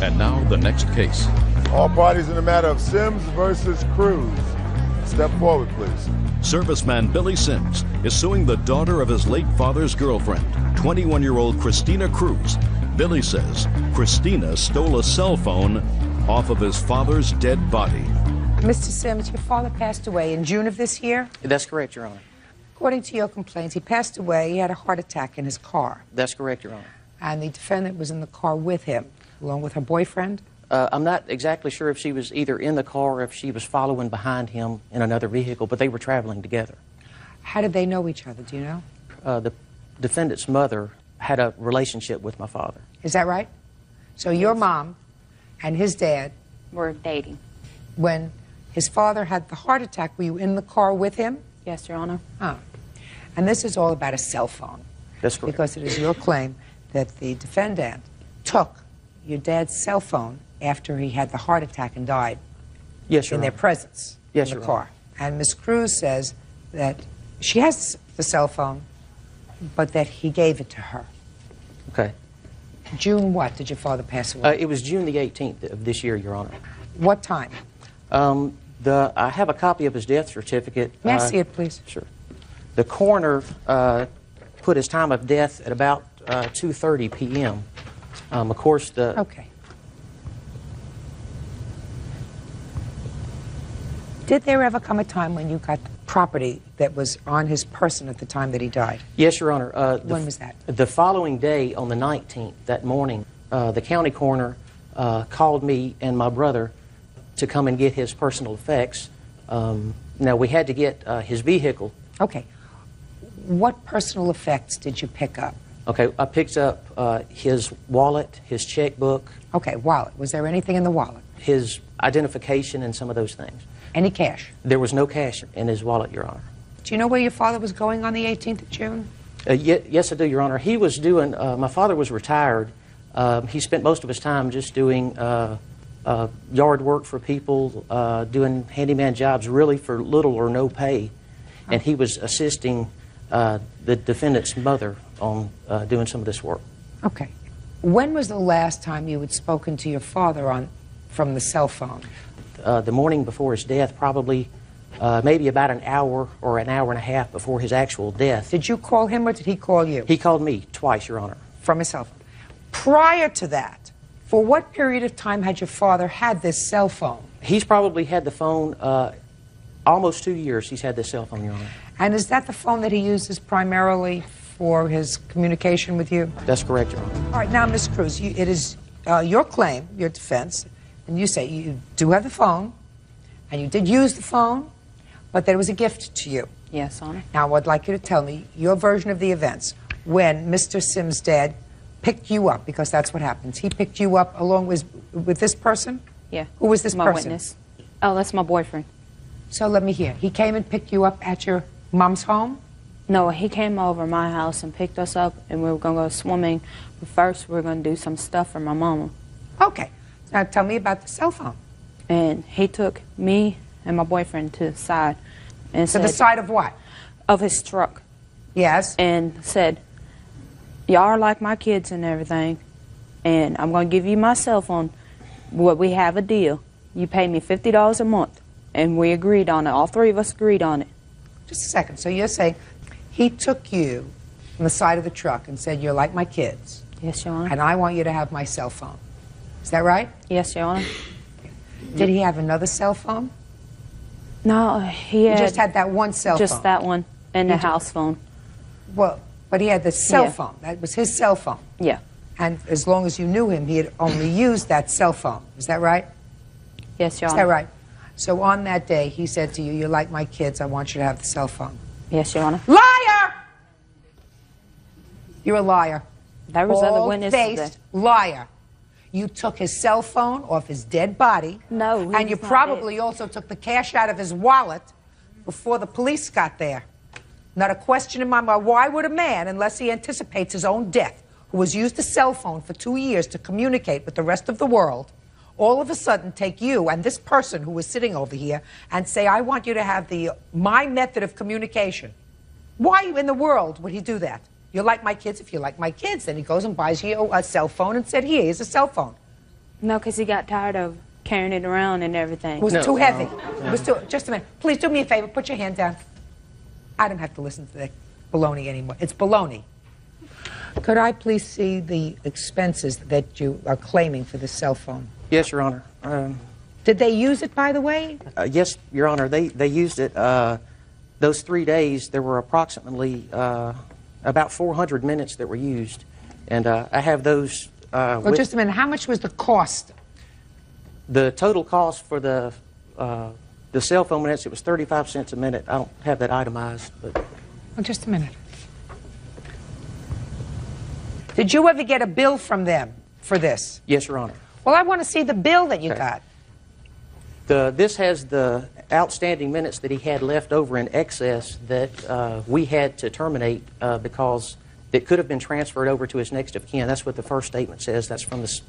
And now the next case. All parties in the matter of Sims versus Cruz. Step forward, please. Serviceman Billy Sims is suing the daughter of his late father's girlfriend, 21-year-old Christina Cruz. Billy says Christina stole a cell phone off of his father's dead body. Mr. Sims, your father passed away in June of this year? That's correct, Your Honor. According to your complaints, he passed away. He had a heart attack in his car. That's correct, Your Honor. And the defendant was in the car with him, along with her boyfriend? I'm not exactly sure if she was either in the car or if she was following behind him in another vehicle, but they were traveling together. How did they know each other, do you know? The defendant's mother had a relationship with my father. Is that right? So your mom and his dad were dating. When his father had the heart attack, were you in the car with him? Yes, Your Honor. Oh. And this is all about a cell phone. That's correct. Because it is your claim that the defendant took your dad's cell phone after he had the heart attack and died. Yes, Your in Honor. their presence Yes, in the Your car. Honor. And Ms. Cruz says that she has the cell phone, but that he gave it to her. Okay. June what did your father pass away? It was June the 18th of this year, Your Honor. What time? I have a copy of his death certificate. May I see it, please? Sure. The coroner put his time of death at about 2:30 p.m. Of course, the... Okay. Did there ever come a time when you got property that was on his person at the time that he died? Yes, Your Honor. When was that? The following day, on the 19th, that morning, the county coroner called me and my brother to come and get his personal effects. Now, we had to get his vehicle. Okay. What personal effects did you pick up? Okay, I picked up his wallet, his checkbook. Okay, wallet. Was there anything in the wallet? His identification and some of those things. Any cash? There was no cash in his wallet, Your Honor. Do you know where your father was going on the 18th of June? Yes, I do, Your Honor. He was doing, my father was retired. He spent most of his time just doing yard work for people, doing handyman jobs really for little or no pay. And he was assisting the defendant's mother on doing some of this work. Okay. When was the last time you had spoken to your father from the cell phone? The morning before his death, probably maybe about an hour or an hour and a half before his actual death. Did you call him or did he call you? He called me twice, Your Honor. From his cell phone. Prior to that, for what period of time had your father had this cell phone? He's probably had the phone almost 2 years. He's had this cell phone, Your Honor. And is that the phone that he uses primarily for his communication with you? That's correct, Your Honor. All right, now, Ms. Cruz, it is your claim, your defense, and you say you do have the phone, and you did use the phone, but that it was a gift to you. Yes, Your Honor. Now, I'd like you to tell me your version of the events when Mr. Sims' dad picked you up, because that's what happens. He picked you up along with this person? Yeah. Who was this my person? Witness. Oh, that's my boyfriend. So let me hear. He came and picked you up at your mom's home? No, he came over my house and picked us up, and we were going to go swimming. But first, we were going to do some stuff for my mama. Okay. Now tell me about the cell phone. And he took me and my boyfriend to the side. And To the side of what? Of his truck. Yes. And said, y'all are like my kids and everything, and I'm going to give you my cell phone. Well, we have a deal. You pay me $50 a month. And we agreed on it. All three of us agreed on it. Just a second. So you're saying he took you from the side of the truck and said, you're like my kids. Yes, Your Honor. And I want you to have my cell phone. Is that right? Yes, Your Honor. Did he have another cell phone? No, he just had that one cell phone? Just that one and the house phone. Well, but he had the cell phone. That was his cell phone. Yeah. And as long as you knew him, he had only used that cell phone. Is that right? Yes, Your Is Honor. that right? So on that day, he said to you, you're like my kids, I want you to have the cell phone. Yes, Your Honor. Liar! You're a liar. There was other witnesses. Bald-faced liar. You took his cell phone off his dead body. No, he and you was not probably dead. also took the cash out of his wallet before the police got there. Not a question in my mind. Why would a man, unless he anticipates his own death, who has used a cell phone for 2 years to communicate with the rest of the world, all of a sudden take you and this person who was sitting over here and say, I want you to have my method of communication? Why in the world would he do that? You're like my kids. If you're like my kids, then he goes and buys you a cell phone and said, here's a cell phone. No, because he got tired of carrying it around and everything. It was too heavy. It was too. Just a minute. Please do me a favor. Put your hand down. I don't have to listen to that baloney anymore. It's baloney. Could I please see the expenses that you are claiming for the cell phone? Yes, Your Honor. Did they use it, by the way? Yes, Your Honor. They used it. Those 3 days, there were approximately about 400 minutes that were used. And I have those. Well, just a minute. How much was the cost? The total cost for the cell phone minutes, it was 35 cents a minute. I don't have that itemized. But. Well, just a minute. Did you ever get a bill from them for this? Yes, Your Honor. Well, I want to see the bill that you got. This has the outstanding minutes that he had left over in excess that we had to terminate because it could have been transferred over to his next of kin. That's what the first statement says. That's from the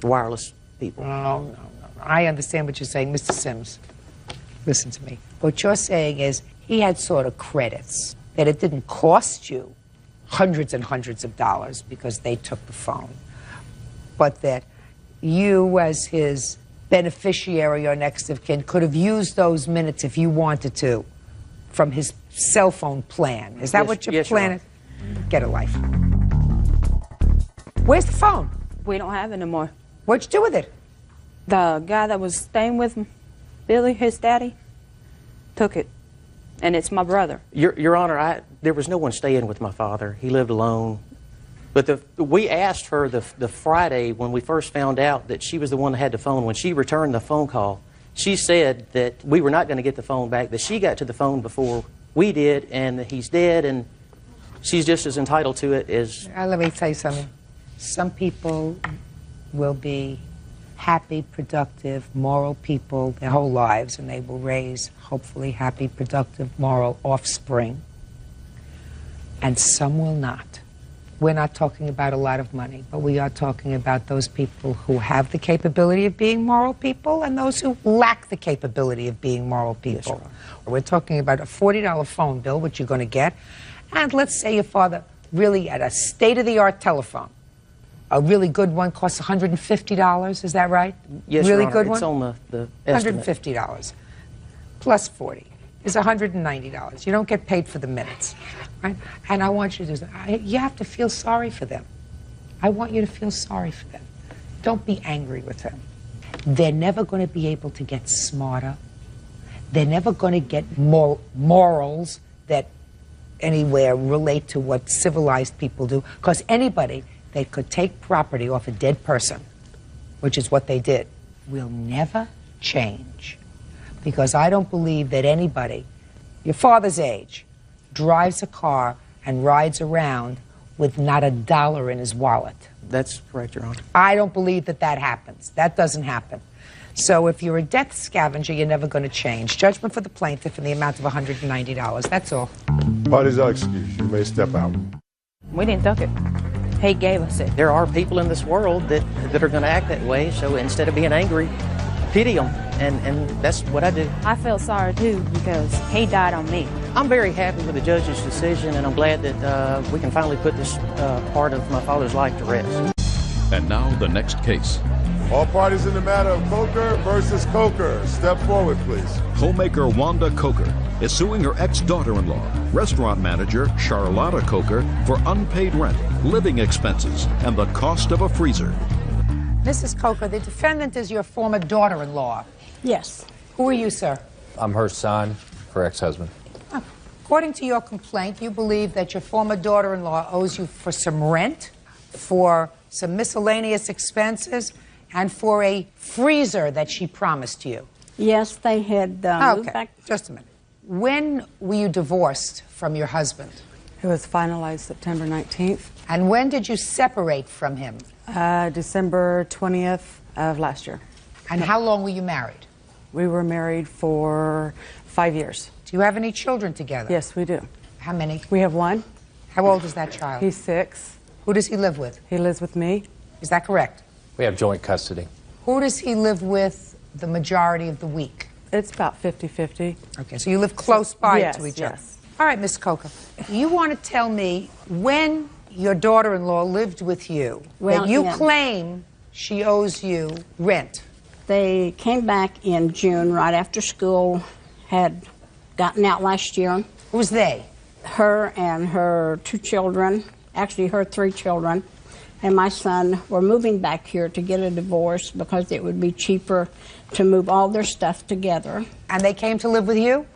wireless people. No. I understand what you're saying, Mr. Sims. Listen to me. What you're saying is he had sort of credits, that it didn't cost you hundreds and hundreds of dollars because they took the phone, but that you as his beneficiary or next of kin could have used those minutes if you wanted to from his cell phone plan. Is that what your plan is? Get a life. Where's the phone? We don't have it anymore. What'd you do with it? The guy that was staying with him, Billy, his daddy, took it. And it's my brother. Your Honor, there was no one staying with my father. He lived alone. But we asked her the Friday when we first found out that she was the one that had the phone. When she returned the phone call, she said that we were not going to get the phone back, that she got to the phone before we did, and that he's dead, and she's just as entitled to it as... Let me tell you something. Some people will be happy, productive, moral people their whole lives, and they will raise, hopefully, happy, productive, moral offspring. And some will not. We're not talking about a lot of money, but we are talking about those people who have the capability of being moral people and those who lack the capability of being moral people. Yes, we're talking about a $40 phone bill, which you're going to get, and let's say your father really had a state-of-the-art telephone. A really good one costs $150, is that right? Yes, really Your Honor, good one? it's on the estimate. $150 plus 40 is $190. You don't get paid for the minutes, right? And I want you to do you have to feel sorry for them. I want you to feel sorry for them. Don't be angry with them. They're never going to be able to get smarter. They're never going to get morals that anywhere relate to what civilized people do, because anybody they could take property off a dead person, which is what they did, will never change. Because I don't believe that anybody, your father's age, drives a car and rides around with not a dollar in his wallet. That's correct, Your Honor. I don't believe that that happens. That doesn't happen. So if you're a death scavenger, you're never going to change. Judgment for the plaintiff in the amount of $190. That's all. Parties are excused. You may step out. We didn't took it. He gave us it. There are people in this world that are going to act that way, so instead of being angry, pity them, and that's what I do. I feel sorry, too, because he died on me. I'm very happy with the judge's decision, and I'm glad that we can finally put this part of my father's life to rest. And now the next case. All parties in the matter of Coker versus Coker. Step forward, please. Homemaker Wanda Coker is suing her ex-daughter-in-law, restaurant manager Charlotta Coker, for unpaid rent, living expenses, and the cost of a freezer. Mrs. Coker, the defendant is your former daughter-in-law. Yes. Who are you, sir? I'm her son, her ex-husband. According to your complaint, you believe that your former daughter-in-law owes you for some rent, for some miscellaneous expenses, and for a freezer that she promised you. Yes, they had moved back. Just a minute. When were you divorced from your husband? It was finalized September 19th. And when did you separate from him? December 20th of last year. And how long were you married? We were married for 5 years. Do you have any children together? Yes, we do. How many? We have one. How old is that child? He's 6. Who does he live with? He lives with me. Is that correct? We have joint custody. Who does he live with the majority of the week? It's about 50-50. Okay, so you live close by Yes, to each other. yes. All right, Miss Coker, you want to tell me when your daughter-in-law lived with you, Well, that you yeah. claim she owes you rent? They came back in June, right after school had gotten out last year. Who's they? Her and her 2 children, actually her 3 children, and my son were moving back here to get a divorce because it would be cheaper to move all their stuff together. And they came to live with you?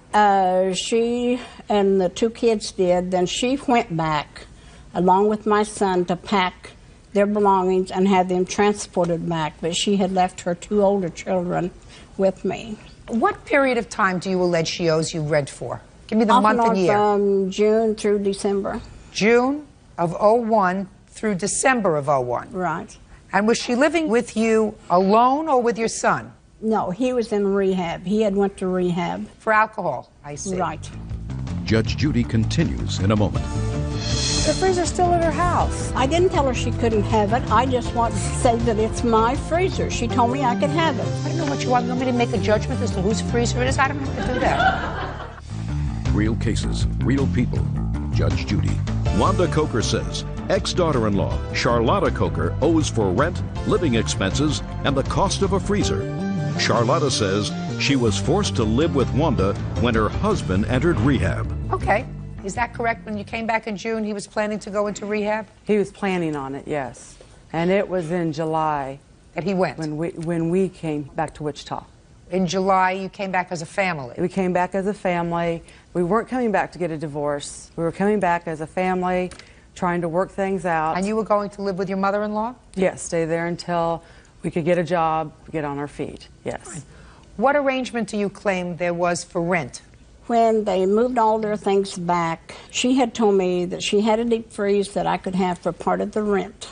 She and the 2 kids did. Then she went back along with my son to pack their belongings and have them transported back, but she had left her 2 older children with me. What period of time do you allege she owes you rent for? Give me the Off month and year. From June through December. June of 01 through December of 01. Right. And was she living with you alone or with your son? No, he was in rehab. He had went to rehab. For alcohol, I see. Right. Judge Judy continues in a moment. The freezer's still at her house. I didn't tell her she couldn't have it. I just want to say that it's my freezer. She told me I could have it. I don't know what you want. You want me to make a judgment as to whose freezer it is? I don't have to do that. Real cases, real people. Judge Judy. Wanda Coker says ex-daughter-in-law Charlotta Coker owes for rent, living expenses, and the cost of a freezer. Charlotta says she was forced to live with Wanda when her husband entered rehab. Okay. Is that correct? When you came back in June, he was planning to go into rehab? He was planning on it, yes. And it was in July that he went? When we came back to Wichita. In July, you came back as a family? We came back as a family. We weren't coming back to get a divorce. We were coming back as a family, trying to work things out. And you were going to live with your mother-in-law? Yes, stay there until we could get a job, get on our feet, yes. Fine. What arrangement do you claim there was for rent? When they moved all their things back, she had told me that she had a deep freeze that I could have for part of the rent.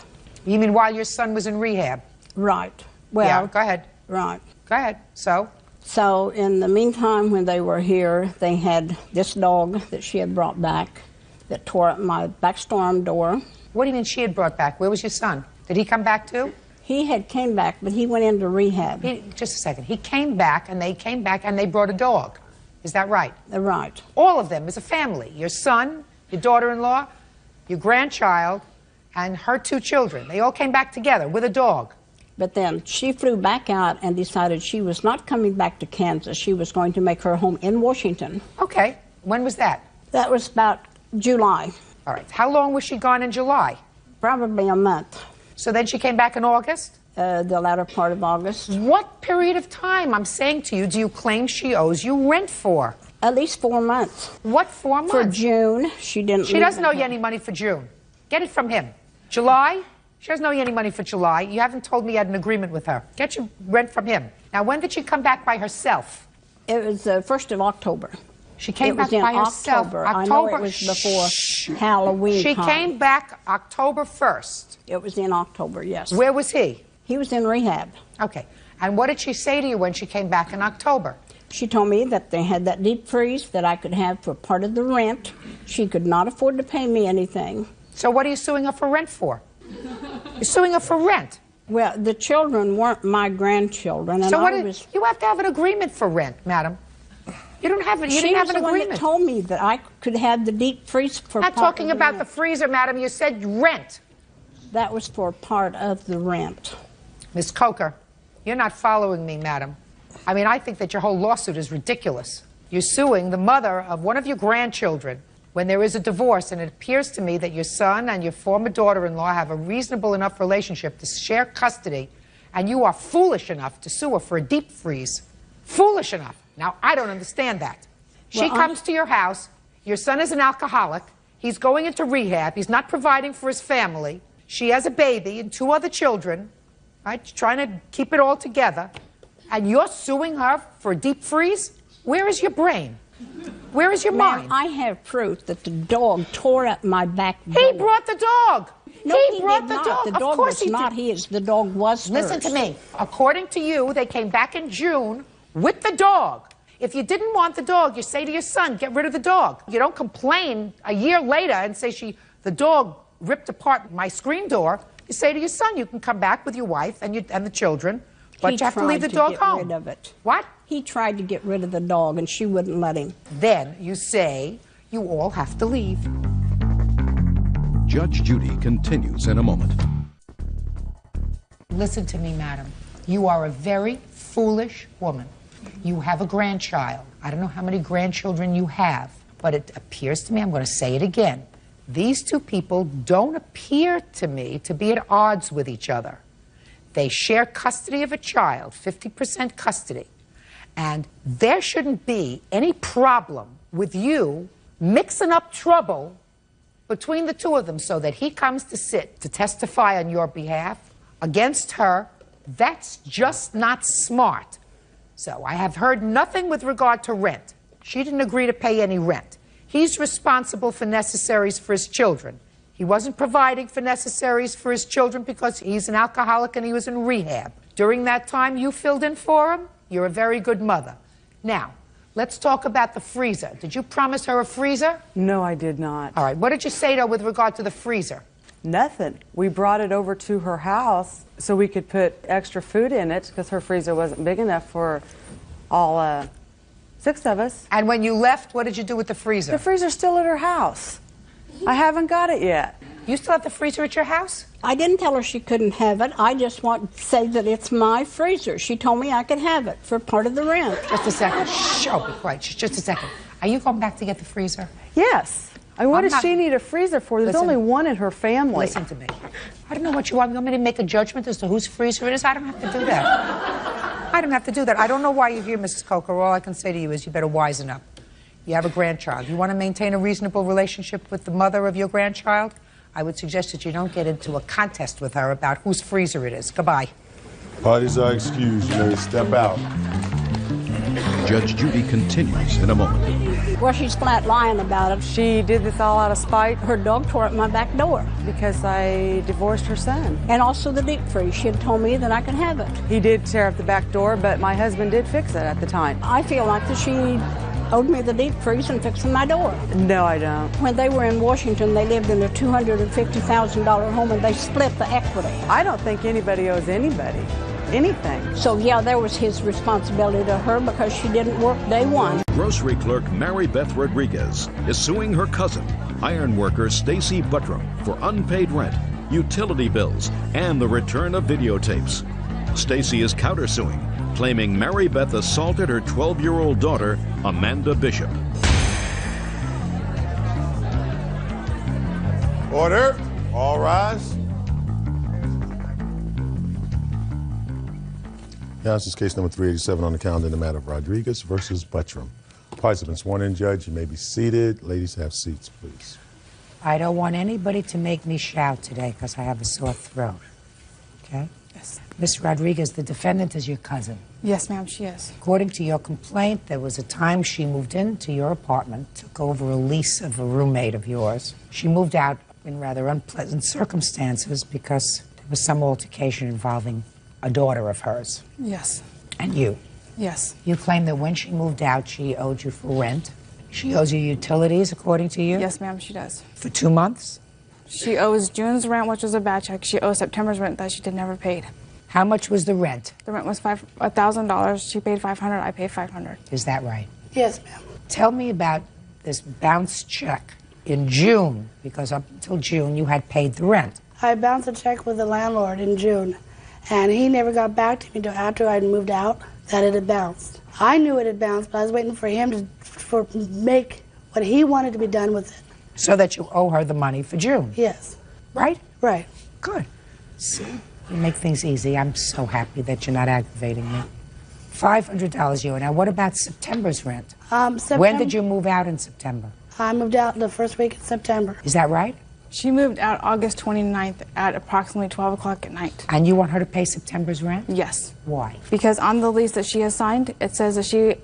You mean while your son was in rehab? Right. Well, yeah, go ahead. Right. Go ahead. So in the meantime, when they were here, they had this dog that she had brought back that tore up my back storm door. What do you mean she had brought back? Where was your son? Did he come back too? He had came back, but he went into rehab. Just a second. He came back, and they brought a dog. Is that right? Right. All of them as a family. Your son, your daughter-in-law, your grandchild, and her 2 children. They all came back together with a dog. But then she flew back out and decided she was not coming back to Kansas. She was going to make her home in Washington. Okay. When was that? That was about July. All right. How long was she gone in July? Probably a month. So then she came back in August? The latter part of August. What period of time, I'm saying to you, do you claim she owes you rent for? At least 4 months. What 4 months? For June, she didn't. She doesn't owe you any money for June. Get it from him. July? She doesn't owe you any money for July. You haven't told me you had an agreement with her. Get your rent from him. Now, when did she come back by herself? It was the 1st of October. She came back by herself. October. I know it was before Halloween. She came back October 1st. It was in October, yes. Where was he? He was in rehab. Okay. And what did she say to you when she came back in October? She told me that they had that deep freeze that I could have for part of the rent. She could not afford to pay me anything. So what are you suing her for rent for? You're suing her for rent. Well, the children weren't my grandchildren. And so you have to have an agreement for rent, madam. You don't have it. You didn't have an agreement. She was the one that told me that I could have the deep freeze for not part talking of the about rent. the freezer, madam. You said rent. That was for part of the rent. Miss Coker, you're not following me, madam. I mean, I think that your whole lawsuit is ridiculous. You're suing the mother of one of your grandchildren when there is a divorce, and it appears to me that your son and your former daughter-in-law have a reasonable enough relationship to share custody, and you are foolish enough to sue her for a deep freeze. Foolish enough. Now, I don't understand that. She comes to your house. Your son is an alcoholic. He's going into rehab. He's not providing for his family. She has a baby and 2 other children, right? She's trying to keep it all together. And you're suing her for a deep freeze? Where is your brain? Where is your mind? I have proof that the dog tore up my back door. He brought the dog. No, he brought the dog. The dog was not his. The dog was hers. Listen to me. According to you, they came back in June with the dog. If you didn't want the dog, you say to your son, get rid of the dog. You don't complain a year later and say the dog ripped apart my screen door. You say to your son, you can come back with your wife and the children, but you have to leave the dog home. He tried to get rid of it. What? He tried to get rid of the dog, and she wouldn't let him. Then you say you all have to leave. Judge Judy continues in a moment. Listen to me, madam. You are a very foolish woman. You have a grandchild. I don't know how many grandchildren you have, but it appears to me, I'm going to say it again, these two people don't appear to me to be at odds with each other. They share custody of a child, 50% custody, and there shouldn't be any problem with you mixing up trouble between the two of them so that he comes to sit to testify on your behalf against her. That's just not smart. So I have heard nothing with regard to rent. She didn't agree to pay any rent. He's responsible for necessaries for his children. He wasn't providing for necessaries for his children because he's an alcoholic and he was in rehab. During that time, you filled in for him. You're a very good mother. Now, let's talk about the freezer. Did you promise her a freezer? No, I did not. All right. What did you say to her with regard to the freezer? Nothing. We brought it over to her house so we could put extra food in it because her freezer wasn't big enough for all 6 of us. And when you left, what did you do with the freezer? The freezer's still at her house. I haven't got it yet. You still have the freezer at your house? I didn't tell her she couldn't have it. I just want to say that it's my freezer. She told me I could have it for part of the rent. Just a second. Shh, oh, be quiet. Just a second. Are you going back to get the freezer? Yes. I mean, what does she need a freezer for? There's only one in her family. Listen to me. I don't know what you want. You want me to make a judgment as to whose freezer it is? I don't have to do that. I don't have to do that. I don't know why you're here, Mrs. Coker. All I can say to you is you better wisen up. You have a grandchild. You want to maintain a reasonable relationship with the mother of your grandchild? I would suggest that you don't get into a contest with her about whose freezer it is. Goodbye. Parties are excused. You may step out. Judge Judy continues in a moment. Well, she's flat lying about it. She did this all out of spite Her dog tore up my back door. because I divorced her son. And also the deep freeze. She had told me that I could have it. He did tear up the back door, but my husband did fix it at the time. I feel like that she owed me the deep freeze and fixing my door. No, I don't. When they were in Washington, they lived in a $250,000 home and they split the equity. I don't think anybody owes anybody anything. So yeah, there was his responsibility to her because she didn't work day one. Grocery clerk Mary Beth Rodriguez is suing her cousin, iron worker Stacy Buttram, for unpaid rent, utility bills, and the return of videotapes. Stacy is countersuing, claiming Mary Beth assaulted her 12-year-old daughter, Amanda Bishop. Order. All rise. Now, this is case number 387 on the calendar in the matter of Rodriguez versus Buttram. Parties have been sworn in, Judge. You may be seated. Ladies, have seats, please. I don't want anybody to make me shout today because I have a sore throat. Okay? Yes. Miss Rodriguez, the defendant is your cousin. Yes, ma'am, she is. According to your complaint, there was a time she moved into your apartment, took over a lease of a roommate of yours. She moved out in rather unpleasant circumstances because there was some altercation involving a daughter of hers. Yes. And you. Yes. You claim that when she moved out, she owed you for rent. She owes you utilities, according to you? Yes, ma'am, she does. For 2 months? She owes June's rent, which was a bad check. She owes September's rent that she never paid. How much was the rent? The rent was $1,000. She paid $500. I paid $500. Is that right? Yes, ma'am. Tell me about this bounce check in June, because up until June you had paid the rent. I bounced a check with the landlord in June, and he never got back to me until after I'd moved out that it had bounced. I knew it had bounced, but I was waiting for him to make what he wanted to be done with it. So that you owe her the money for June? Yes. Right? Right. Good. See, you make things easy. I'm so happy that you're not aggravating me. $500 you owe. Now, what about September's rent? When did you move out in September? I moved out the first week in September. Is that right? She moved out August 29th at approximately 12 o'clock at night. And you want her to pay September's rent? Yes. Why? Because on the lease that she has signed, it says that she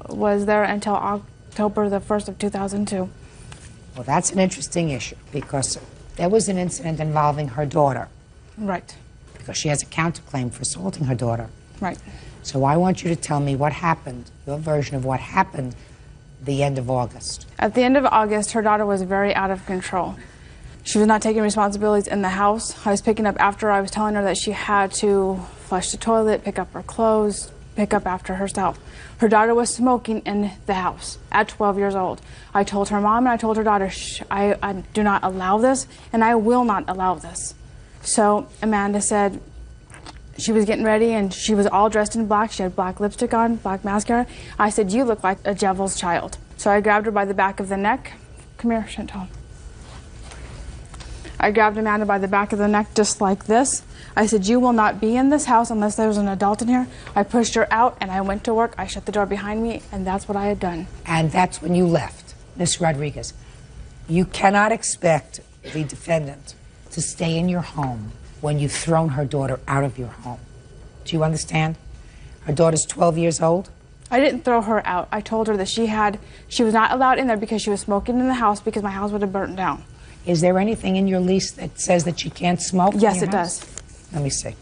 was there until October the 1st of 2002. Well, that's an interesting issue because there was an incident involving her daughter. Right. Because she has a counterclaim for assaulting her daughter. Right. So I want you to tell me what happened, your version of what happened the end of August. At the end of August, her daughter was very out of control. She was not taking responsibilities in the house. I was picking up after I was telling her that she had to flush the toilet, pick up her clothes, pick up after herself. Her daughter was smoking in the house at 12 years old. I told her mom and I told her daughter, I do not allow this and I will not allow this. So Amanda said, She was getting ready, and she was all dressed in black. She had black lipstick on, black mascara. I said, "You look like a devil's child." So I grabbed her by the back of the neck. Come here, Chantal. I grabbed Amanda by the back of the neck just like this. I said, "You will not be in this house unless there's an adult in here." I pushed her out, and I went to work. I shut the door behind me, and that's what I had done. And that's when you left. Miss Rodriguez, you cannot expect the defendant to stay in your home when you've thrown her daughter out of your home. Do you understand? Her daughter's 12 years old. I didn't throw her out. I told her that she was not allowed in there because she was smoking in the house because my house would have burnt down. Is there anything in your lease that says that she can't smoke? Yes, it does. Let me see.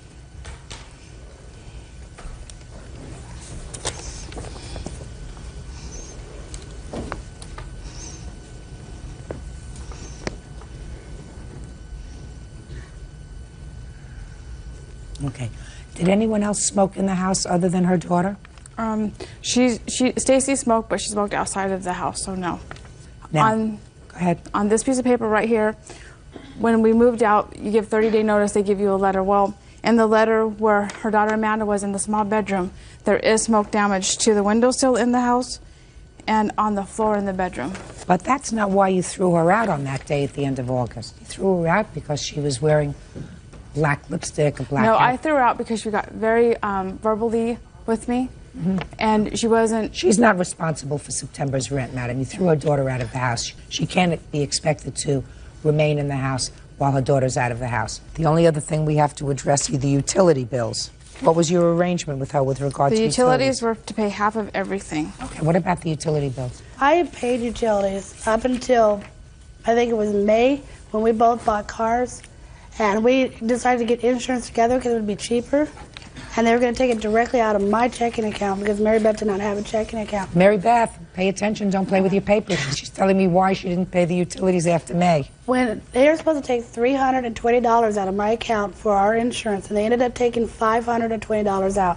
Okay. Did anyone else smoke in the house other than her daughter? Stacy smoked, but she smoked outside of the house, so no. Now, go ahead. On this piece of paper right here, when we moved out, you give 30-day notice, they give you a letter. Well, in the letter where her daughter Amanda was in the small bedroom, there is smoke damage to the windowsill in the house and on the floor in the bedroom. But that's not why you threw her out on that day at the end of August. You threw her out because she was wearing black lipstick, a black No, hat. I threw her out because she got very verbally with me, and she wasn't... She's not responsible for September's rent, madam. You threw her daughter out of the house. She can't be expected to remain in the house while her daughter's out of the house. The only other thing we have to address are the utility bills. What was your arrangement with her with regard to utilities? The utilities were to pay half of everything. Okay, what about the utility bills? I had paid utilities up until, I think it was May, when we both bought cars. And we decided to get insurance together because it would be cheaper. And they were going to take it directly out of my checking account because Mary Beth did not have a checking account. Mary Beth, pay attention. Don't play with your papers. She's telling me why she didn't pay the utilities after May. When they were supposed to take $320 out of my account for our insurance, and they ended up taking $520 out.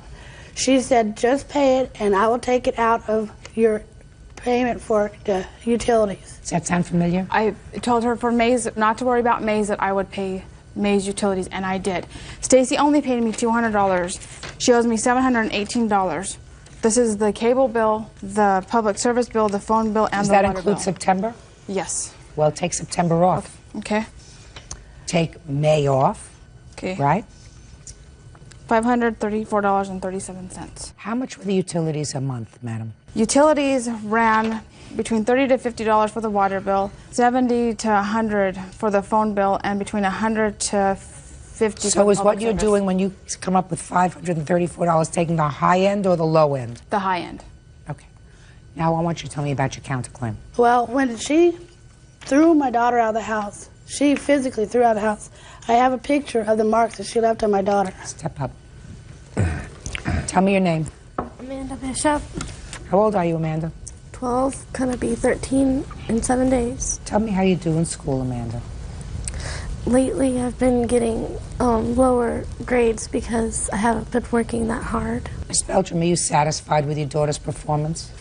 She said, just pay it, and I will take it out of your payment for the utilities. Does that sound familiar? I told her for May's, not to worry about May's, that I would pay May's utilities, and I did. Stacy only paid me $200. She owes me $718. This is the cable bill, the public service bill, the phone bill, and the water bill. Does that include September? Yes. Well, take September off. Okay. Take May off. Okay. Right? $534.37. How much were the utilities a month, madam? Utilities ran between $30 to $50 for the water bill, $70 to $100 for the phone bill, and between $100 to $50 So is what you're doing when you come up with $534 taking the high end or the low end? The high end. Okay. Now I want you to tell me about your counterclaim. Well, when she threw my daughter out of the house, she physically threw out of the house. I have a picture of the marks that she left on my daughter. Step up. Tell me your name. Amanda Bishop. How old are you, Amanda? 12, gonna be 13 in 7 days. Tell me how you do in school, Amanda. Lately, I've been getting lower grades because I haven't been working that hard. Ms. Beltram, are you satisfied with your daughter's performance?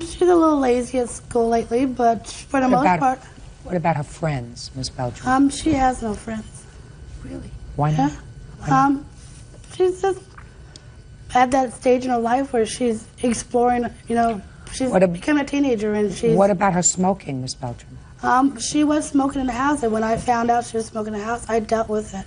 She's a little lazy at school lately, but for the most part... What about her friends, Ms. Beltram? She has no friends. Really? Why not? Yeah. She's just at that stage in her life where she's exploring, you know, she's become a teenager and she's... What about her smoking, Ms. Beltram? She was smoking in the house, and when I found out she was smoking in the house, I dealt with it.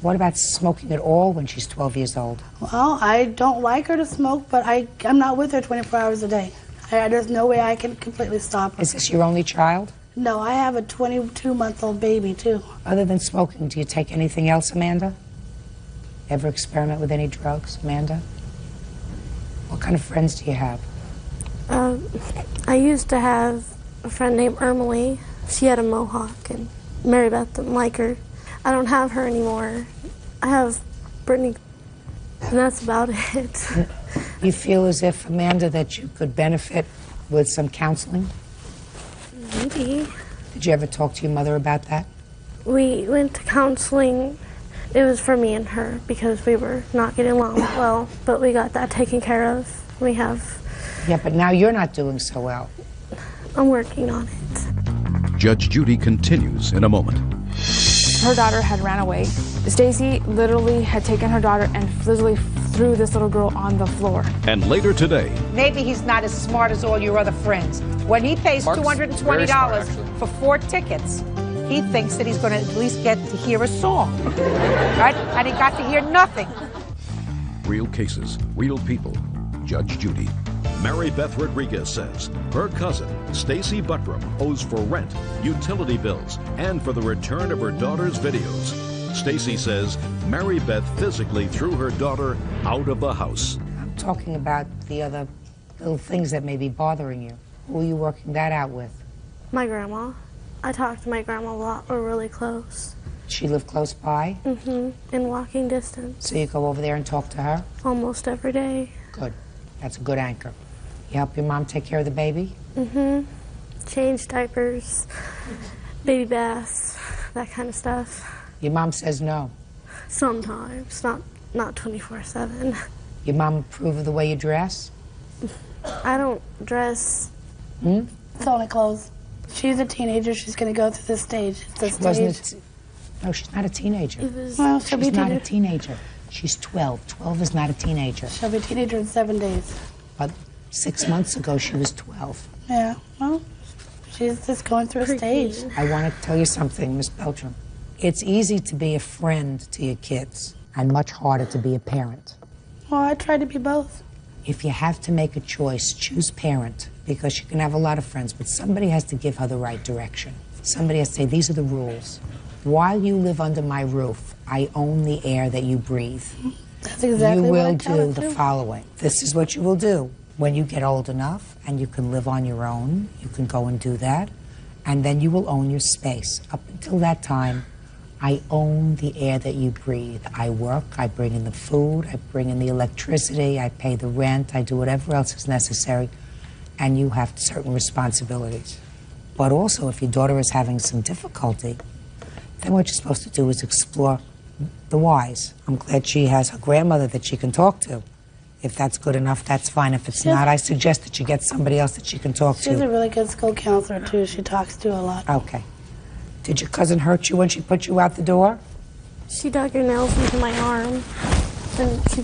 What about smoking at all when she's 12 years old? Well, I don't like her to smoke, but I'm not with her 24 hours a day. There's no way I can completely stop her. Is this your only child? No, I have a 22-month-old baby, too. Other than smoking, do you take anything else, Amanda? Ever experiment with any drugs, Amanda? What kind of friends do you have? I used to have a friend named Emily. She had a mohawk, and Mary Beth didn't like her. I don't have her anymore. I have Brittany, and that's about it. You feel as if, Amanda, that you could benefit with some counseling? Maybe. Did you ever talk to your mother about that? We went to counseling. It was for me and her because we were not getting along well, but we got that taken care of. We have... Yeah, but now you're not doing so well. I'm working on it. Judge Judy continues in a moment. her daughter had ran away. Stacy literally had taken her daughter and literally threw this little girl on the floor. And later today, Maybe he's not as smart as all your other friends. When he pays Mark's very $220 smart, actually. for 4 tickets, he thinks that he's going to at least get to hear a song, right? And he got to hear nothing. real cases, real people. Judge Judy. Mary Beth Rodriguez says her cousin, Stacy Buttram, owes for rent, utility bills, and for the return of her daughter's videos. Stacy says Mary Beth physically threw her daughter out of the house. I'm talking about the other little things that may be bothering you. Who are you working that out with? My grandma. I talk to my grandma a lot. We're really close. She live close by? Mm-hmm. In walking distance. So you go over there and talk to her? Almost every day. Good. That's a good anchor. You help your mom take care of the baby? Mm-hmm. Change diapers, baby baths, that kind of stuff. Your mom says no? Sometimes, not 24/7. Your mom approve of the way you dress? I don't dress. It's only clothes. She's a teenager. She's going to go through this stage. It's the stage. No, she's not a teenager. Well, she'll be She's not a teenager. teenager. She's 12. 12 is not a teenager. She'll be a teenager in 7 days. But 6 months ago, she was 12. Yeah, well, she's just going through a stage. I want to tell you something, Miss Beltram. It's easy to be a friend to your kids and much harder to be a parent. Well, I try to be both. If you have to make a choice, choose parent, because you can have a lot of friends, but somebody has to give her the right direction. Somebody has to say, these are the rules. While you live under my roof, I own the air that you breathe. That's exactly You what I will tell do her the to. following. This is what you will do. When you get old enough and you can live on your own, you can go and do that, and then you will own your space. Up until that time, I own the air that you breathe. I work, I bring in the food, I bring in the electricity, I pay the rent, I do whatever else is necessary, and you have certain responsibilities. But also, if your daughter is having some difficulty, then what you're supposed to do is explore the whys. I'm glad she has her grandmother that she can talk to. If that's good enough, that's fine. If it's not, I suggest that you get somebody else that she can talk She's to. a really good school counselor, too. She talks to a lot. Okay. Did your cousin hurt you when she put you out the door? She dug her nails into my arm, and she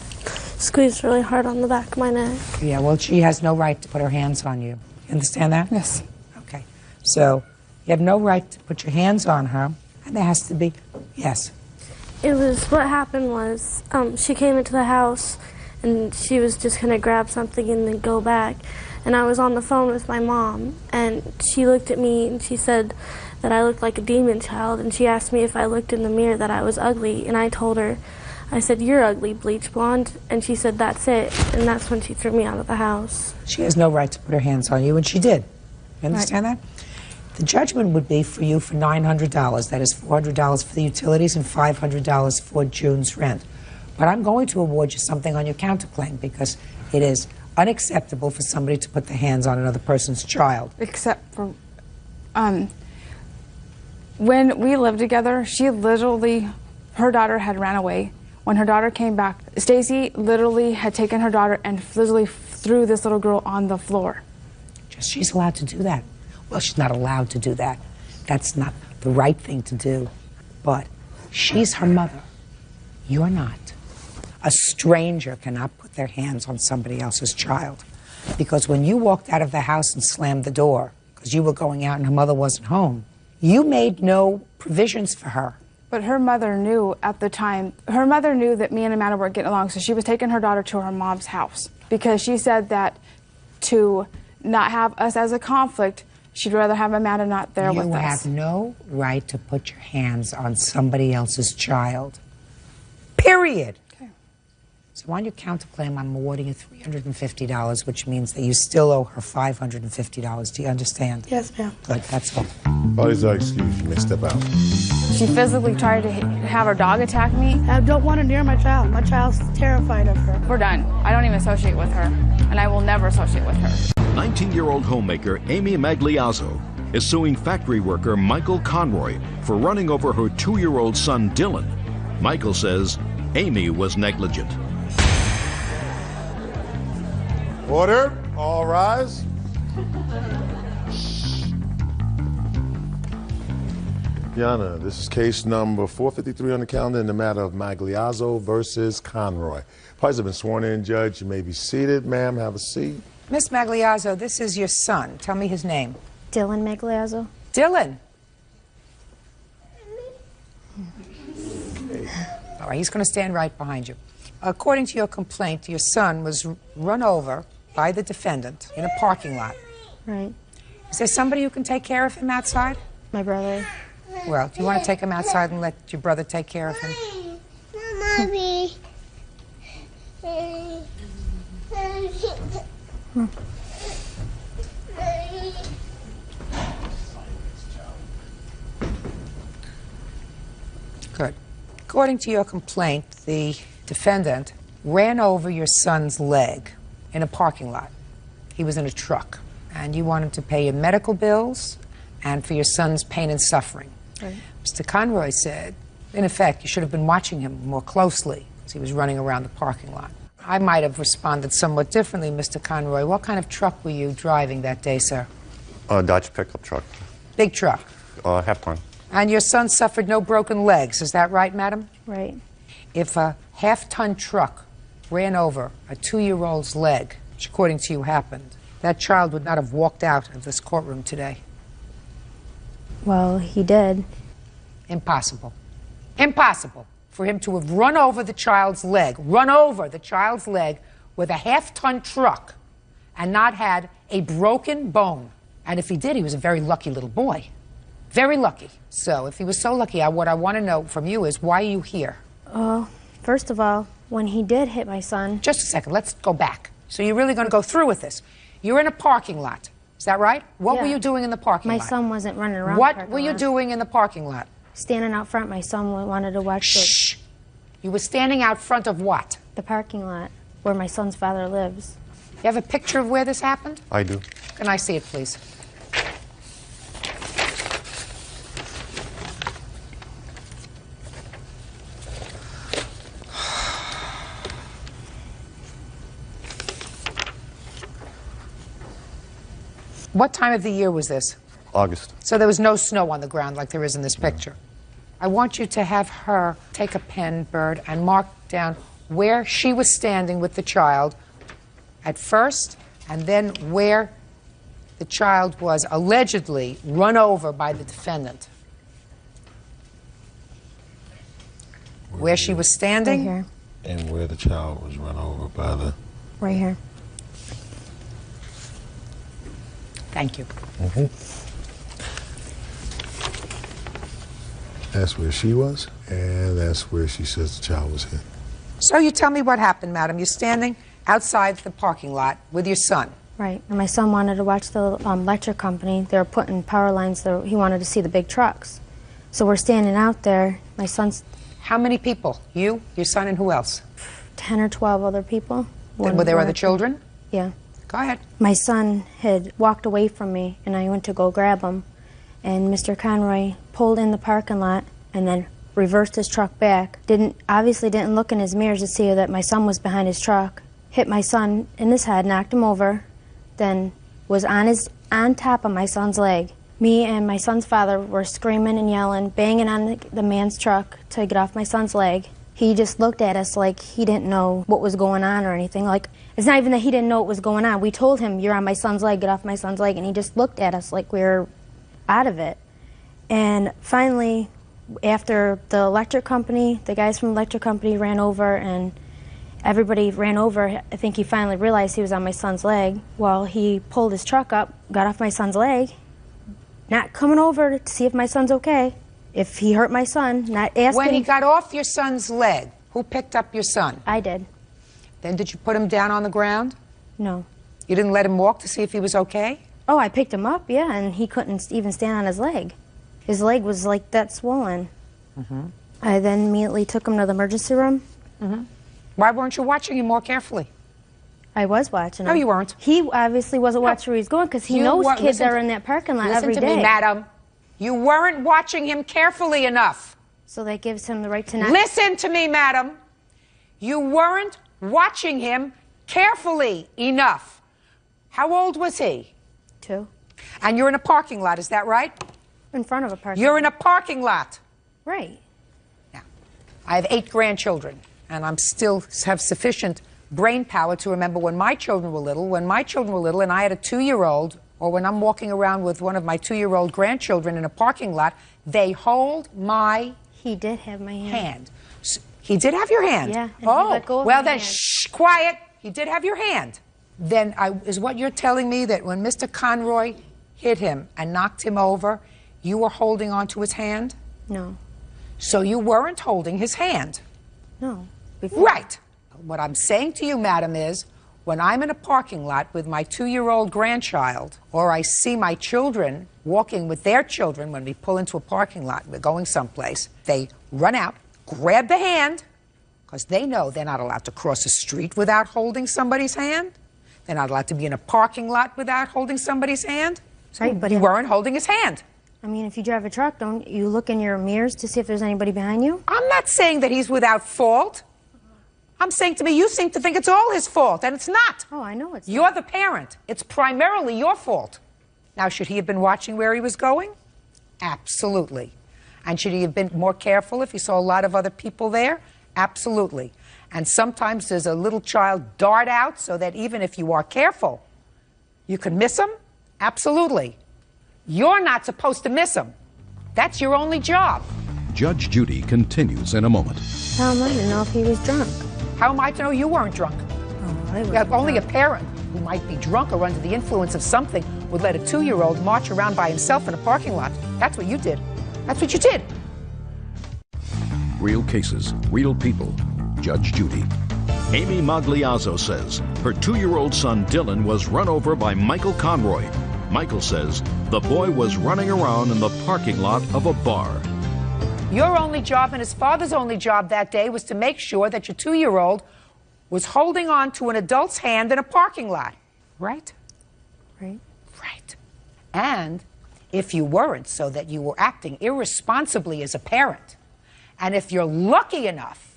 squeezed really hard on the back of my neck. Yeah, well, she has no right to put her hands on you. You understand that? Yes. Okay. So, you have no right to put your hands on her, and there has to be, yes. It was, what happened was, she came into the house, and she was just going to grab something and then go back. And I was on the phone with my mom, and she looked at me and she said that I looked like a demon child, and she asked me if I looked in the mirror that I was ugly, and I told her, I said, you're ugly, bleach blonde, and she said, that's it, and that's when she threw me out of the house. She has no right to put her hands on you, and she did. You understand that? The judgment would be for you for $900. That is $400 for the utilities and $500 for June's rent. But I'm going to award you something on your counterclaim because it is unacceptable for somebody to put their hands on another person's child. Except for, when we lived together, she literally, her daughter had ran away. When her daughter came back, Stacy literally had taken her daughter and literally threw this little girl on the floor. She's allowed to do that. Well, she's not allowed to do that. That's not the right thing to do. But she's her mother. You're not. A stranger cannot put their hands on somebody else's child. Because when you walked out of the house and slammed the door, because you were going out and her mother wasn't home, you made no provisions for her. But her mother knew at the time, her mother knew that me and Amanda weren't getting along, so she was taking her daughter to her mom's house. Because she said that to not have us as a conflict, she'd rather have Amanda not there with us. You have no right to put your hands on somebody else's child. Period. Okay. So on your counterclaim, I'm awarding you $350, which means that you still owe her $550. Do you understand? Yes, ma'am. Good, that's all. Parties are excused. You may step out. She physically tried to have her dog attack me. I don't want her near my child. My child's terrified of her. We're done. I don't even associate with her, and I will never associate with her. 19-year-old homemaker Amy Magliazzo is suing factory worker Michael Conroy for running over her 2-year-old son Dylan. Michael says Amy was negligent. Order. All rise. Your Honor, this is case number 453 on the calendar in the matter of Magliazzo versus Conroy. Parties have been sworn in, Judge. You may be seated. Ma'am, have a seat. Miss Magliazzo, this is your son. Tell me his name. Dylan Magliazzo. Dylan. All right, he's going to stand right behind you. According to your complaint, your son was run over by the defendant in a parking lot. Right. Is there somebody who can take care of him outside? My brother. Well, do you want to take him outside and let your brother take care of him? Mommy. Good. According to your complaint, the defendant ran over your son's leg in a parking lot. He was in a truck, and you want him to pay your medical bills and for your son's pain and suffering. Right. Mr. Conroy said, in effect, you should have been watching him more closely as he was running around the parking lot. I might have responded somewhat differently, Mr. Conroy. What kind of truck were you driving that day, sir? A Dodge pickup truck. Big truck. Half ton. And your son suffered no broken legs, is that right, madam? Right. If a half-ton truck ran over a 2-year-old's leg, which according to you happened, that child would not have walked out of this courtroom today. Well, he did. Impossible. Impossible for him to have run over the child's leg with a half-ton truck and not had a broken bone. And if he did, he was a very lucky little boy. Very lucky. So if he was so lucky, what I want to know from you is, why are you here? First of all, when he did hit my son... Just a second. Let's go back. So you're really going to go through with this. You're in a parking lot. Is that right? What were you doing in the parking lot? My son wasn't running around What were you doing in the parking lot? Standing out front. My son wanted to watch Shh. You were standing out front of what? the parking lot where my son's father lives. You have a picture of where this happened? I do. Can I see it, please? What time of the year was this? August. So there was no snow on the ground like there is in this picture. I want you to have her take a pen, Bird, and mark down where she was standing with the child at first, and then where the child was allegedly run over by the defendant. Where she was standing? Right here. And where the child was run over by the... Right here. Thank you. That's where she was, and that's where she says the child was hit. So you tell me what happened, madam. You're standing outside the parking lot with your son. Right. And my son wanted to watch the electric company. They were putting power lines there. He wanted to see the big trucks. So we're standing out there. My son's... How many people? You, your son, and who else? 10 or 12 other people. Were there other children? Yeah. Go ahead. My son had walked away from me, and I went to go grab him. And Mr. Conroy pulled in the parking lot and then reversed his truck back. Obviously didn't look in his mirrors to see that my son was behind his truck. Hit my son in his head, knocked him over, then was on top of my son's leg. Me and my son's father were screaming and yelling, banging on the man's truck to get off my son's leg. He just looked at us like he didn't know what was going on or anything. Like, it's not even that he didn't know what was going on. We told him, you're on my son's leg, get off my son's leg, and he just looked at us like we were out of it. And finally, after the electric company, the guys from the electric company ran over and everybody ran over, I think he finally realized he was on my son's leg. Well, he pulled his truck up, got off my son's leg, not coming over to see if my son's okay, if he hurt my son, not asking. When he got off your son's leg, who picked up your son? I did. Then did you put him down on the ground? No. You didn't let him walk to see if he was okay? Oh, I picked him up, yeah, and he couldn't even stand on his leg. His leg was like that swollen. I then immediately took him to the emergency room. Why weren't you watching him more carefully? I was watching him. No, you weren't. He obviously wasn't watching where he's going because he knows kids are in that parking lot every day. Listen to me, madam. You weren't watching him carefully enough. So that gives him the right to not... Listen to me, madam. You weren't watching him carefully enough. How old was he? 2. And you're in a parking lot, is that right? In front of a person. You're in a parking lot. Right. Now, I have 8 grandchildren, and I'm still have sufficient brain power to remember when my children were little. When my children were little and I had a 2-year-old, or when I'm walking around with one of my 2-year-old grandchildren in a parking lot, they hold my He did have my hand. He did have your hand? Yeah. And Oh, he let go of well my then, hand. shh, quiet. He did have your hand. Then is what you're telling me that when Mr. Conroy hit him and knocked him over, you were holding onto his hand? No. So you weren't holding his hand? No. Before. Right. What I'm saying to you, madam, is when I'm in a parking lot with my 2-year-old grandchild, or I see my children walking with their children when we pull into a parking lot, we're going someplace, they run out, grab the hand, because they know they're not allowed to cross a street without holding somebody's hand. They're not allowed to be in a parking lot without holding somebody's hand. So Right, but you weren't holding his hand. I mean, if you drive a truck, don't you look in your mirrors to see if there's anybody behind you? I'm not saying that he's without fault. I'm saying to me, you seem to think it's all his fault, and it's not. Oh, I know it's You're the parent. It's primarily your fault. Now, should he have been watching where he was going? Absolutely. And should he have been more careful if he saw a lot of other people there? Absolutely. And sometimes there's a little child dart out so that even if you are careful, you can miss him? Absolutely. You're not supposed to miss him. That's your only job. Judge Judy continues in a moment. How am I to know if he was drunk? How am I to know you weren't drunk? Oh, I was Only a parent who might be drunk or under the influence of something would let a 2-year-old march around by himself in a parking lot. That's what you did. That's what you did. Real cases, real people. Judge Judy. Amy Magliazzo says her 2-year-old son Dylan was run over by Michael Conroy. Michael says the boy was running around in the parking lot of a bar. Your only job and his father's only job that day was to make sure that your 2-year-old was holding on to an adult's hand in a parking lot. Right? Right. Right. And if you weren't, so that you were acting irresponsibly as a parent, and if you're lucky enough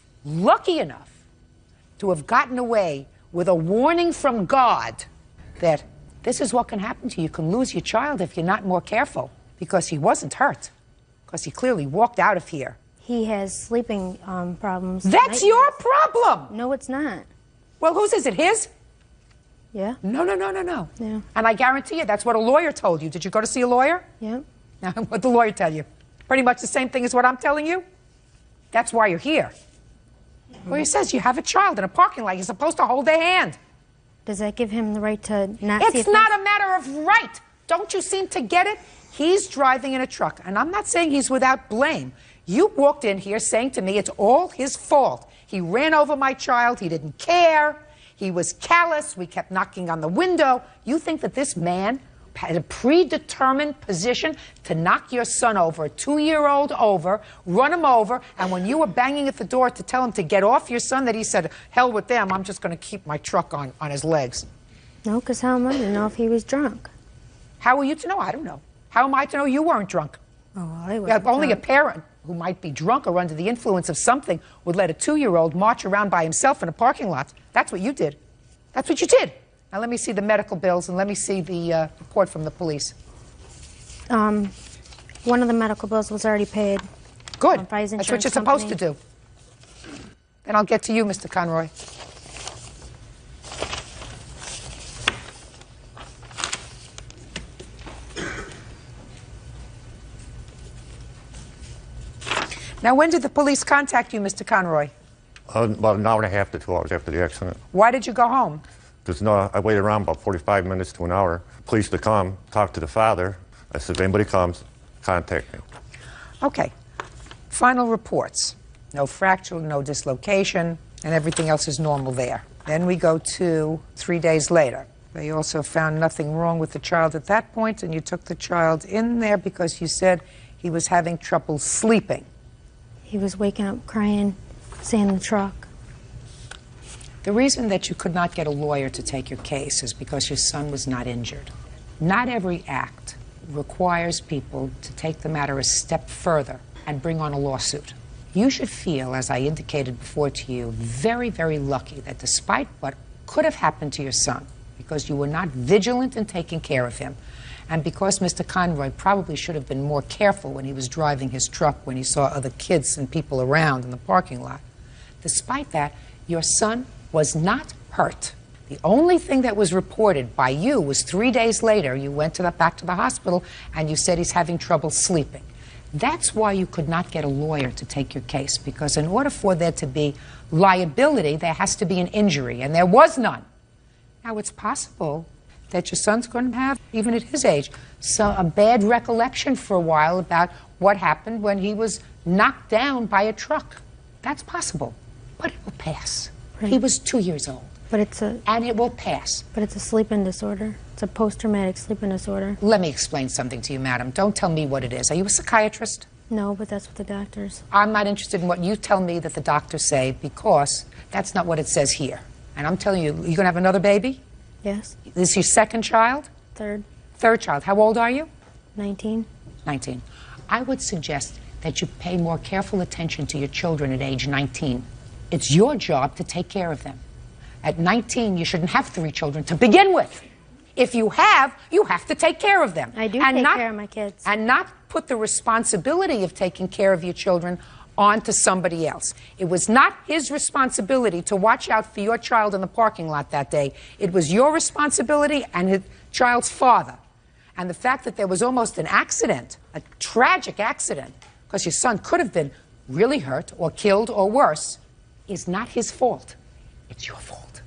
to have gotten away with a warning from God that this is what can happen to you. You can lose your child if you're not more careful, because he wasn't hurt, because he clearly walked out of here. He has sleeping problems. That's your problem. No, it's not. Well, whose is it? His? Yeah. No. Yeah. And I guarantee you that's what a lawyer told you. Did you go to see a lawyer? Yeah. Now, what'd the lawyer tell you? Pretty much the same thing as what I'm telling you? That's why you're here. Well, he says you have a child in a parking lot. You're supposed to hold their hand. Does that give him the right to not see It's not a matter of right. Don't you seem to get it? He's driving in a truck, and I'm not saying he's without blame. You walked in here saying to me it's all his fault. He ran over my child. He didn't care. He was callous. We kept knocking on the window. You think that this man had a predetermined position to knock your son over, a 2-year-old over, run him over, and when you were banging at the door to tell him to get off your son, that he said, hell with them, I'm just going to keep my truck on his legs. No, because how am I to know if he was drunk? How are you to know? I don't know. How am I to know you weren't drunk? Oh, I was. Yeah, only a parent who might be drunk or under the influence of something would let a 2-year-old march around by himself in a parking lot. That's what you did. That's what you did. Now let me see the medical bills and let me see the report from the police. One of the medical bills was already paid. Good. By his That's what insurance you're supposed to company. do. Then I'll get to you, Mr. Conroy. Now, when did the police contact you, Mr. Conroy? About an hour and a half to 2 hours after the accident. Why did you go home? I waited around about 45 minutes to an hour. Police to come, talk to the father. I said, if anybody comes, contact me. Okay. Final reports. No fracture, no dislocation, and everything else is normal there. Then we go to 3 days later. They also found nothing wrong with the child at that point, and you took the child in there because you said he was having trouble sleeping. He was waking up crying, saying in the truck. The reason that you could not get a lawyer to take your case is because your son was not injured. Not every act requires people to take the matter a step further and bring on a lawsuit. You should feel, as I indicated before to you, very, very lucky that despite what could have happened to your son, because you were not vigilant in taking care of him, And because Mr. Conroy probably should have been more careful when he was driving his truck when he saw other kids and people around in the parking lot, despite that, your son was not hurt. The only thing that was reported by you was 3 days later, you went back to the hospital and you said he's having trouble sleeping. That's why you could not get a lawyer to take your case, because in order for there to be liability, there has to be an injury, and there was none. Now, it's possible that your son's going to have, even at his age, a bad recollection for a while about what happened when he was knocked down by a truck. That's possible, but it will pass. Right. He was 2 years old. And it will pass. But it's a sleeping disorder. It's a post-traumatic sleeping disorder. Let me explain something to you, madam. Don't tell me what it is. Are you a psychiatrist? No, but that's what the doctors... I'm not interested in what you tell me that the doctors say, because that's not what it says here. And I'm telling you, you're going to have another baby? Yes. This is your second child? Third. Third child. How old are you? 19. 19. I would suggest that you pay more careful attention to your children at age 19. It's your job to take care of them. At 19, you shouldn't have 3 children to begin with. If you have to take care of them. I do take care of my kids. And not put the responsibility of taking care of your children onto somebody else. It was not his responsibility to watch out for your child in the parking lot that day. It was your responsibility and his child's father. And the fact that there was almost an accident, a tragic accident, because your son could have been really hurt or killed or worse, is not his fault. It's your fault.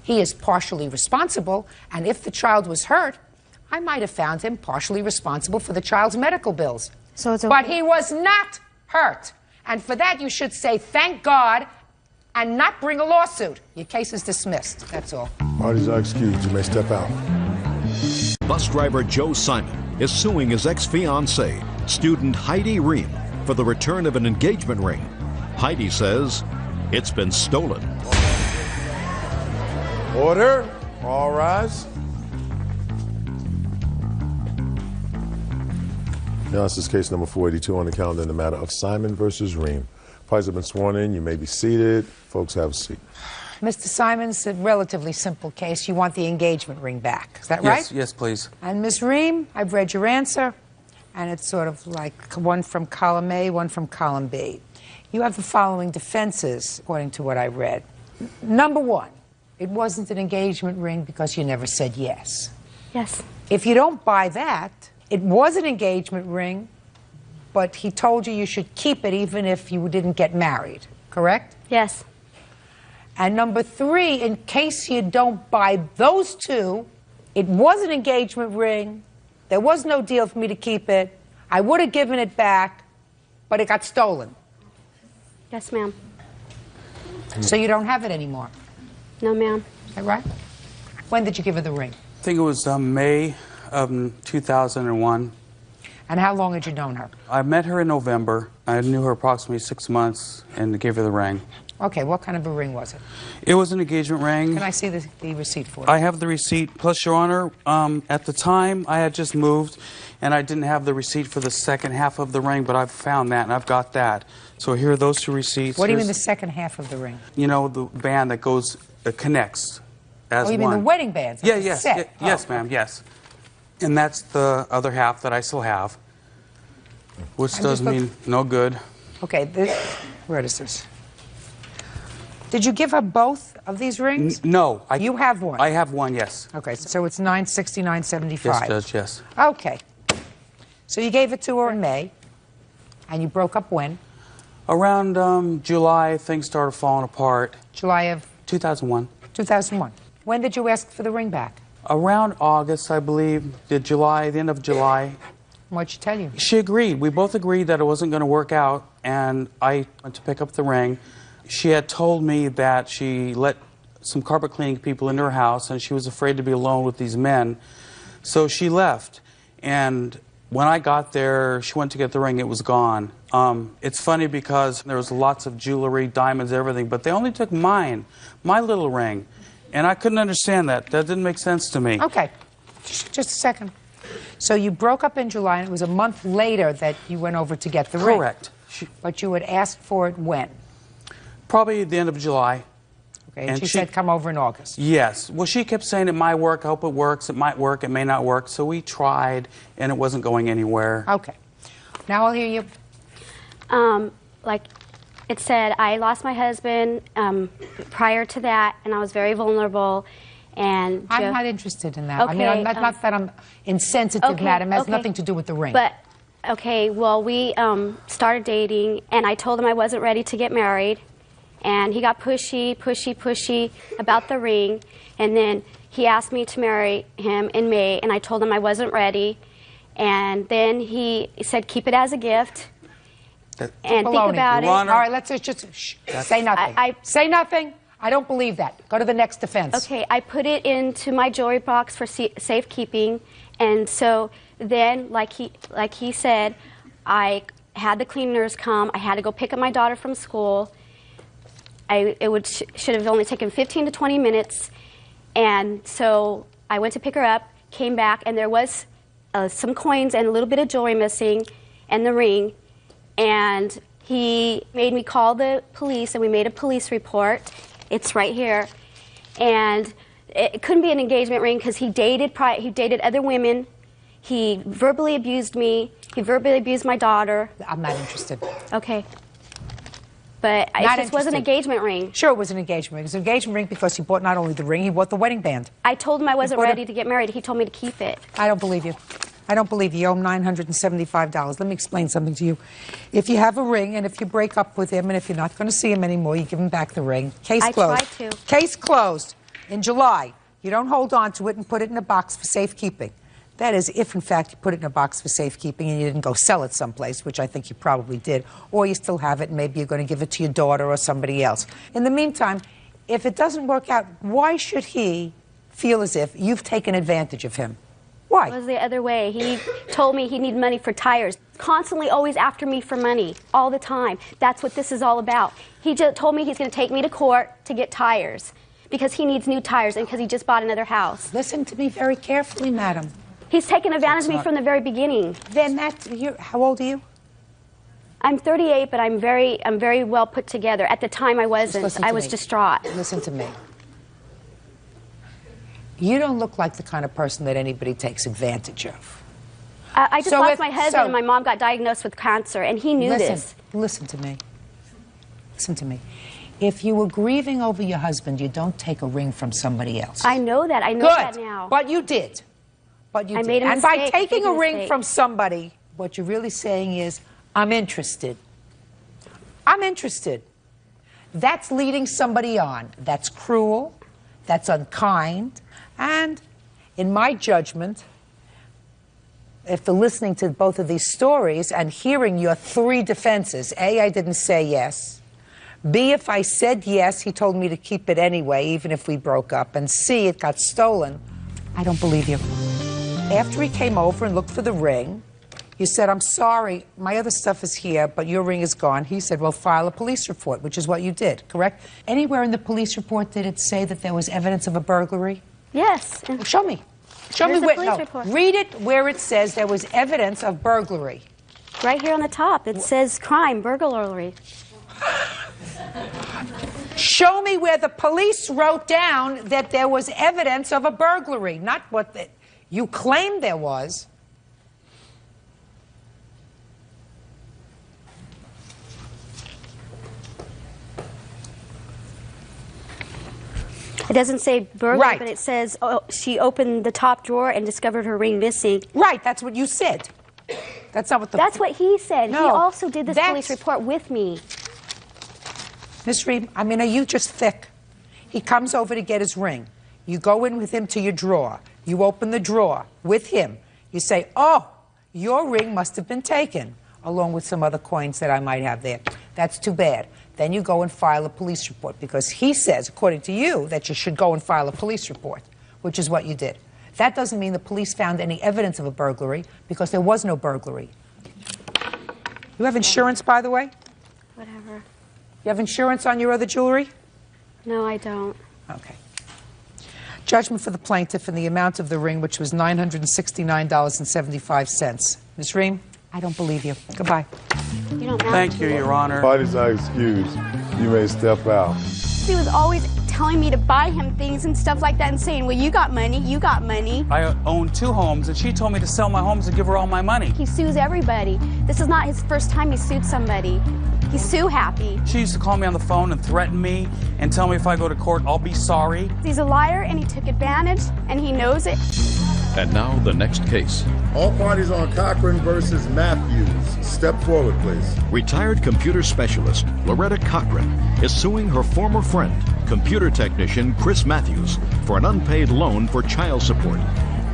He is partially responsible, and if the child was hurt, I might have found him partially responsible for the child's medical bills. So it's okay. But he was not hurt. And for that, you should say, thank God, and not bring a lawsuit. Your case is dismissed. That's all. Parties are excused. You may step out. Bus driver Joe Simon is suing his ex-fiancée, student Heidi Ream, for the return of an engagement ring. Heidi says it's been stolen. Order. All rise. Now, this is case number 482 on the calendar in the matter of Simon versus Ream. Parties have been sworn in. You may be seated. Folks, have a seat. Mr. Simon, it's a relatively simple case. You want the engagement ring back. Is that right? Yes, please. And Ms. Ream, I've read your answer, and it's sort of like one from column A, one from column B. You have the following defenses, according to what I read. Number one, it wasn't an engagement ring because you never said yes. Yes. If you don't buy that, it was an engagement ring, but he told you you should keep it even if you didn't get married, correct? Yes. And number three, in case you don't buy those two, it was an engagement ring, there was no deal for me to keep it, I would have given it back, but it got stolen. Yes, ma'am. So you don't have it anymore? No, ma'am. Is that right? When did you give her the ring? I think it was May of 2001. And how long had you known her? I met her in November. I knew her approximately 6 months and gave her the ring. Okay, what kind of a ring was it? It was an engagement ring. Can I see the receipt for it? I have the receipt. Plus, Your Honor, at the time, I had just moved, and I didn't have the receipt for the second half of the ring, but I've found that, and I've got that. So here are those two receipts. What do you mean the second half of the ring? You know, the band that goes, connects as one. Oh, you mean the wedding bands? Yeah, yes. Set. Yes, ma'am, yes. And that's the other half that I still have, which does mean no good. Okay, where is this? Did you give her both of these rings? No. You have one? I have one, yes. Okay, so it's $969.75. Yes, Judge, yes. Okay. So you gave it to her in May, and you broke up when? Around July, things started falling apart. July of? 2001. 2001. When did you ask for the ring back? Around August, I believe, the end of July. What'd she tell you? She agreed. We both agreed that it wasn't going to work out, and I went to pick up the ring. She had told me that she let some carpet cleaning people into her house, and she was afraid to be alone with these men. So she left. And when I got there, she went to get the ring. It was gone. It's funny because there was lots of jewelry, diamonds, everything, but they only took mine, my little ring. And I couldn't understand that. That didn't make sense to me. Okay. Just a second. So you broke up in July, and it was a month later that you went over to get the ring. Correct. But you had asked for it when? Probably the end of July. Okay, and she said come over in August. Yes. Well, she kept saying it might work, I hope it works, it might work, it may not work. So we tried, and it wasn't going anywhere. Okay. Now I'll hear you. Like it said, I lost my husband prior to that, and I was very vulnerable. And I'm not interested in that. Okay, I mean, not that I'm insensitive, okay, madam. It has okay. nothing to do with the ring. But, okay, well, we started dating, and I told him I wasn't ready to get married. And he got pushy about the ring. And then he asked me to marry him in May, and I told him I wasn't ready. And then he said, keep it as a gift. And think about it. All right, let's just say nothing. Say nothing. I don't believe that. Go to the next defense. Okay, I put it into my jewelry box for safekeeping. And so then, like he said, I had the cleaners come. I had to go pick up my daughter from school. Should have only taken 15 to 20 minutes. And so I went to pick her up, came back, and there was some coins and a little bit of jewelry missing and the ring. And he made me call the police, and we made a police report. It's right here. And it couldn't be an engagement ring because he dated other women. He verbally abused me. He verbally abused my daughter. I'm not interested. Okay. But it just was an engagement ring. Sure, it was an engagement ring. It was an engagement ring because he bought not only the ring, he bought the wedding band. I told him I wasn't ready to get married. He told me to keep it. I don't believe you. I don't believe you. You owe him $975. Let me explain something to you. If you have a ring, and if you break up with him, and if you're not going to see him anymore, you give him back the ring. Case closed. I tried to. Case closed. In July, you don't hold on to it and put it in a box for safekeeping. That is, if in fact you put it in a box for safekeeping and you didn't go sell it someplace, which I think you probably did, or you still have it and maybe you're going to give it to your daughter or somebody else. In the meantime, if it doesn't work out, why should he feel as if you've taken advantage of him? Why? It was the other way. He told me he needed money for tires. Constantly always after me for money. All the time. That's what this is all about. He just told me he's going to take me to court to get tires. Because he needs new tires and because he just bought another house. Listen to me very carefully, madam. He's taken advantage of me from the very beginning. Then how old are you? I'm 38, but I'm very well put together. At the time I wasn't. I was distraught. Listen to me. You don't look like the kind of person that anybody takes advantage of. I just lost my husband and my mom got diagnosed with cancer, and he knew this. Listen to me. Listen to me. If you were grieving over your husband, you don't take a ring from somebody else. I know that. I know that now. But you did. But you did. Made a and mistake. by taking a ring from somebody, what you're really saying is, I'm interested. I'm interested. That's leading somebody on. That's cruel. That's unkind. And in my judgment, after listening to both of these stories and hearing your three defenses, A, I didn't say yes. B, if I said yes, he told me to keep it anyway, even if we broke up. And C, it got stolen. I don't believe you. After he came over and looked for the ring, you said, I'm sorry, my other stuff is here, but your ring is gone. He said, well, file a police report, which is what you did, correct? Anywhere in the police report did it say that there was evidence of a burglary? Yes. Well, show me. Show me where. No, read it where it says there was evidence of burglary. Right here on the top. It says crime, burglary. Show me where the police wrote down that there was evidence of a burglary, not what you claimed there was. It doesn't say burglary, but it says she opened the top drawer and discovered her ring missing. Right, that's what you said. That's not what That's what he said. No, he also did this police report with me. Miss Reed, I mean, are you just thick? He comes over to get his ring. You go in with him to your drawer. You open the drawer with him. You say, oh, your ring must have been taken, along with some other coins that I might have there. That's too bad. Then you go and file a police report because he says, according to you, that you should go and file a police report, which is what you did. That doesn't mean the police found any evidence of a burglary because there was no burglary. You have insurance, by the way? Whatever. You have insurance on your other jewelry? No, I don't. Okay. Judgment for the plaintiff in the amount of the ring, which was $969.75. Ms. Ream, I don't believe you. Goodbye. You don't Thank you, Your Honor. Parties are excused. You may step out. He was always telling me to buy him things and stuff like that and saying, well, you got money, you got money. I own 2 homes, and she told me to sell my homes and give her all my money. He sues everybody. This is not his first time he sued somebody. He's sue happy. She used to call me on the phone and threaten me and tell me if I go to court, I'll be sorry. He's a liar, and he took advantage, and he knows it. And now the next case. All parties on Courtroom versus Matthews. Step forward, please. Retired computer specialist Loretta Cochran is suing her former friend, computer technician Chris Matthews, for an unpaid loan for child support.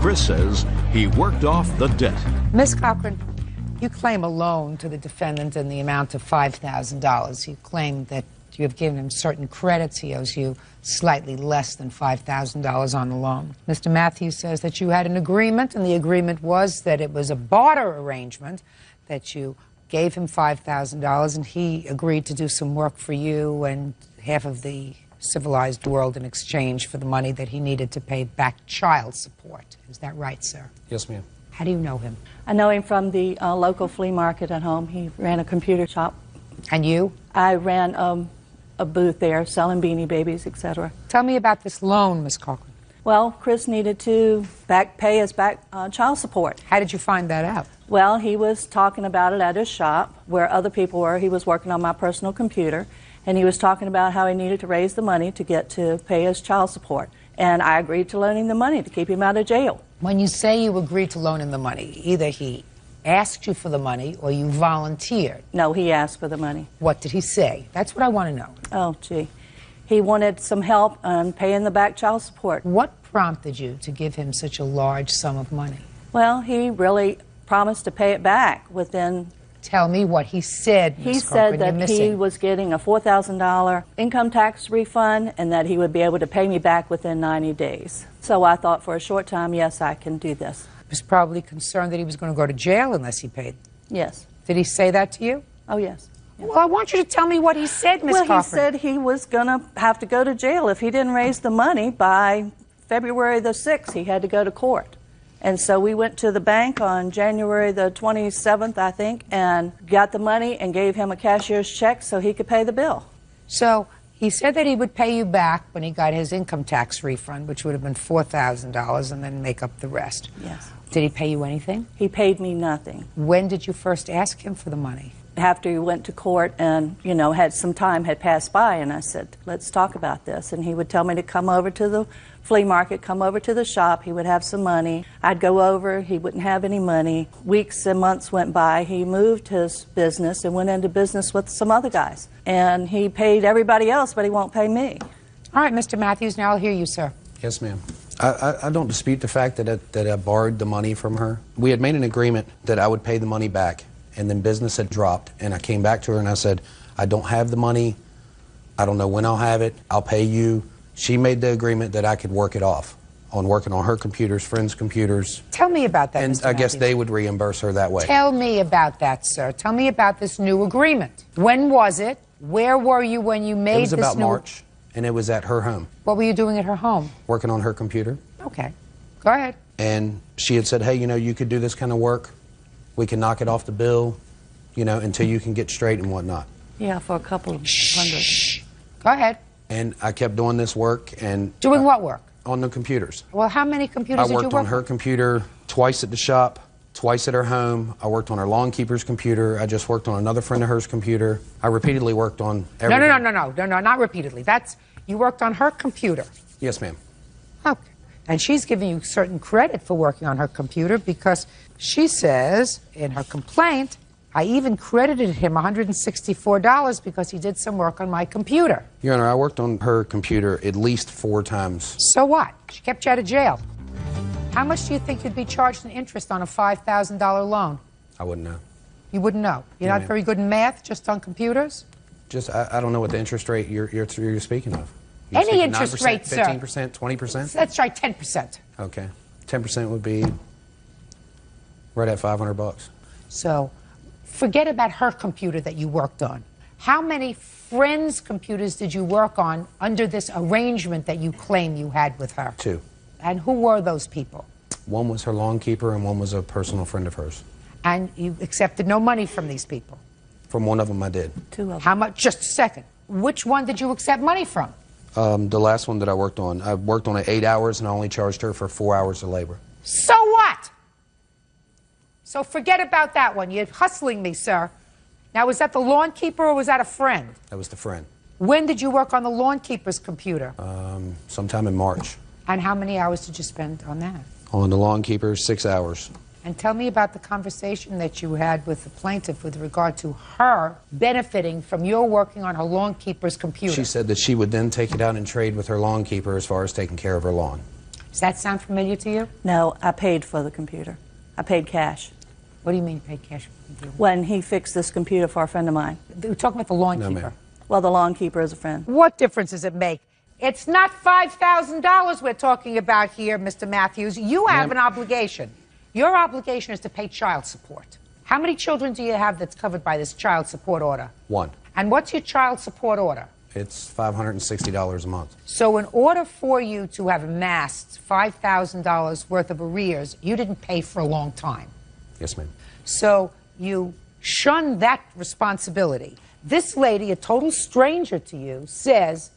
Chris says he worked off the debt. Miss Cochran, you claim a loan to the defendant in the amount of $5,000. You claim that you have given him certain credits. He owes you slightly less than $5,000 on the loan. Mr. Matthews says that you had an agreement, and the agreement was that it was a barter arrangement, that you gave him $5,000, and he agreed to do some work for you and half of the civilized world in exchange for the money that he needed to pay back child support. Is that right, sir? Yes, ma'am. How do you know him? I know him from the local flea market at home. He ran a computer shop. And you? I ran a booth there selling Beanie Babies, etc. Tell me about this loan, Miss Cochran. Well, Chris needed to pay us back child support. How did you find that out? Well, he was talking about it at his shop where other people were. He was working on my personal computer, and he was talking about how he needed to raise the money to get to pay his child support. And I agreed to loan him the money to keep him out of jail. When you say you agreed to loan him the money, either he asked you for the money or you volunteered. No, he asked for the money. What did he say? That's what I want to know. Oh, gee. He wanted some help on paying the back child support. What prompted you to give him such a large sum of money? Well, he really promised to pay it back within... Tell me what he said, Ms. He Cochran. said that he was getting a $4,000 income tax refund and that he would be able to pay me back within 90 days. So I thought for a short time, yes, I can do this. He was probably concerned that he was going to go to jail unless he paid. Yes. Did he say that to you? Oh, yes. Well, I want you to tell me what he said, Ms. Cochran. Well, he said he was going to have to go to jail if he didn't raise the money by February the 6th. He had to go to court. And so we went to the bank on January the 27th, I think, and got the money and gave him a cashier's check so he could pay the bill. So he said that he would pay you back when he got his income tax refund, which would have been $4,000, and then make up the rest. Yes. Did he pay you anything? He paid me nothing. When did you first ask him for the money? After he went to court and, you know, had some time had passed by, and I said, let's talk about this. And he would tell me to come over to the flea market, come over to the shop. He would have some money. I'd go over. He wouldn't have any money. Weeks and months went by. He moved his business and went into business with some other guys. And he paid everybody else, but he won't pay me. All right, Mr. Matthews, now I'll hear you, sir. Yes, ma'am. I don't dispute the fact that I borrowed the money from her. We had made an agreement that I would pay the money back, and then business had dropped, and I came back to her and I said, I don't have the money. I don't know when I'll have it. I'll pay you. She made the agreement that I could work it off on working on her computers, friends' computers. Tell me about that, And Mr. I guess Matthews. they would reimburse her that way. Tell me about that, sir. Tell me about this new agreement. When was it? Where were you when you made this It was about new... March, and it was at her home. What were you doing at her home? Working on her computer. Okay. Go ahead. And she had said, hey, you know, you could do this kind of work. We can knock it off the bill, you know, until you can get straight and whatnot. Yeah, for a couple of hundred. Go ahead. And I kept doing this work and... Doing what work? On the computers. Well, how many computers I did you worked work on her computer twice at the shop, twice at her home. I worked on her lawn keeper's computer. I just worked on another friend of hers' computer. I repeatedly worked on everything. No, not repeatedly. That's... You worked on her computer. Yes, ma'am. Okay. And she's giving you certain credit for working on her computer because she says in her complaint, I even credited him $164 because he did some work on my computer. Your Honor, I worked on her computer at least 4 times. So what? She kept you out of jail. How much do you think you'd be charged in interest on a $5,000 loan? I wouldn't know. You wouldn't know. You're No, not ma'am. very good in math, just on computers? Just, I don't know what the interest rate you're speaking of. You're Any speaking interest 9%, rate, sir. 15%, 20%? Let's try 10%. Okay. 10% would be right at $500. So forget about her computer that you worked on. How many friends' computers did you work on under this arrangement that you claim you had with her? 2. And who were those people? One was her lawn keeper and one was a personal friend of hers. And you accepted no money from these people? From one of them I did. 2 of them. How much? Just a second. Which one did you accept money from? The last one that I worked on it 8 hours, and I only charged her for 4 hours of labor. So what? So forget about that one. You're hustling me, sir. Now, was that the lawn keeper or was that a friend? That was the friend. When did you work on the lawn keeper's computer? Sometime in March. And how many hours did you spend on that? On the lawn keeper, 6 hours. And tell me about the conversation that you had with the plaintiff with regard to her benefiting from your working on her lawn keeper's computer. She said that she would then take it out and trade with her lawn keeper as far as taking care of her lawn. Does that sound familiar to you? No, I paid for the computer. I paid cash. What do you mean paid cash for the computer? When he fixed this computer for a friend of mine. We're talking about the lawn keeper. ma'am. Well, the lawn keeper is a friend. What difference does it make? It's not $5,000 we're talking about here, Mr. Matthews. You have an obligation. Your obligation is to pay child support. How many children do you have that's covered by this child support order? 1. And what's your child support order? It's $560 a month. So in order for you to have amassed $5,000 worth of arrears, you didn't pay for a long time. Yes, ma'am. So you shun that responsibility. This lady, a total stranger to you, says,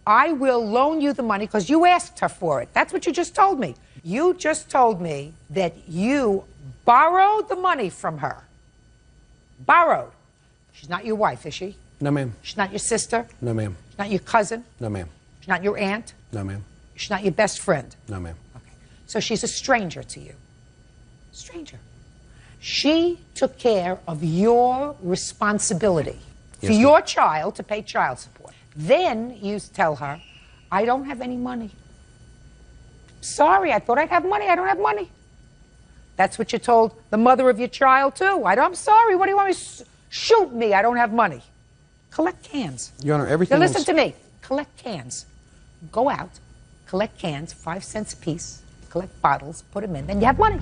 I will loan you the money because you asked her for it. That's what you just told me. You just told me that you borrowed the money from her. Borrowed. She's not your wife, is she? No, ma'am. She's not your sister? No, ma'am. She's not your cousin? No, ma'am. She's not your aunt? No, ma'am. She's not your best friend? No, ma'am. Okay. So she's a stranger to you. Stranger. She took care of your responsibility for your child to pay child support. Then you tell her, I don't have any money. Sorry, I thought I'd have money. I don't have money. That's what you told the mother of your child, too. I'm sorry. What do you want me to shoot me? I don't have money. Collect cans. Your Honor, everything Now listen to me. Collect cans. Go out, collect cans, 5 cents a piece, collect bottles, put them in, then you have money.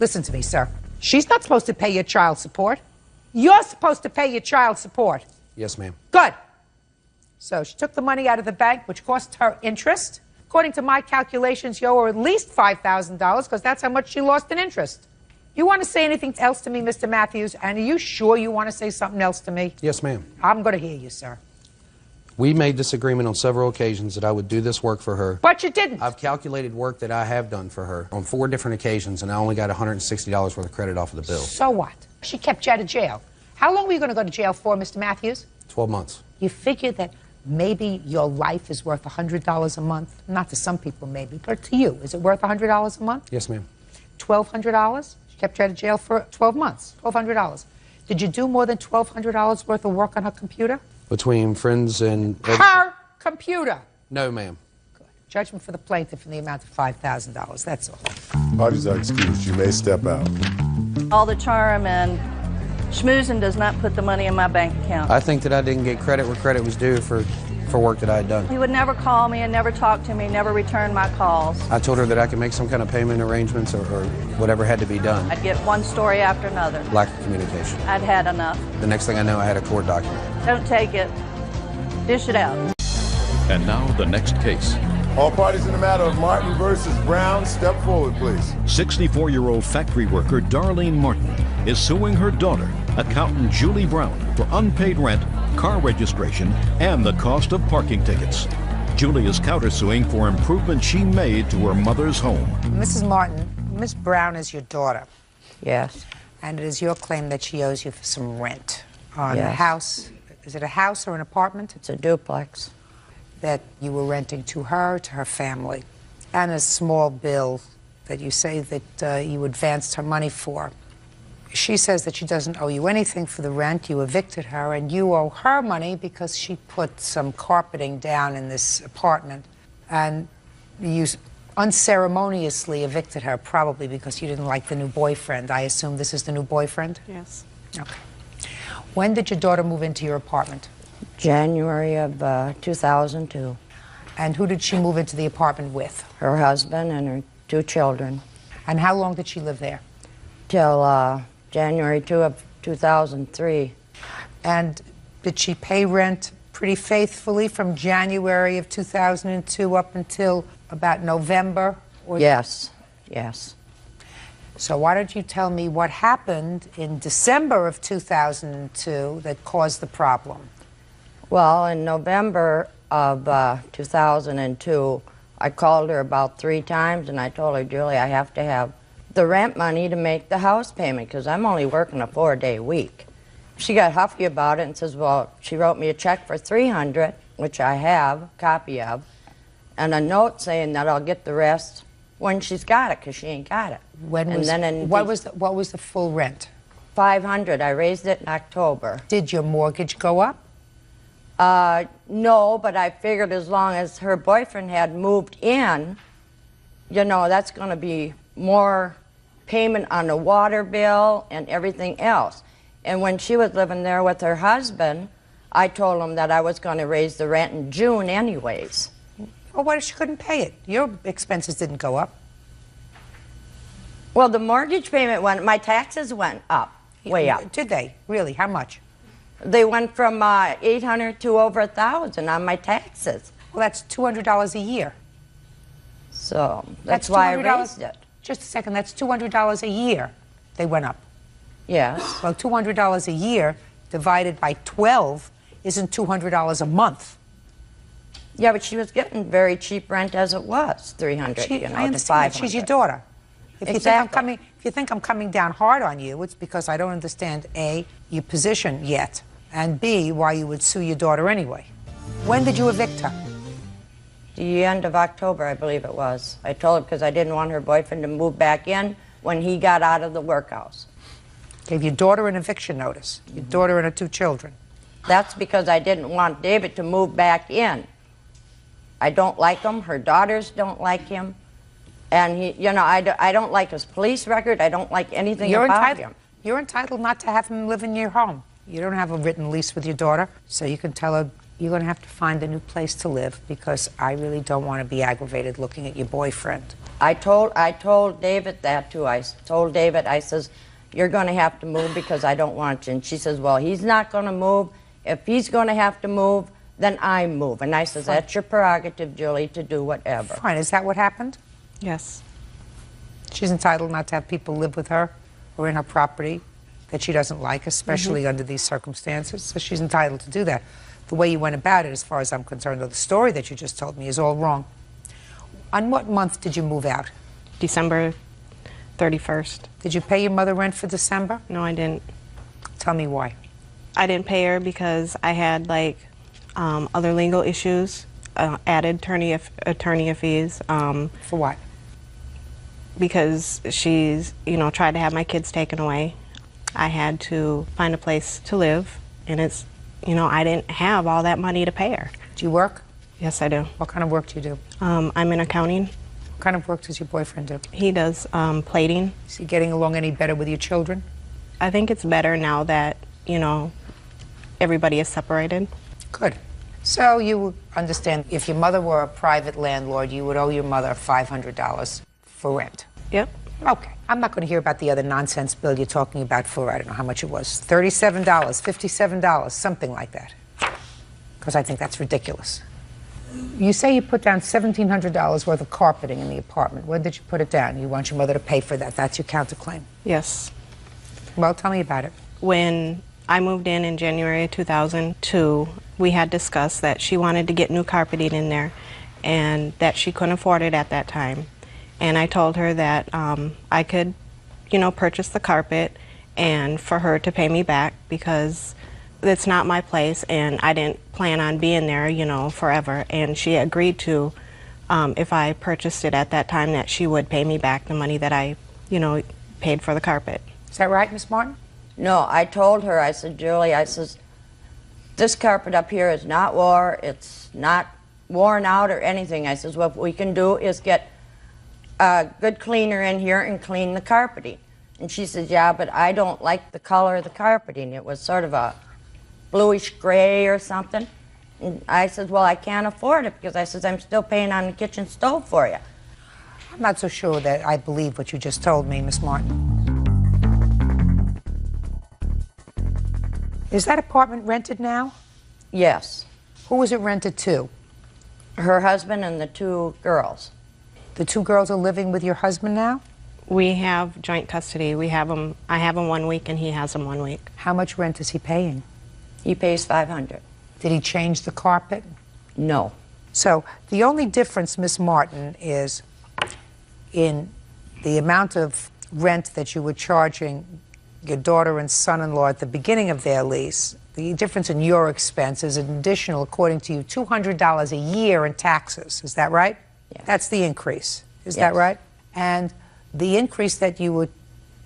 Listen to me, sir. She's not supposed to pay your child support. You're supposed to pay your child support. Yes, ma'am. Good. So she took the money out of the bank, which cost her interest. According to my calculations, you owe her at least $5,000 because that's how much she lost in interest. You want to say anything else to me, Mr. Matthews? And are you sure you want to say something else to me? Yes, ma'am. I'm going to hear you, sir. We made this agreement on several occasions that I would do this work for her. But you didn't. I've calculated work that I have done for her on 4 different occasions, and I only got $160 worth of credit off of the bill. So what? She kept you out of jail. How long were you going to go to jail for, Mr. Matthews? 12 months. You figure that maybe your life is worth $100 a month? Not to some people, maybe, but to you. Is it worth $100 a month? Yes, ma'am. $1,200? She kept you out of jail for 12 months. $1,200. Did you do more than $1,200 worth of work on her computer? Between friends and... Her computer? No, ma'am. Good. Judgment for the plaintiff in the amount of $5,000. That's all. Parties are excused. You may step out. All the charm and schmoozing does not put the money in my bank account. I think that I didn't get credit where credit was due for work that I had done. He would never call me and never talk to me, never return my calls. I told her that I could make some kind of payment arrangements or whatever had to be done. I'd get one story after another. Lack of communication. I'd had enough. The next thing I know, I had a court document. Don't take it. Dish it out. And now the next case. All parties in the matter of Martin versus Brown, step forward, please. 64-year-old factory worker Darlene Martin is suing her daughter, accountant Julie Brown, for unpaid rent, car registration, and the cost of parking tickets. Julie is countersuing for improvements she made to her mother's home. Mrs. Martin, Miss Brown is your daughter. Yes. And it is your claim that she owes you for some rent on Yes. a house. Is it a house or an apartment? It's a duplex. That you were renting to her, to her family, and a small bill that you say that you advanced her money for. She says that she doesn't owe you anything for the rent. You evicted her, and you owe her money because she put some carpeting down in this apartment, and you unceremoniously evicted her, probably because you didn't like the new boyfriend. I assume this is the new boyfriend? Yes. Okay. When did your daughter move into your apartment? January of 2002. And who did she move into the apartment with? Her husband and her 2 children. And how long did she live there? Till January 2 of 2003. And did she pay rent pretty faithfully from January of 2002 up until about November? Yes, yes. So why don't you tell me what happened in December of 2002 that caused the problem? Well, in November of 2002, I called her about 3 times and I told her, Julie, I have to have the rent money to make the house payment because I'm only working a 4-day week. She got huffy about it and says, well, she wrote me a check for $300, which I have a copy of, and a note saying that I'll get the rest when she's got it because she ain't got it. What was the full rent? $500. I raised it in October. Did your mortgage go up? No, but I figured as long as her boyfriend had moved in, you know, that's going to be more payment on the water bill and everything else. And when she was living there with her husband, I told him that I was going to raise the rent in June anyways. Well, what if she couldn't pay it? Your expenses didn't go up. Well, the mortgage payment went, my taxes went up, way up. Did they? Really? How much? They went from $800 to over $1,000 on my taxes. Well, that's $200 a year. So that's why I raised it. Just a second, that's $200 a year they went up. Yes. Well, $200 a year divided by 12 isn't $200 a month. Yeah, but she was getting very cheap rent as it was, $300, you know, I understand. She's your daughter. If you think I'm coming down hard on you, it's because I don't understand, A, your position yet, and B, why you would sue your daughter anyway. When did you evict her? The end of October, I believe it was. I told her because I didn't want her boyfriend to move back in when he got out of the workhouse. Gave your daughter an eviction notice. Your daughter and her 2 children. That's because I didn't want David to move back in. I don't like him. Her daughters don't like him. And he, you know, I don't like his police record. I don't like anything about him. You're entitled not to have him live in your home. You don't have a written lease with your daughter, so you can tell her you're going to have to find a new place to live because I really don't want to be aggravated looking at your boyfriend. I told David that too. I told David, I says, you're going to have to move because I don't want you. And she says, well, he's not going to move. If he's going to have to move, then I move. And I says, that's your prerogative, Julie, to do whatever. Fine. Is that what happened? Yes. She's entitled not to have people live with her or in her property that she doesn't like, especially under these circumstances. So she's entitled to do that. The way you went about it, as far as I'm concerned, or the story that you just told me, is all wrong. On what month did you move out? December 31st. Did you pay your mother rent for December? No, I didn't. Tell me why. I didn't pay her because I had like other legal issues, added attorney fees. For what? Because she's, you know, tried to have my kids taken away. I had to find a place to live, and it's, you know, I didn't have all that money to pay her. Do you work? Yes, I do. What kind of work do you do? I'm in accounting. What kind of work does your boyfriend do? He does plating. Is he getting along any better with your children? I think it's better now that, you know, everybody is separated. Good. So you understand, if your mother were a private landlord, you would owe your mother $500 for rent. Yep. Okay. I'm not going to hear about the other nonsense bill you're talking about for, I don't know how much it was, $37, $57, something like that. Because I think that's ridiculous. You say you put down $1,700 worth of carpeting in the apartment. When did you put it down? You want your mother to pay for that. That's your counterclaim. Yes. Well, tell me about it. When I moved in January of 2002, we had discussed that she wanted to get new carpeting in there and that she couldn't afford it at that time. And I told her that I could, you know, purchase the carpet and for her to pay me back because it's not my place and I didn't plan on being there, you know, forever. And she agreed to, if I purchased it at that time, that she would pay me back the money that I, you know, paid for the carpet. Is that right, Miss Martin? No, I told her, I said, Julie, I says, this carpet up here is not it's not worn out or anything. I says, what we can do is get a good cleaner in here and clean the carpeting. And she says, yeah, but I don't like the color of the carpeting. It was sort of a bluish gray or something. And I said, well, I can't afford it because I says, I'm still paying on the kitchen stove for you. I'm not so sure that I believe what you just told me, Miss Martin. Is that apartment rented now? Yes. Who was it rented to? Her husband and the 2 girls. The 2 girls are living with your husband now? We have joint custody. We have him. I have him 1 week and he has him 1 week. How much rent is he paying? He pays $500. Did he change the carpet? No. So the only difference, Miss Martin, is in the amount of rent that you were charging your daughter and son-in-law at the beginning of their lease. The difference in your expense is an additional, according to you, $200 a year in taxes. Is that right? Yes. That's the increase. Is Yes. that right? And the increase that you were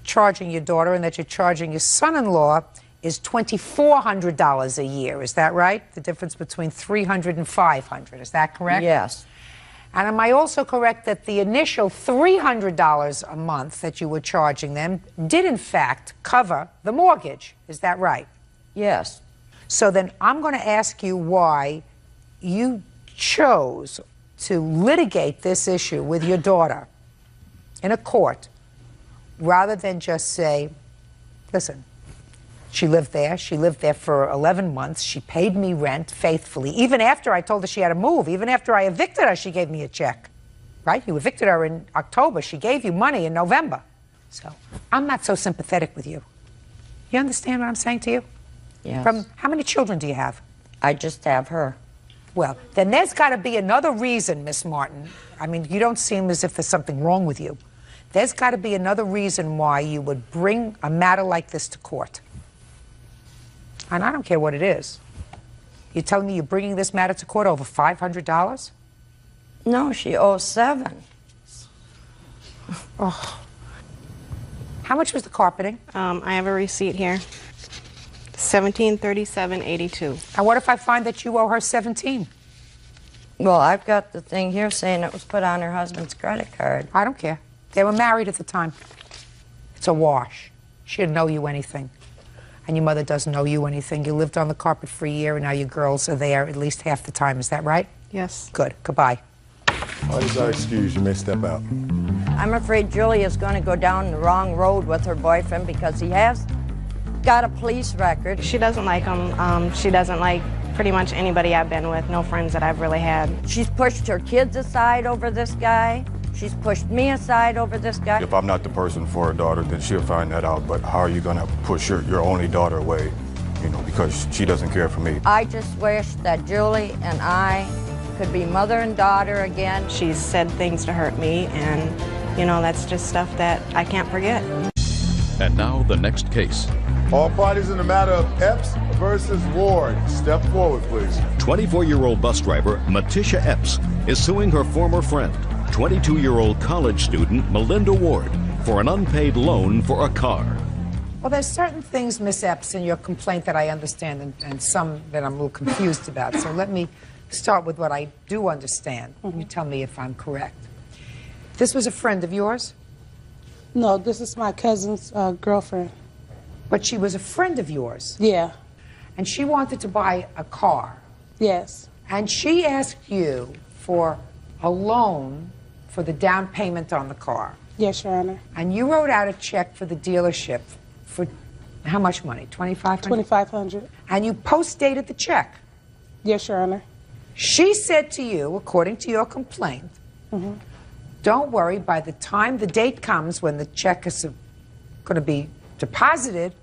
charging your daughter and that you're charging your son-in-law is $2,400 a year. Is that right? The difference between $300 and $500. Is that correct? Yes. And am I also correct that the initial $300 a month that you were charging them did in fact cover the mortgage? Is that right? Yes. So then I'm going to ask you why you chose to litigate this issue with your daughter in a court rather than just say, listen, she lived there for 11 months, she paid me rent faithfully, even after I told her she had to move, even after I evicted her, she gave me a check, right? You evicted her in October, she gave you money in November. So I'm not so sympathetic with you. You understand what I'm saying to you? Yes. From how many children do you have? I just have her. Well, then there's got to be another reason, Miss Martin. I mean, you don't seem as if there's something wrong with you. There's got to be another reason why you would bring a matter like this to court. And I don't care what it is. You're telling me you're bringing this matter to court over $500? No, she owes $7. Oh. How much was the carpeting? I have a receipt here. $1737.82. And what if I find that you owe her $17? Well, I've got the thing here saying it was put on her husband's credit card. I don't care. They were married at the time. It's a wash. She didn't owe you anything. And your mother doesn't owe you anything. You lived on the carpet for a year, and now your girls are there at least half the time. Is that right? Yes. Good. Goodbye. What is our excuse? You may step out. I'm afraid Julie is going to go down the wrong road with her boyfriend because he has got a police record. She doesn't like him. She doesn't like pretty much anybody I've been with, no friends that I've really had. She's pushed her kids aside over this guy. She's pushed me aside over this guy. If I'm not the person for her daughter, then she'll find that out. But how are you going to push your only daughter away, you know, because she doesn't care for me? I just wish that Julie and I could be mother and daughter again. She's said things to hurt me, and, you know, that's just stuff that I can't forget. And now the next case. All parties in the matter of Epps versus Ward. Step forward, please. 24-year-old bus driver Matisha Epps is suing her former friend, 22-year-old college student Melinda Ward, for an unpaid loan for a car. Well, there's certain things, Miss Epps, in your complaint that I understand and some that I'm a little confused about. So let me start with what I do understand. You tell me if I'm correct. This was a friend of yours? No, this is my cousin's girlfriend. But she was a friend of yours? Yeah. And she wanted to buy a car? Yes. And she asked you for a loan for the down payment on the car? Yes, Your Honor. And you wrote out a check for the dealership for how much money? $2,500? $2,500. And you post-dated the check? Yes, Your Honor. She said to you, according to your complaint, don't worry, by the time the date comes when the check is going to be deposited,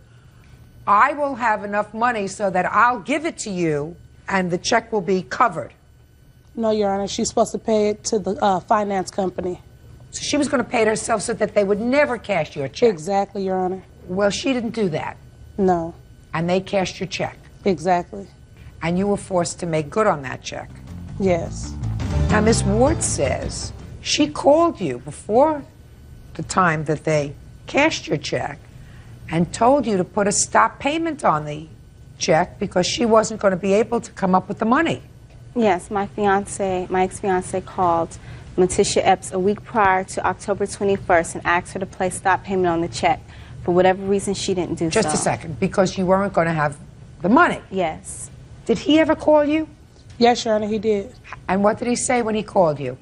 I will have enough money so that I'll give it to you and the check will be covered. No, Your Honor. She's supposed to pay it to the finance company. So she was going to pay it herself so that they would never cash your check? Exactly, Your Honor. Well, she didn't do that. No. And they cashed your check? Exactly. And you were forced to make good on that check? Yes. Now, Ms. Ward says she called you before the time that they cashed your check and told you to put a stop payment on the check because she wasn't going to be able to come up with the money. Yes, my ex-fiance called Matisha Epps a week prior to October 21st and asked her to place stop payment on the check. For whatever reason, she didn't do so. Just a second, because you weren't going to have the money. Yes. Did he ever call you? Yes, Your Honor, he did. And what did he say when he called you?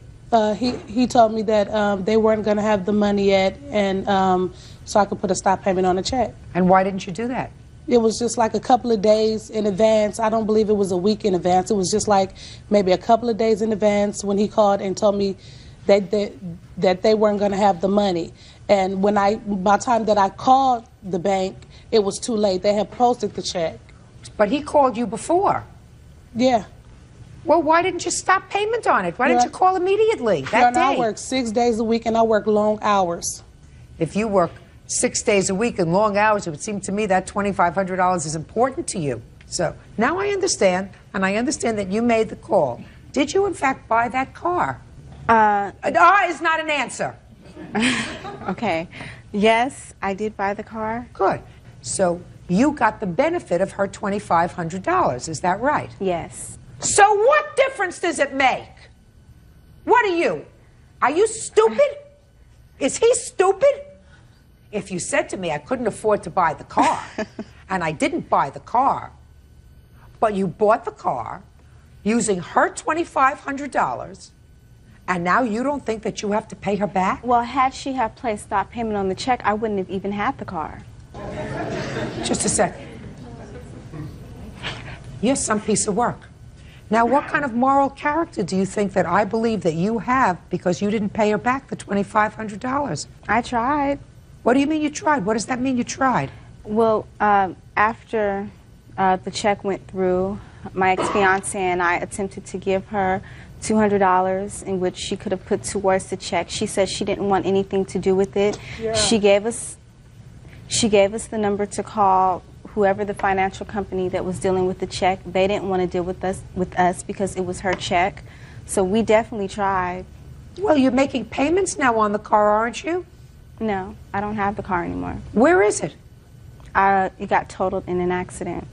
He told me that they weren't going to have the money yet, and so I could put a stop payment on the check. And why didn't you do that? It was just like a couple of days in advance. I don't believe it was a week in advance. It was just like maybe a couple of days in advance when he called and told me that they weren't going to have the money. And by the time that I called the bank, it was too late. They had posted the check. But he called you before. Yeah. Well, why didn't you stop payment on it? Why didn't you call immediately that day? I work 6 days a week and I work long hours. If you work 6 days a week and long hours, it would seem to me that $2,500 is important to you. So now I understand, and I understand that you made the call. Did you, in fact, buy that car? Is not an answer. Okay. Yes, I did buy the car. Good. So you got the benefit of her $2,500. Is that right? Yes. So what difference does it make? What are you? Are you stupid? Is he stupid? If you said to me I couldn't afford to buy the car, and I didn't buy the car, but you bought the car using her $2,500, and now you don't think that you have to pay her back? Well, had she have placed stop payment on the check, I wouldn't have even had the car. Just a second. You're some piece of work. Now, what kind of moral character do you think that I believe that you have because you didn't pay her back the $2,500? I tried. What do you mean you tried? What does that mean you tried? Well, after the check went through, my ex-fiance and I attempted to give her $200 in which she could have put towards the check. She said she didn't want anything to do with it. Yeah. She gave us the number to call whoever the financial company that was dealing with the check. They didn't want to deal with us because it was her check. So we definitely tried. Well, you're making payments now on the car, aren't you? No, I don't have the car anymore. Where is it? It got totaled in an accident.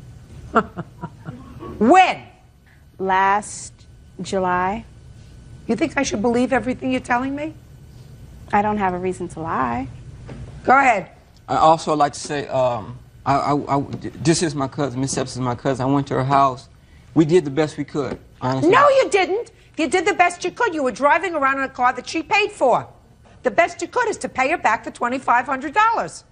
When? Last July. You think I should believe everything you're telling me? I don't have a reason to lie. Go ahead. I also like to say, this is my cousin. Miss Epps is my cousin. I went to her house. We did the best we could, honestly. No, you didn't. You did the best you could. You were driving around in a car that she paid for. The best you could is to pay her back the $2,500.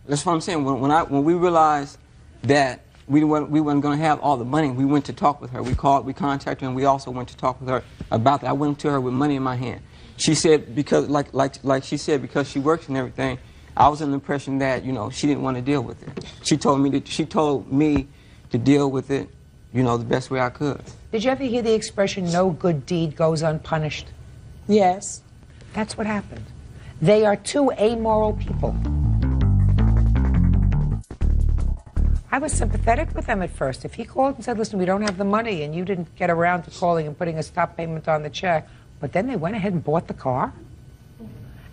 That's what I'm saying. When we realized that we weren't going to have all the money, we went to talk with her. We contacted her, and we also went to talk with her about that. I went to her with money in my hand. She said because, like she said, because she works and everything, I was under the impression that she didn't want to deal with it. She told me to deal with it, the best way I could. Did you ever hear the expression "no good deed goes unpunished"? Yes. That's what happened. They are two amoral people. I was sympathetic with them at first. If he called and said, listen, we don't have the money, and you didn't get around to calling and putting a stop payment on the check, but then they went ahead and bought the car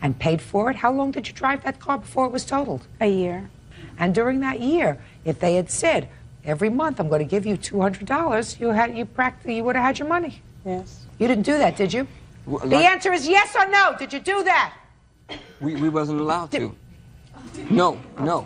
and paid for it. How long did you drive that car before it was totaled? A year. And during that year, if they had said, every month I'm going to give you $200, you would have had your money. Yes. You didn't do that, did you? Well, the answer is yes or no. Did you do that? We wasn't allowed to. No,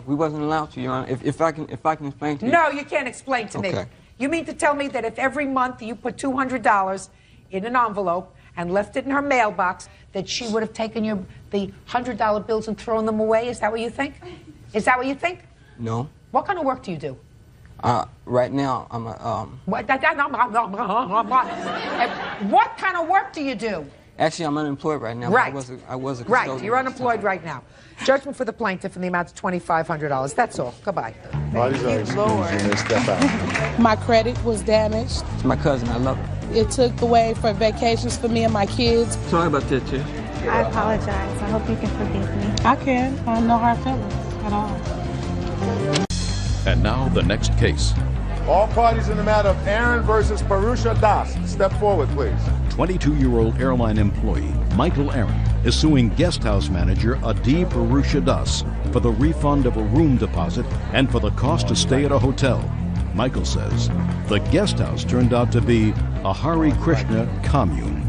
we wasn't allowed to, Your Honor. If I can explain to you. No, you can't explain to me. Okay. You mean to tell me that if every month you put $200 in an envelope and left it in her mailbox, that she would have taken the $100 bills and thrown them away? Is that what you think? Is that what you think? No. What kind of work do you do? Right now, I'm a... What kind of work do you do? Actually, I'm unemployed right now. Right. I was a custodian. Right. You're unemployed right now. Judgment for the plaintiff in the amount of $2,500. That's all. Goodbye. Step out. My credit was damaged. It's my cousin. I love her. It took away for vacations for me and my kids. Sorry about that, too. I apologize. I hope you can forgive me. I can. I have no hard feelings at all. And now the next case. All parties in the matter of Aaron versus Parusha Das. Step forward, please. 22-year-old airline employee Michael Aaron is suing guest house manager Adi Parusha Das for the refund of a room deposit and for the cost to stay at a hotel. Michael says the guest house turned out to be a Hare Krishna commune.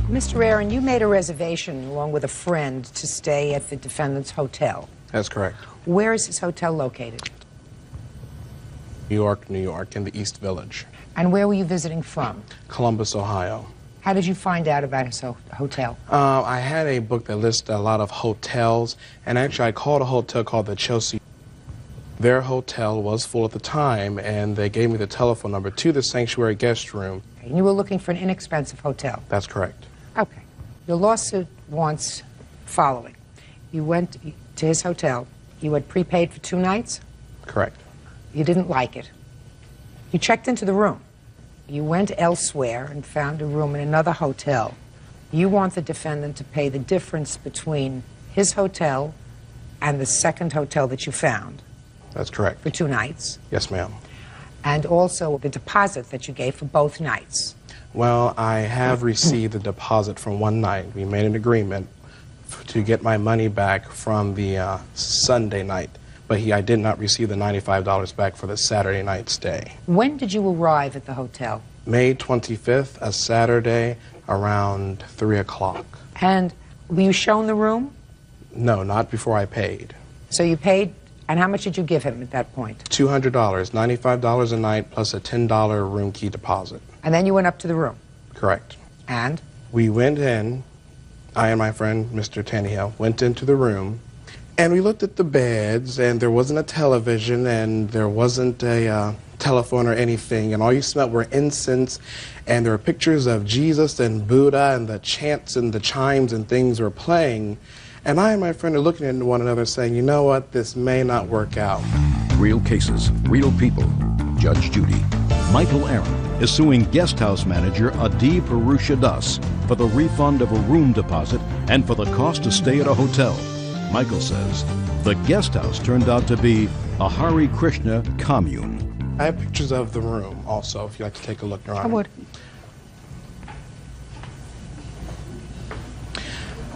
Mr. Aaron, you made a reservation along with a friend to stay at the defendant's hotel. That's correct. Where is his hotel located? New York, in the East Village. And where were you visiting from? Columbus, Ohio. How did you find out about his hotel? I had a book that listed a lot of hotels, and actually I called a hotel called the Chelsea. Their hotel was full at the time, and they gave me the telephone number to the sanctuary guest room. And you were looking for an inexpensive hotel? That's correct. Okay. Your lawsuit wants following. You went to his hotel. You had prepaid for 2 nights? Correct. You didn't like it. You checked into the room. you went elsewhere and found a room in another hotel. You want the defendant to pay the difference between his hotel and the second hotel that you found. That's correct. For 2 nights. Yes, ma'am. And also the deposit that you gave for both nights. Well, I have received the deposit from one night. We made an agreement to get my money back from the Sunday night, but I did not receive the $95 back for the Saturday night stay. When did you arrive at the hotel? May 25th, a Saturday, around 3 o'clock. And were you shown the room? No, not before I paid. So you paid, and how much did you give him at that point? $200, $95 a night plus a $10 room key deposit. And then you went up to the room? Correct. And? We went in, I and my friend, Mr. Tannehill, went into the room, and we looked at the beds, and there wasn't a television, and there wasn't a telephone or anything, and all you smelled were incense, and there were pictures of Jesus and Buddha, and the chants and the chimes and things were playing. And I and my friend are looking at one another saying, you know what, this may not work out. Real cases, real people. Judge Judy. Michael Aaron is suing guest house manager Adi Purusha Das for the refund of a room deposit and for the cost to stay at a hotel. Michael says the guest house turned out to be a Hare Krishna commune. I have pictures of the room also, if you'd like to take a look, Your Honor. I would.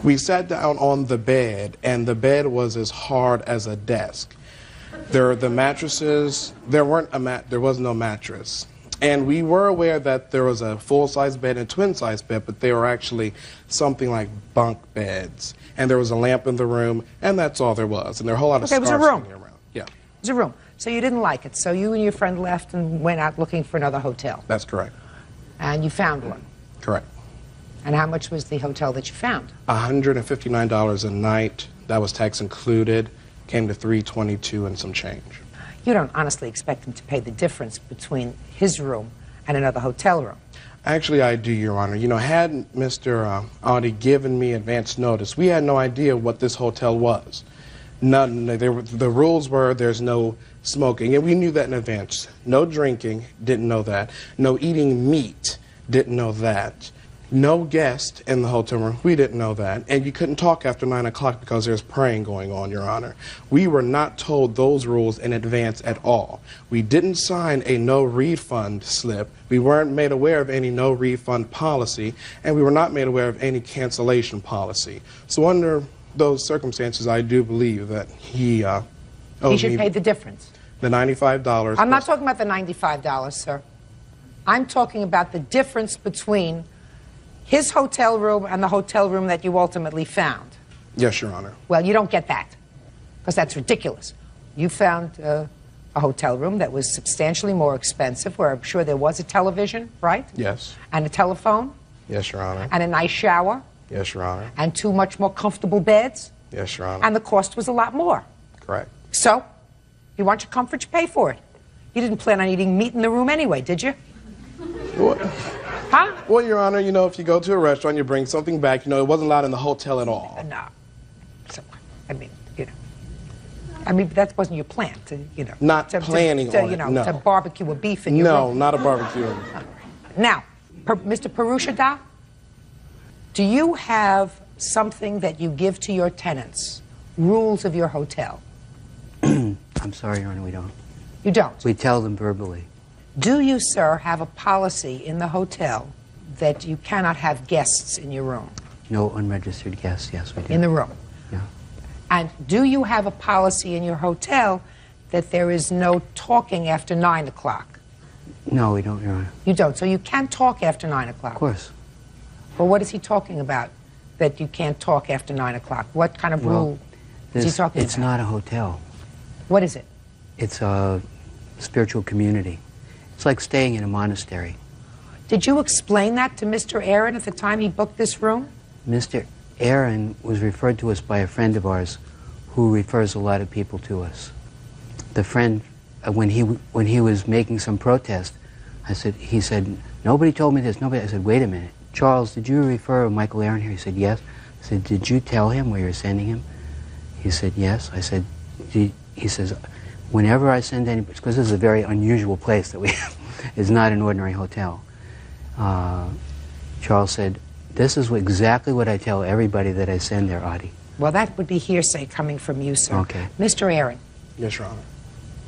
We sat down on the bed, and the bed was as hard as a desk. The mattresses, there was no mattress. And we were aware that there was a full-size bed and a twin-size bed, but they were actually something like bunk beds. And there was a lamp in the room, and that's all there was. And there were a whole lot of it was a room. around. Yeah. It was a room. So you didn't like it. So you and your friend left and went out looking for another hotel. That's correct. And you found one. Correct. And how much was the hotel that you found? $159 a night. That was tax included. Came to $322 and some change. You don't honestly expect him to pay the difference between his room and another hotel room. Actually, I do, Your Honor. You know, had Mr. Audi given me advance notice, we had no idea what this hotel was. The rules were there's no smoking, and we knew that in advance. No drinking, didn't know that. No eating meat, didn't know that. No guest in the hotel room, we didn't know that. And you couldn't talk after 9 o'clock because there's praying going on, Your Honor. We were not told those rules in advance at all. We didn't sign a no refund slip. We weren't made aware of any no refund policy, and we were not made aware of any cancellation policy. So under those circumstances, I do believe that he owes me. He should pay the difference. The $95. I'm not talking about the $95, sir. I'm talking about the difference between his hotel room and the hotel room that you ultimately found. Yes, Your Honor. Well, you don't get that, because that's ridiculous. You found a hotel room that was substantially more expensive, where I'm sure there was a television, right? Yes. And a telephone? Yes, Your Honor. And a nice shower? Yes, Your Honor. And 2 much more comfortable beds? Yes, Your Honor. And the cost was a lot more. Correct. So, you want your comfort, you pay for it. You didn't plan on eating meat in the room anyway, did you? What? Huh? Well, Your Honor, you know, if you go to a restaurant, you bring something back, you know, it wasn't allowed in the hotel at all. No. So, I mean, you know. I mean, that wasn't your plan, to, you know. Not planning on you know, it, no. to barbecue a beef in your No, room. not a barbecue. Now, Mr. Purusha, do you have something that you give to your tenants, rules of your hotel? I'm sorry, Your Honor, we don't. You don't? We tell them verbally. Do you, sir, have a policy in the hotel that you cannot have guests in your room? No unregistered guests, yes, we do. In the room? Yeah. And do you have a policy in your hotel that there is no talking after 9 o'clock? No, we don't, Your Honor. You don't. So you can't talk after 9 o'clock? Of course. Well, what is he talking about that you can't talk after 9 o'clock? What kind of rule is he talking It's about? not a hotel. What is it? It's a spiritual community. It's like staying in a monastery. Did you explain that to Mr. Aaron at the time he booked this room? Mr. Aaron was referred to us by a friend of ours who refers a lot of people to us. The friend, when he was making some protest, he said, nobody told me this, nobody. I said, wait a minute. Charles, did you refer Michael Aaron here? He said, yes. I said, did you tell him where you're sending him? He said, yes. I said, he says, whenever I send anybody, because this is a very unusual place that we have. is not an ordinary hotel. Charles said, this is exactly what I tell everybody that I send there, Audie. Well, that would be hearsay coming from you, sir. Okay. Mr. Aaron. Yes, Your Honor.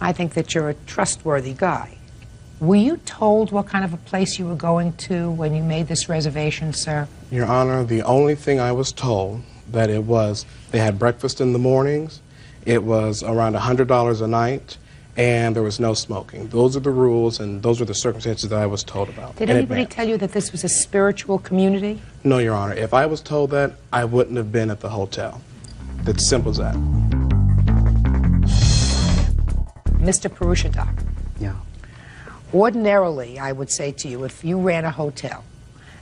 I think that you're a trustworthy guy. Were you told what kind of a place you were going to when you made this reservation, sir? Your Honor, the only thing I was told that it was, they had breakfast in the mornings, it was around $100 a night, and there was no smoking. Those are the rules, and those are the circumstances that I was told about. Did anybody tell you that this was a spiritual community? No, Your Honor. If I was told that, I wouldn't have been at the hotel. It's simple as that. Mr. Perushadak. Yeah. Ordinarily, I would say to you, if you ran a hotel,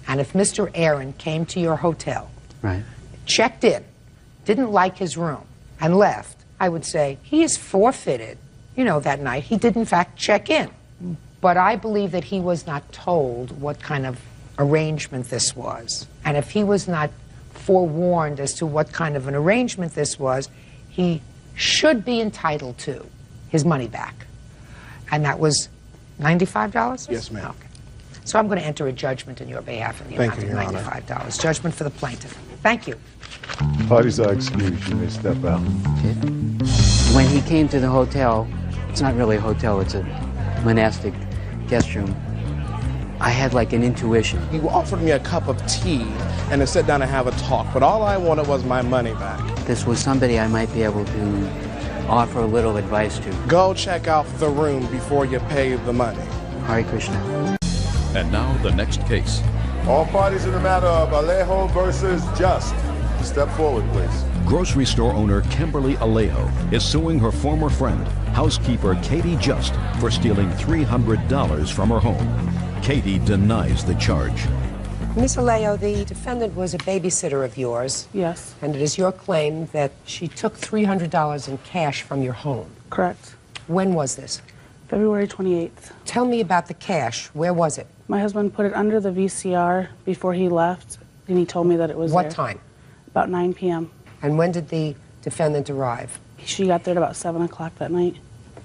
and if Mr. Aaron came to your hotel, right, checked in, didn't like his room, and left, I would say, he is forfeited, you know, that night. He did, in fact, check in. But I believe that he was not told what kind of arrangement this was. And if he was not forewarned as to what kind of an arrangement this was, he should be entitled to his money back. And that was $95? Yes, ma'am. Okay. So I'm going to enter a judgment in your behalf in the amount of $95. Judgment for the plaintiff. Thank you. Parties are excused. You may step out. When he came to the hotel, it's not really a hotel, it's a monastic guest room, I had like an intuition. He offered me a cup of tea and to sit down and have a talk, but all I wanted was my money back. This was somebody I might be able to offer a little advice to. Go check out the room before you pay the money. Hare Krishna. And now the next case. All parties in the matter of Alejo versus Just. Step forward, please. Grocery store owner Kimberly Alejo is suing her former friend, housekeeper Katie Just, for stealing $300 from her home. Katie denies the charge. Miss Alejo, the defendant was a babysitter of yours. Yes. And it is your claim that she took $300 in cash from your home. Correct. When was this? February 28th. Tell me about the cash. Where was it? My husband put it under the VCR before he left, and he told me that it was What there. time? About 9 p.m. And when did the defendant arrive? She got there at about 7 o'clock that night.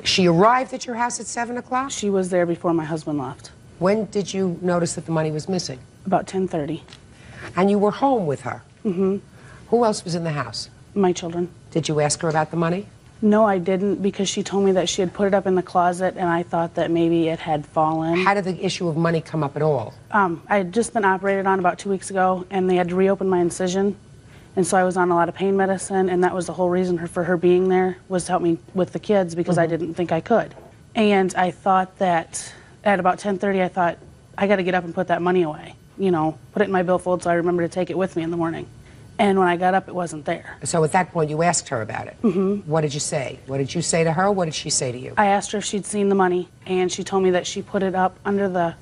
She arrived at your house at 7 o'clock? She was there before my husband left. When did you notice that the money was missing? About 10:30. And you were home with her? Mm-hmm. Who else was in the house? My children. Did you ask her about the money? No, I didn't, because she told me that she had put it up in the closet, and I thought that maybe it had fallen. How did the issue of money come up at all? I had just been operated on about 2 weeks ago, and they had to reopen my incision. And so I was on a lot of pain medicine, and that was the whole reason for her being there, was to help me with the kids, because I didn't think I could. And I thought that at about 10:30, I thought, I got to get up and put that money away. You know, put it in my billfold so I remember to take it with me in the morning. And when I got up, it wasn't there. So at that point, you asked her about it. Mm-hmm. What did you say? What did you say to her? What did she say to you? I asked her if she'd seen the money, and she told me that she put it up under the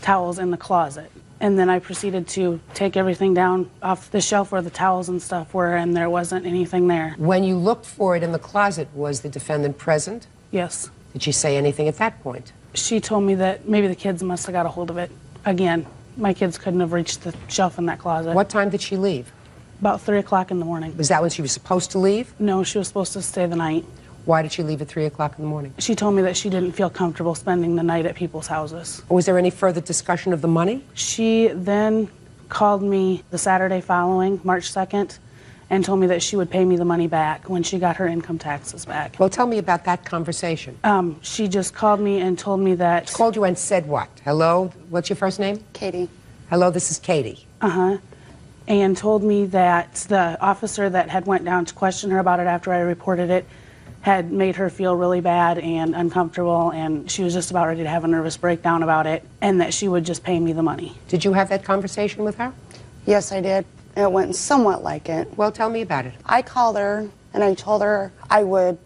towels in the closet. And then I proceeded to take everything down off the shelf where the towels and stuff were, and there wasn't anything there. When you looked for it in the closet, was the defendant present? Yes. Did she say anything at that point? She told me that maybe the kids must have got a hold of it. Again, my kids couldn't have reached the shelf in that closet. What time did she leave? About 3 o'clock in the morning. Was that when she was supposed to leave? No, she was supposed to stay the night. Why did she leave at 3 o'clock in the morning? She told me that she didn't feel comfortable spending the night at people's houses. Was there any further discussion of the money? She then called me the Saturday following, March 2nd, and told me that she would pay me the money back when she got her income taxes back. Well, tell me about that conversation. She just called me and told me that... She called you and said what? Hello? What's your first name? Katie. Hello, this is Katie. Uh-huh. And told me that the officer that had went down to question her about it after I reported it had made her feel really bad and uncomfortable, and she was just about ready to have a nervous breakdown about it, and that she would just pay me the money. Did you have that conversation with her? Yes, I did. It went somewhat like it. Well, tell me about it. I called her, and I told her I would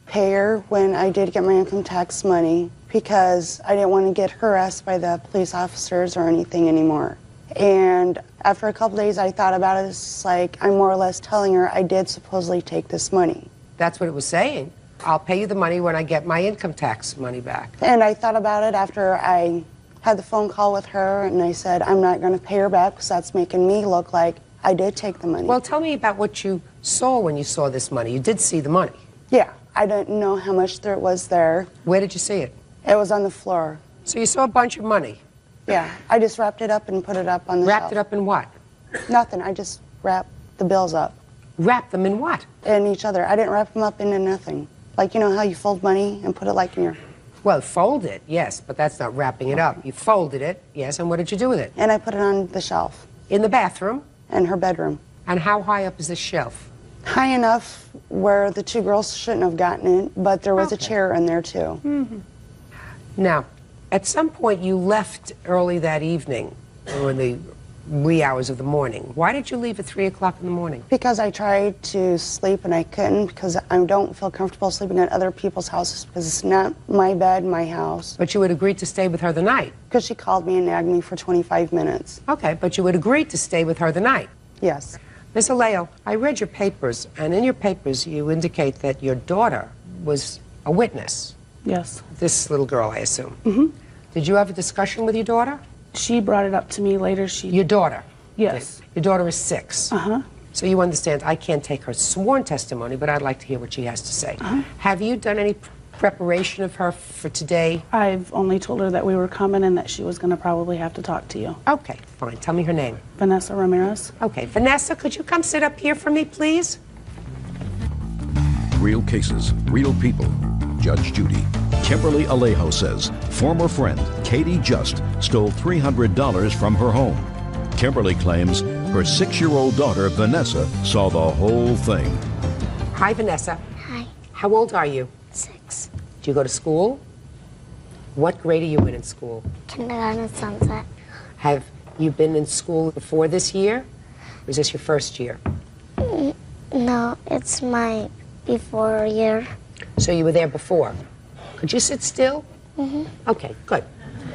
pay her when I did get my income tax money, because I didn't want to get harassed by the police officers or anything anymore. And after a couple days, I thought about it. It's like I'm more or less telling her I did supposedly take this money. That's what it was saying. I'll pay you the money when I get my income tax money back. And I thought about it after I had the phone call with her, and I said, I'm not going to pay her back because that's making me look like I did take the money. Well, tell me about what you saw when you saw this money. You did see the money. Yeah, I didn't know how much there was there. Where did you see it? It was on the floor. So you saw a bunch of money. Yeah, I just wrapped it up and put it up on the Wrapped shelf. it up in what? Nothing. I just wrapped the bills up. Wrapped them in what? In each other. I didn't wrap them up into nothing. Like, you know how you fold money and put it like in your... Well, fold it, yes, but that's not wrapping it up. You folded it, yes, and what did you do with it? And I put it on the shelf. In the bathroom? In her bedroom. And how high up is this shelf? High enough where the two girls shouldn't have gotten it, but there was a chair in there too. Mm-hmm. Now, at some point you left early that evening, or in the wee hours of the morning. Why did you leave at 3 o'clock in the morning? Because I tried to sleep and I couldn't, because I don't feel comfortable sleeping at other people's houses because it's not my bed, my house. But you had agreed to stay with her the night? Because she called me and nagged me for 25 minutes. Okay, but you had agreed to stay with her the night? Yes. Miss Aleo, I read your papers, and in your papers you indicate that your daughter was a witness. Yes. This little girl, I assume. Mm-hmm. Did you have a discussion with your daughter? She brought it up to me later. Your daughter? Yes. Your daughter is 6. Uh-huh. So you understand I can't take her sworn testimony, but I'd like to hear what she has to say. Uh-huh. Have you done any preparation of her for today? I've only told her that we were coming and that she was going to probably have to talk to you. Okay, fine. Tell me her name. Vanessa Ramirez. Okay, Vanessa, could you come sit up here for me, please? Real cases, real people. Judge Judy. Kimberly Alejo says former friend Katie Just stole $300 from her home. Kimberly claims her 6-year-old daughter Vanessa saw the whole thing. Hi, Vanessa. Hi. How old are you? 6. Do you go to school? What grade are you in school? Kindergarten at Sunset. Have you been in school before this year? Or is this your first year? No, it's my before year. So you were there before. Could you sit still? Mm-hmm. Okay, good.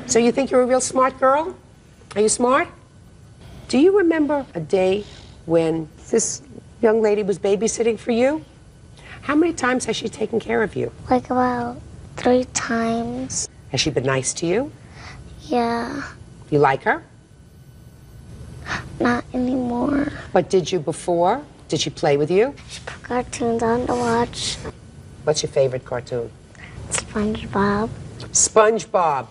So you think you're a real smart girl? Are you smart? Do you remember a day when this young lady was babysitting for you? How many times has she taken care of you? Like about 3 times. Has she been nice to you? Yeah, You like her? not anymore. But did you before? Did she play with you? She put cartoons on to watch. What's your favorite cartoon? SpongeBob. SpongeBob.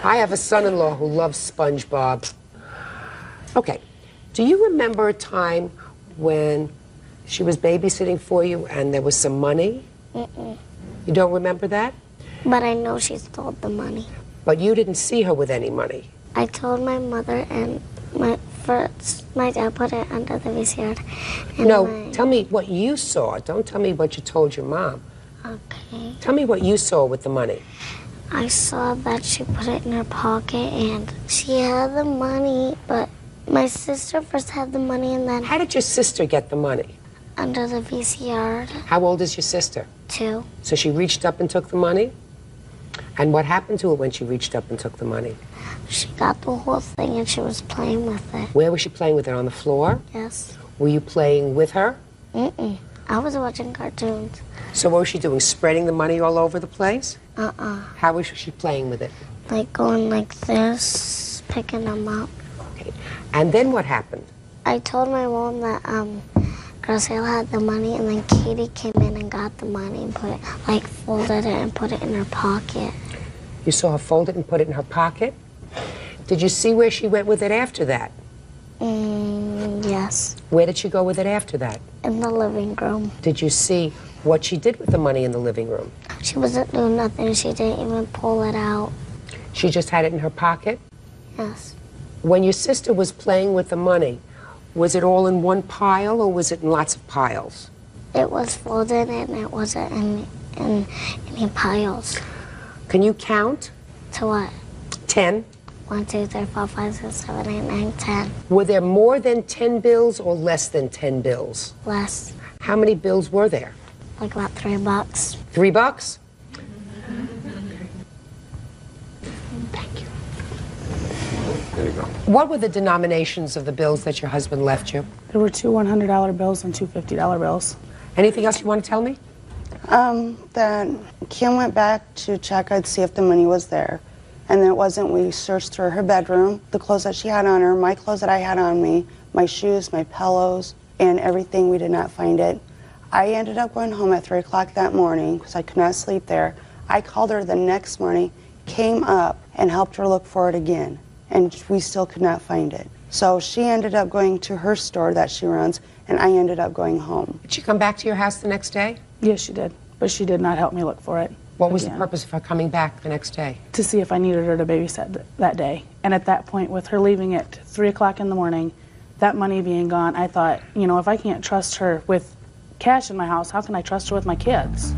I have a son-in-law who loves SpongeBob. Okay, do you remember a time when she was babysitting for you and there was some money? Mm-mm. You don't remember that? But I know she stole the money. But you didn't see her with any money. I told my mother and my dad put it under the VCR. And No, tell me what you saw. Don't tell me what you told your mom. Okay. Tell me what you saw with the money. I saw that she put it in her pocket and she had the money, but my sister first had the money and then... How did your sister get the money? Under the VCR. How old is your sister? 2. So she reached up and took the money? And what happened to her when she reached up and took the money? She got the whole thing and she was playing with it. Where was she playing with it? On the floor? Yes. Were you playing with her? Mm-mm. I was watching cartoons. So what was she doing? Spreading the money all over the place? Uh-uh. How was she playing with it? Like going like this, picking them up. Okay. And then what happened? I told my mom that Graciela had the money and then Katie came in and got the money and put it, like folded it and put it in her pocket. You saw her fold it and put it in her pocket? Did you see where she went with it after that? Yes. Where did she go with it after that? In the living room. Did you see what she did with the money in the living room? She wasn't doing nothing. She didn't even pull it out. She just had it in her pocket? Yes. When your sister was playing with the money, was it all in one pile or was it in lots of piles? It was folded and it wasn't in any piles. Can you count? To what? 10. 1, 2, 3, 4, 5, 6, 7, 8, 9, 10. Were there more than 10 bills or less than 10 bills? Less. How many bills were there? Like about $3. $3? Thank you. There you go. What were the denominations of the bills that your husband left you? There were 2 $100 bills and 2 $50 bills. Anything else you want to tell me? That Kim went back to check and see if the money was there. And it wasn't. We searched through her bedroom, the clothes that she had on her, my clothes that I had on me, my shoes, my pillows, and everything. We did not find it. I ended up going home at 3 o'clock that morning because I could not sleep there. I called her the next morning, came up, and helped her look for it again, and we still could not find it. So she ended up going to her store that she runs, and I ended up going home. Did she come back to your house the next day? Yes, she did, but she did not help me look for it. What was the purpose of her coming back the next day? To see if I needed her to babysit that day. And at that point, with her leaving at 3 o'clock in the morning, that money being gone, I thought, you know, if I can't trust her with cash in my house, how can I trust her with my kids?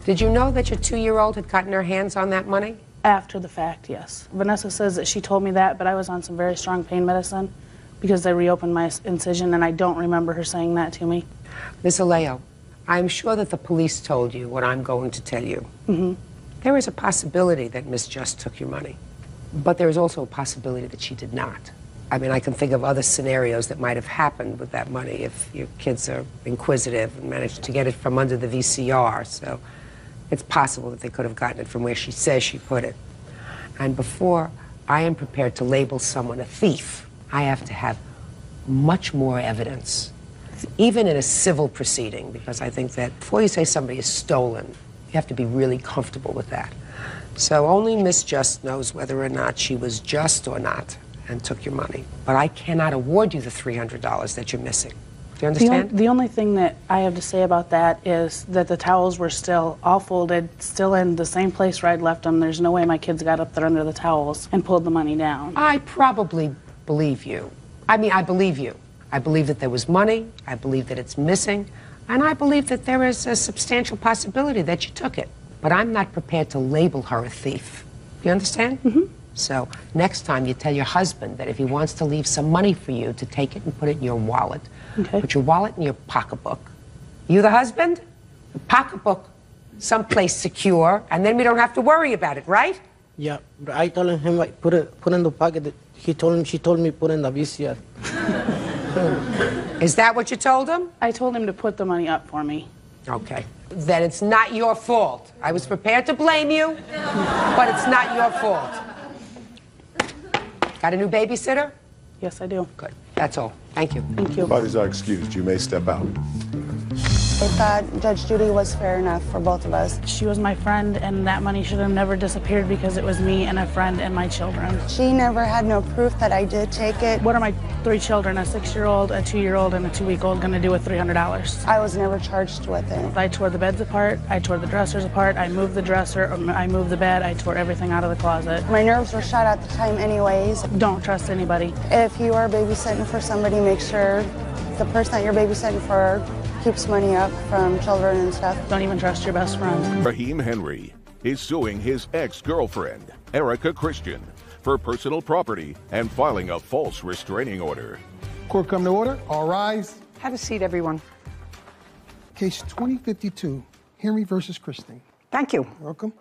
Did you know that your 2-year-old had gotten her hands on that money? After the fact, yes. Vanessa says that she told me that, but I was on some very strong pain medicine because they reopened my incision, and I don't remember her saying that to me. Ms. Aleo, I'm sure that the police told you what I'm going to tell you. Mm-hmm. There is a possibility that Miss Just took your money, but there is also a possibility that she did not. I mean, I can think of other scenarios that might have happened with that money if your kids are inquisitive and managed to get it from under the VCR. So it's possible that they could have gotten it from where she says she put it. And before I am prepared to label someone a thief, I have to have much more evidence, even in a civil proceeding, because I think that before you say somebody is stolen, you have to be really comfortable with that. So only Miss Just knows whether or not she was just or not and took your money. But I cannot award you the $300 that you're missing. Do you understand? The only thing that I have to say about that is that the towels were still all folded, still in the same place where I'd left them. There's no way my kids got up there under the towels and pulled the money down. I probably believe you. I mean, I believe you. I believe that there was money, I believe that it's missing, and I believe that there is a substantial possibility that you took it. But I'm not prepared to label her a thief. Do you understand? Mm-hmm. So next time you tell your husband that if he wants to leave some money for you, to take it and put it in your wallet. Okay. Put your wallet in your pocketbook. You the husband? The pocketbook someplace secure, and then we don't have to worry about it, right? Yeah, but I told him like put in the pocket. She told me put in the VCR. Is that what you told him? I told him to put the money up for me. Okay. Then it's not your fault. I was prepared to blame you, but it's not your fault. Got a new babysitter? Yes, I do. Good. That's all. Thank you. Thank you. Parties are excused. You may step out. I thought Judge Judy was fair enough for both of us. She was my friend, and that money should have never disappeared because it was me and a friend and my children. She never had no proof that I did take it. What are my 3 children, a 6-year-old, a 2-year-old, and a 2-week-old, going to do with $300? I was never charged with it. I tore the beds apart, I tore the dressers apart, I moved the dresser, I moved the bed, I tore everything out of the closet. My nerves were shot at the time anyways. Don't trust anybody. If you are babysitting for somebody, make sure the person that you're babysitting for keeps money up from children and stuff. Don't even trust your best friend. Raheem Henry is suing his ex-girlfriend, Erica Christian, for personal property and filing a false restraining order. Court come to order. All rise. Have a seat, everyone. Case 2052, Henry versus Christine. Thank you. Welcome.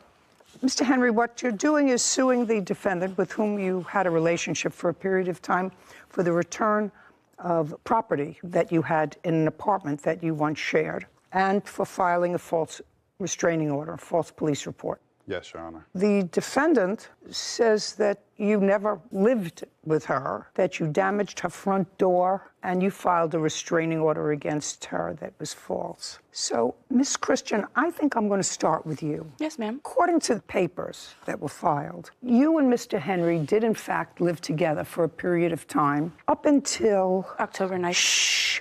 Mr. Henry, what you're doing is suing the defendant with whom you had a relationship for a period of time for the return of property that you had in an apartment that you once shared, and for filing a false restraining order, a false police report. Yes, Your Honor. The defendant says that you never lived with her, that you damaged her front door, and you filed a restraining order against her that was false. So, Miss Christian, I think I'm going to start with you. Yes, ma'am. According to the papers that were filed, you and Mr. Henry did in fact live together for a period of time up until October 9th. Shh.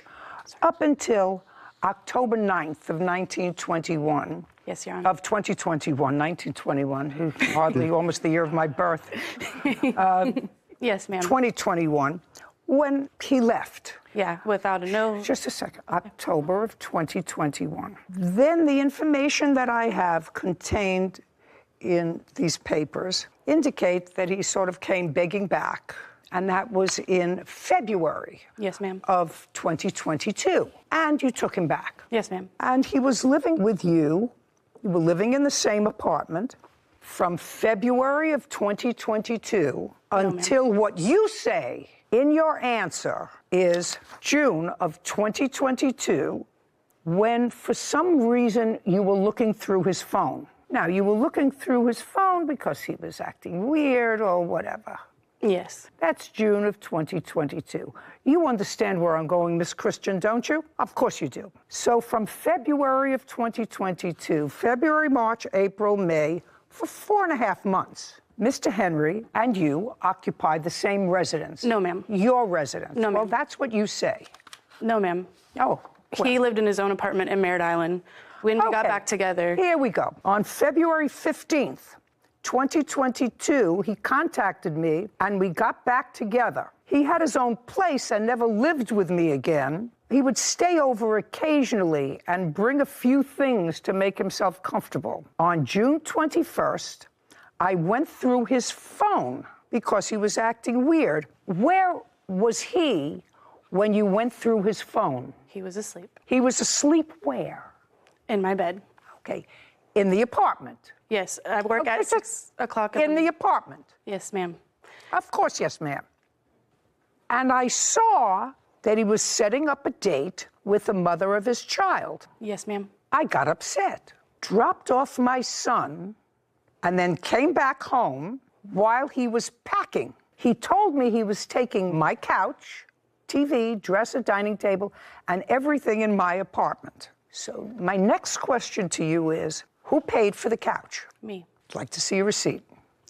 Up until October 9th of 1921. Yes, Your Honor. Of 2021, 1921, hardly almost the year of my birth. Yes, ma'am. 2021, when he left. Yeah, without a no. Just a second. October of 2021. Then the information that I have contained in these papers indicate that he sort of came begging back. And that was in February. Yes, ma'am. Of 2022. And you took him back. Yes, ma'am. And he was living with you. You were living in the same apartment from February of 2022 until what you say in your answer is June of 2022, when for some reason you were looking through his phone. Now, you were looking through his phone because he was acting weird or whatever. Yes. That's June of 2022. You understand where I'm going, Miss Christian, don't you? Of course you do. So from February of 2022, February, March, April, May, for 4.5 months, Mr. Henry and you occupied the same residence. No, ma'am. Your residence. No, ma'am. Well, that's what you say. No, ma'am. Oh. He lived in his own apartment in Merritt Island. When we got back together. Here we go. On February 15th, 2022, he contacted me and we got back together. He had his own place and never lived with me again. He would stay over occasionally and bring a few things to make himself comfortable. On June 21st, I went through his phone because he was acting weird. Where was he when you went through his phone? He was asleep. He was asleep where? In my bed. Okay. In the apartment? Yes, I work at 6 o'clock. In the apartment? Yes, ma'am. Of course, yes, ma'am. And I saw that he was setting up a date with the mother of his child. Yes, ma'am. I got upset, dropped off my son, and then came back home while he was packing. He told me he was taking my couch, TV, dresser, dining table, and everything in my apartment. So my next question to you is, who paid for the couch? Me. I'd like to see a receipt.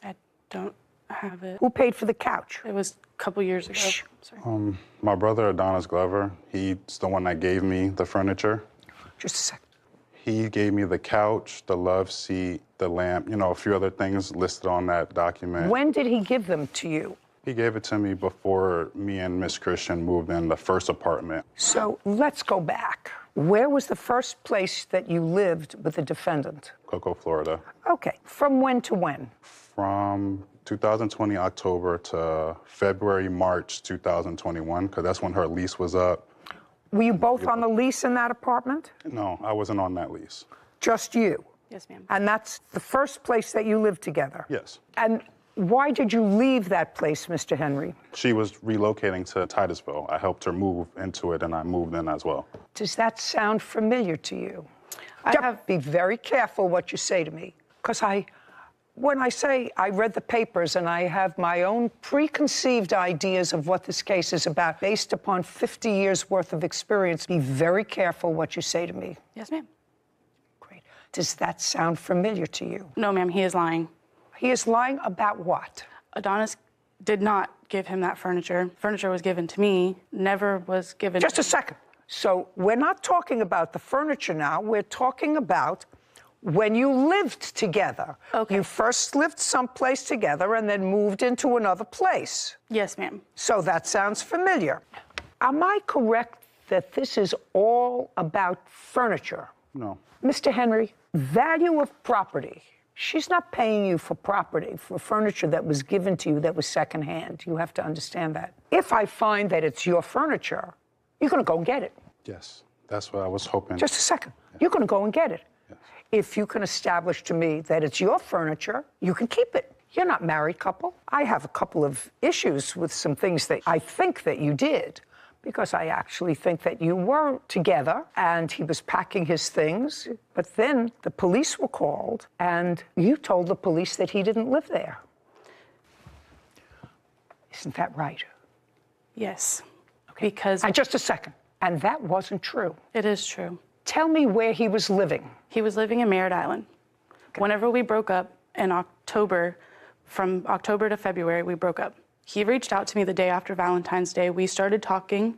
I don't have it. Who paid for the couch? It was a couple years ago. Sorry. My brother Adonis Glover, he's the one that gave me the furniture. Just a second. He gave me the couch, the love seat, the lamp, you know, a few other things listed on that document. When did he give them to you? He gave it to me before me and Miss Christian moved in the first apartment. So let's go back. Where was the first place that you lived with the defendant? Cocoa, Florida. Okay. From when to when? From 2020 October to February, March 2021, because that's when her lease was up. Were you both on the lease in that apartment? No, I wasn't on that lease. Just you? Yes, ma'am. And that's the first place that you lived together? Yes. And why did you leave that place, Mr. Henry? She was relocating to Titusville. I helped her move into it, and I moved in as well. Does that sound familiar to you? Be very careful what you say to me, because when I say I read the papers and I have my own preconceived ideas of what this case is about based upon 50 years worth of experience, be very careful what you say to me. Yes, ma'am. Great. Does that sound familiar to you? No, ma'am, he is lying. He is lying about what? Adonis did not give him that furniture. Furniture was given to me, never was given. Just a second. So we're not talking about the furniture now. We're talking about when you lived together. Okay. You first lived someplace together and then moved into another place. Yes, ma'am. So that sounds familiar. Am I correct that this is all about furniture? No. Mr. Henry, value of property. She's not paying you for property, for furniture that was given to you that was secondhand. You have to understand that. If I find that it's your furniture, you're going to go and get it. Yes, that's what I was hoping. Just a second. Yeah. You're going to go and get it. Yes. If you can establish to me that it's your furniture, you can keep it. You're not a married couple. I have a couple of issues with some things that I think that you did, because I actually think that you were together and he was packing his things, but then the police were called and you told the police that he didn't live there. Isn't that right? Yes. Okay. Because... And just a second. And that wasn't true. It is true. Tell me where he was living. He was living in Merritt Island. Okay. Whenever we broke up in October, from October to February, we broke up. He reached out to me the day after Valentine's Day. We started talking.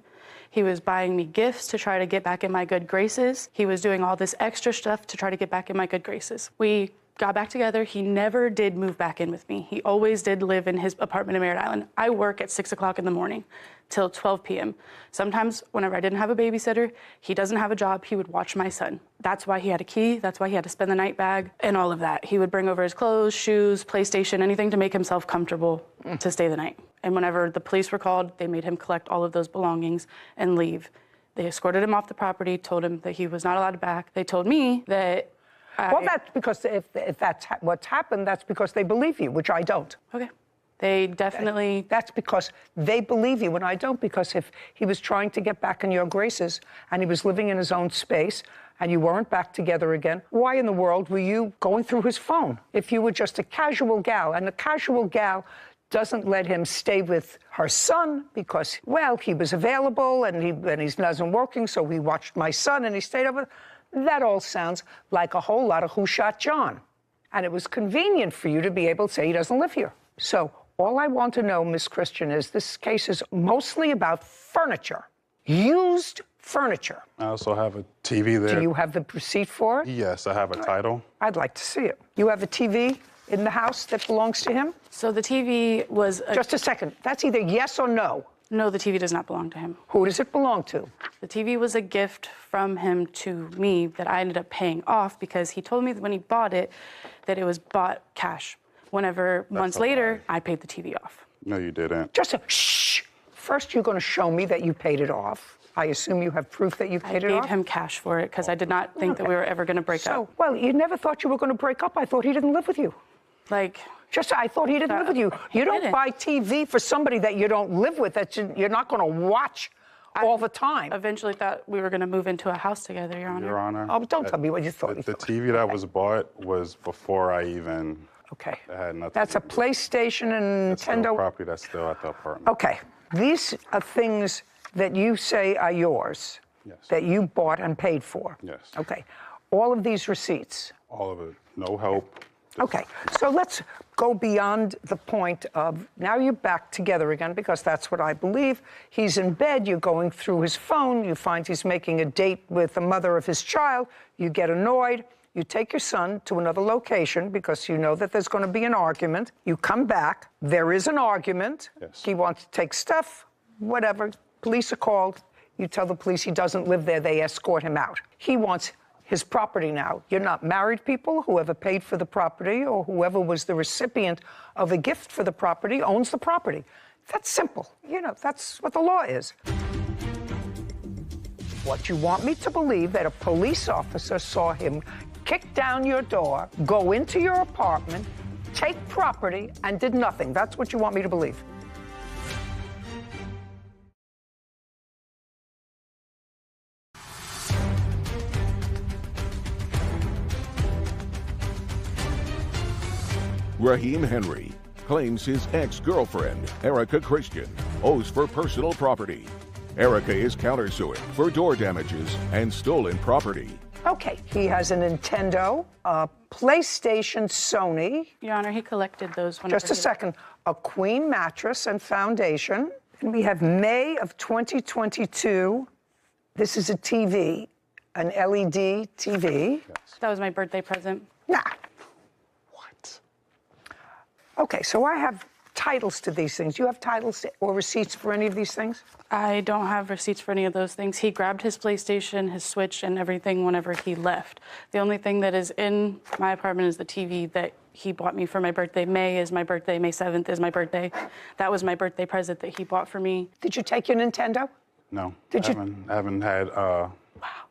He was buying me gifts to try to get back in my good graces. He was doing all this extra stuff to try to get back in my good graces. We got back together. He never did move back in with me. He always did live in his apartment in Merritt Island. I work at 6 o'clock in the morning till 12 p.m. Sometimes whenever I didn't have a babysitter, he doesn't have a job, he would watch my son. That's why he had a key. That's why he had to spend the night bag and all of that. He would bring over his clothes, shoes, PlayStation, anything to make himself comfortable to stay the night. And whenever the police were called, they made him collect all of those belongings and leave. They escorted him off the property, told him that he was not allowed back. They told me that well, that's because if that's what's happened, that's because they believe you, which I don't. Okay. They definitely... That's because they believe you, and I don't, because if he was trying to get back in your graces and he was living in his own space and you weren't back together again, why in the world were you going through his phone? If you were just a casual gal, and a casual gal doesn't let him stay with her son because, well, he was available and he wasn't working, so he watched my son and he stayed over. That all sounds like a whole lot of Who Shot John. And it was convenient for you to be able to say he doesn't live here. So all I want to know, Miss Christian, is this case is mostly about furniture, used furniture. I also have a TV there. Do you have the receipt for it? Yes, I have a title. I'd like to see it. You have a TV in the house that belongs to him? So the TV was... Just a second. That's either yes or no. No, the TV does not belong to him. Who does it belong to? The TV was a gift from him to me that I ended up paying off because he told me that when he bought it that it was bought cash. Whenever, months later, I paid the TV off. No, you didn't. Just a shh. First, you're going to show me that you paid it off. I assume you have proof that you paid it off? I paid him cash for it because I did not think that we were ever going to break up. Well, you never thought you were going to break up. I thought he didn't live with you. I thought he didn't live with you. You don't buy TV for somebody that you don't live with, that you're not going to watch all the time. Eventually thought we were going to move into a house together, Your Honor. Your Honor. Oh, don't tell me what you thought. The TV that was bought was before I even... Okay. It had nothing. That's a PlayStation and Nintendo. Property that's still at the apartment. Okay. These are things that you say are yours. Yes. That you bought and paid for. Yes. Okay. All of these receipts. All of it. No help. Okay, so let's go beyond the point of now you're back together again because that's what I believe. He's in bed, you're going through his phone, you find he's making a date with the mother of his child, you get annoyed, you take your son to another location because you know that there's going to be an argument. You come back, there is an argument, yes. He wants to take stuff, whatever, police are called, you tell the police he doesn't live there, they escort him out. He wants his property now. You're not married people. Whoever paid for the property or whoever was the recipient of a gift for the property owns the property. That's simple. You know, that's what the law is. What you want me to believe that a police officer saw him kick down your door, go into your apartment, take property, and did nothing. That's what you want me to believe. Raheem Henry claims his ex-girlfriend, Erica Christian, owes for personal property. Erica is countersuing for door damages and stolen property. Okay, he has a Nintendo, a PlayStation, Sony. Your Honor, he collected those. Just a second. A queen mattress and foundation. And we have May of 2022. This is a TV, an LED TV. Yes. That was my birthday present. Nah. Okay, so I have titles to these things. You have titles or receipts for any of these things? I don't have receipts for any of those things. He grabbed his PlayStation, his Switch, and everything whenever he left. The only thing that is in my apartment is the TV that he bought me for my birthday. May is my birthday. May 7th is my birthday. That was my birthday present that he bought for me. Did you take your Nintendo? No. Did I haven't had...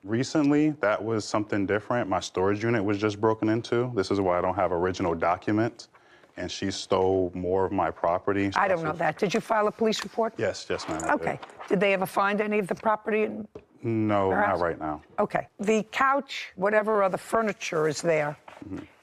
Recently, that was something different. My storage unit was just broken into. This is why I don't have original documents. And she stole more of my property. I don't know that. Did you file a police report? Yes, ma'am. Okay. Did they ever find any of the property? No, not right now. Okay. The couch, whatever other furniture is there,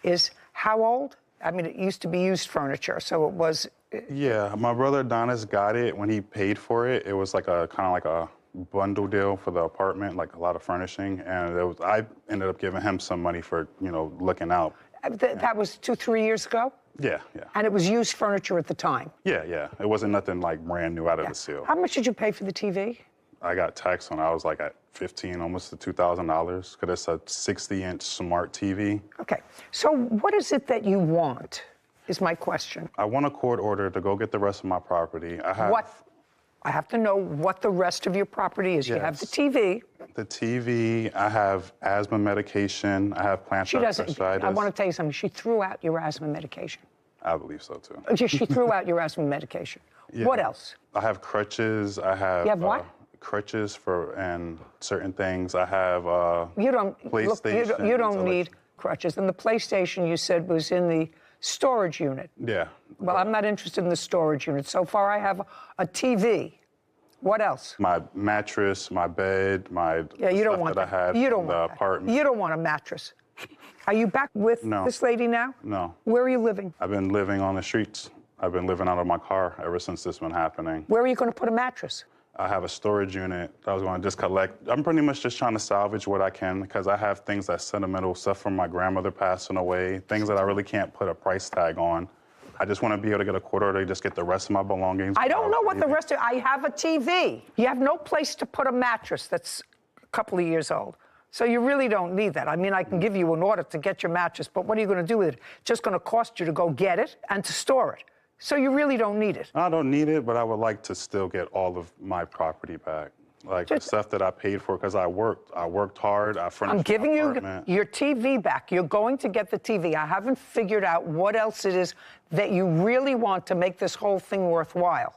is how old? I mean, it used to be used furniture, so it was... Yeah, my brother Adonis got it when he paid for it. It was like a kind of like a bundle deal for the apartment, like a lot of furnishing. And I ended up giving him some money for, looking out. That was 2-3 years ago? Yeah. And it was used furniture at the time? Yeah. It wasn't nothing like brand new out of the seal. How much did you pay for the TV? I got taxed when I was like at $1,500, almost to $2,000, because it's a 60-inch smart TV. Okay. So what is it that you want, is my question. I want a court order to go get the rest of my property. I have to know what the rest of your property is. Yes. You have the TV. The TV, I have asthma medication, I have plantar fasciitis. I want to tell you something. She threw out your asthma medication. I believe so, too. She threw out your asthma medication. Yeah. What else? I have crutches. I have... You have what? Crutches and certain things. I have PlayStation. Look, you don't need crutches. And the PlayStation, you said, was in the storage unit. Yeah. Well, I'm not interested in the storage unit. So far, I have a TV. What else? My mattress, my bed, my stuff that I had in the apartment. You don't want a mattress. Are you back with this lady now? No. Where are you living? I've been living on the streets. I've been living out of my car ever since this been happening. Where are you going to put a mattress? I have a storage unit that I was going to just collect. I'm pretty much just trying to salvage what I can because I have things that's sentimental, stuff from my grandmother passing away, things that I really can't put a price tag on. I just want to be able to get a quarter to just get the rest of my belongings. I don't know what the rest of, I have a TV. You have no place to put a mattress that's a couple of years old. So you really don't need that. I mean, I can give you an order to get your mattress, but what are you going to do with it? It's just going to cost you to go get it and to store it. So you really don't need it. I don't need it, but I would like to still get all of my property back. Like the stuff that I paid for because I worked hard, I furnished I'm giving my you apartment. your TV back. You're going to get the TV. I haven't figured out what else it is that you really want to make this whole thing worthwhile.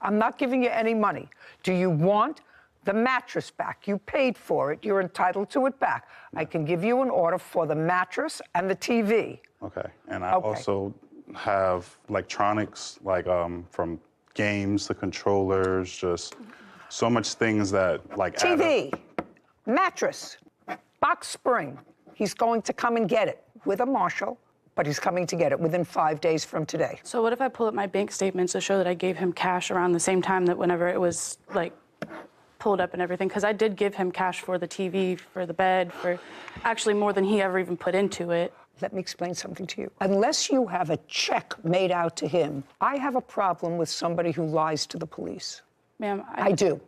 I'm not giving you any money. Do you want the mattress back? You paid for it. You're entitled to it back. I can give you an order for the mattress and the TV. Okay, and I also have electronics, like from games to controllers, just so much things that like TV, mattress, box spring. He's going to come and get it with a marshal, but he's coming to get it within 5 days from today. So what if I pull up my bank statements to show that I gave him cash around the same time that whenever it was like pulled up and everything? Because I did give him cash for the TV, for the bed, for actually more than he ever even put into it. Let me explain something to you. Unless you have a check made out to him, I have a problem with somebody who lies to the police. Ma'am, I do.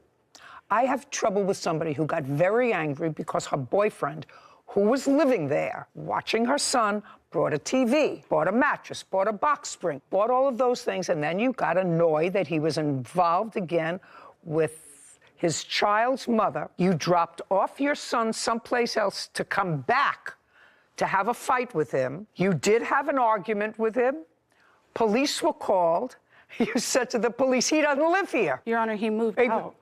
I have trouble with somebody who got very angry because her boyfriend, who was living there, watching her son, brought a TV, bought a mattress, bought a box spring, bought all of those things, and then you got annoyed that he was involved again with his child's mother. You dropped off your son someplace else to come back to have a fight with him. You did have an argument with him. Police were called. You said to the police, he doesn't live here. Your Honor, he moved out.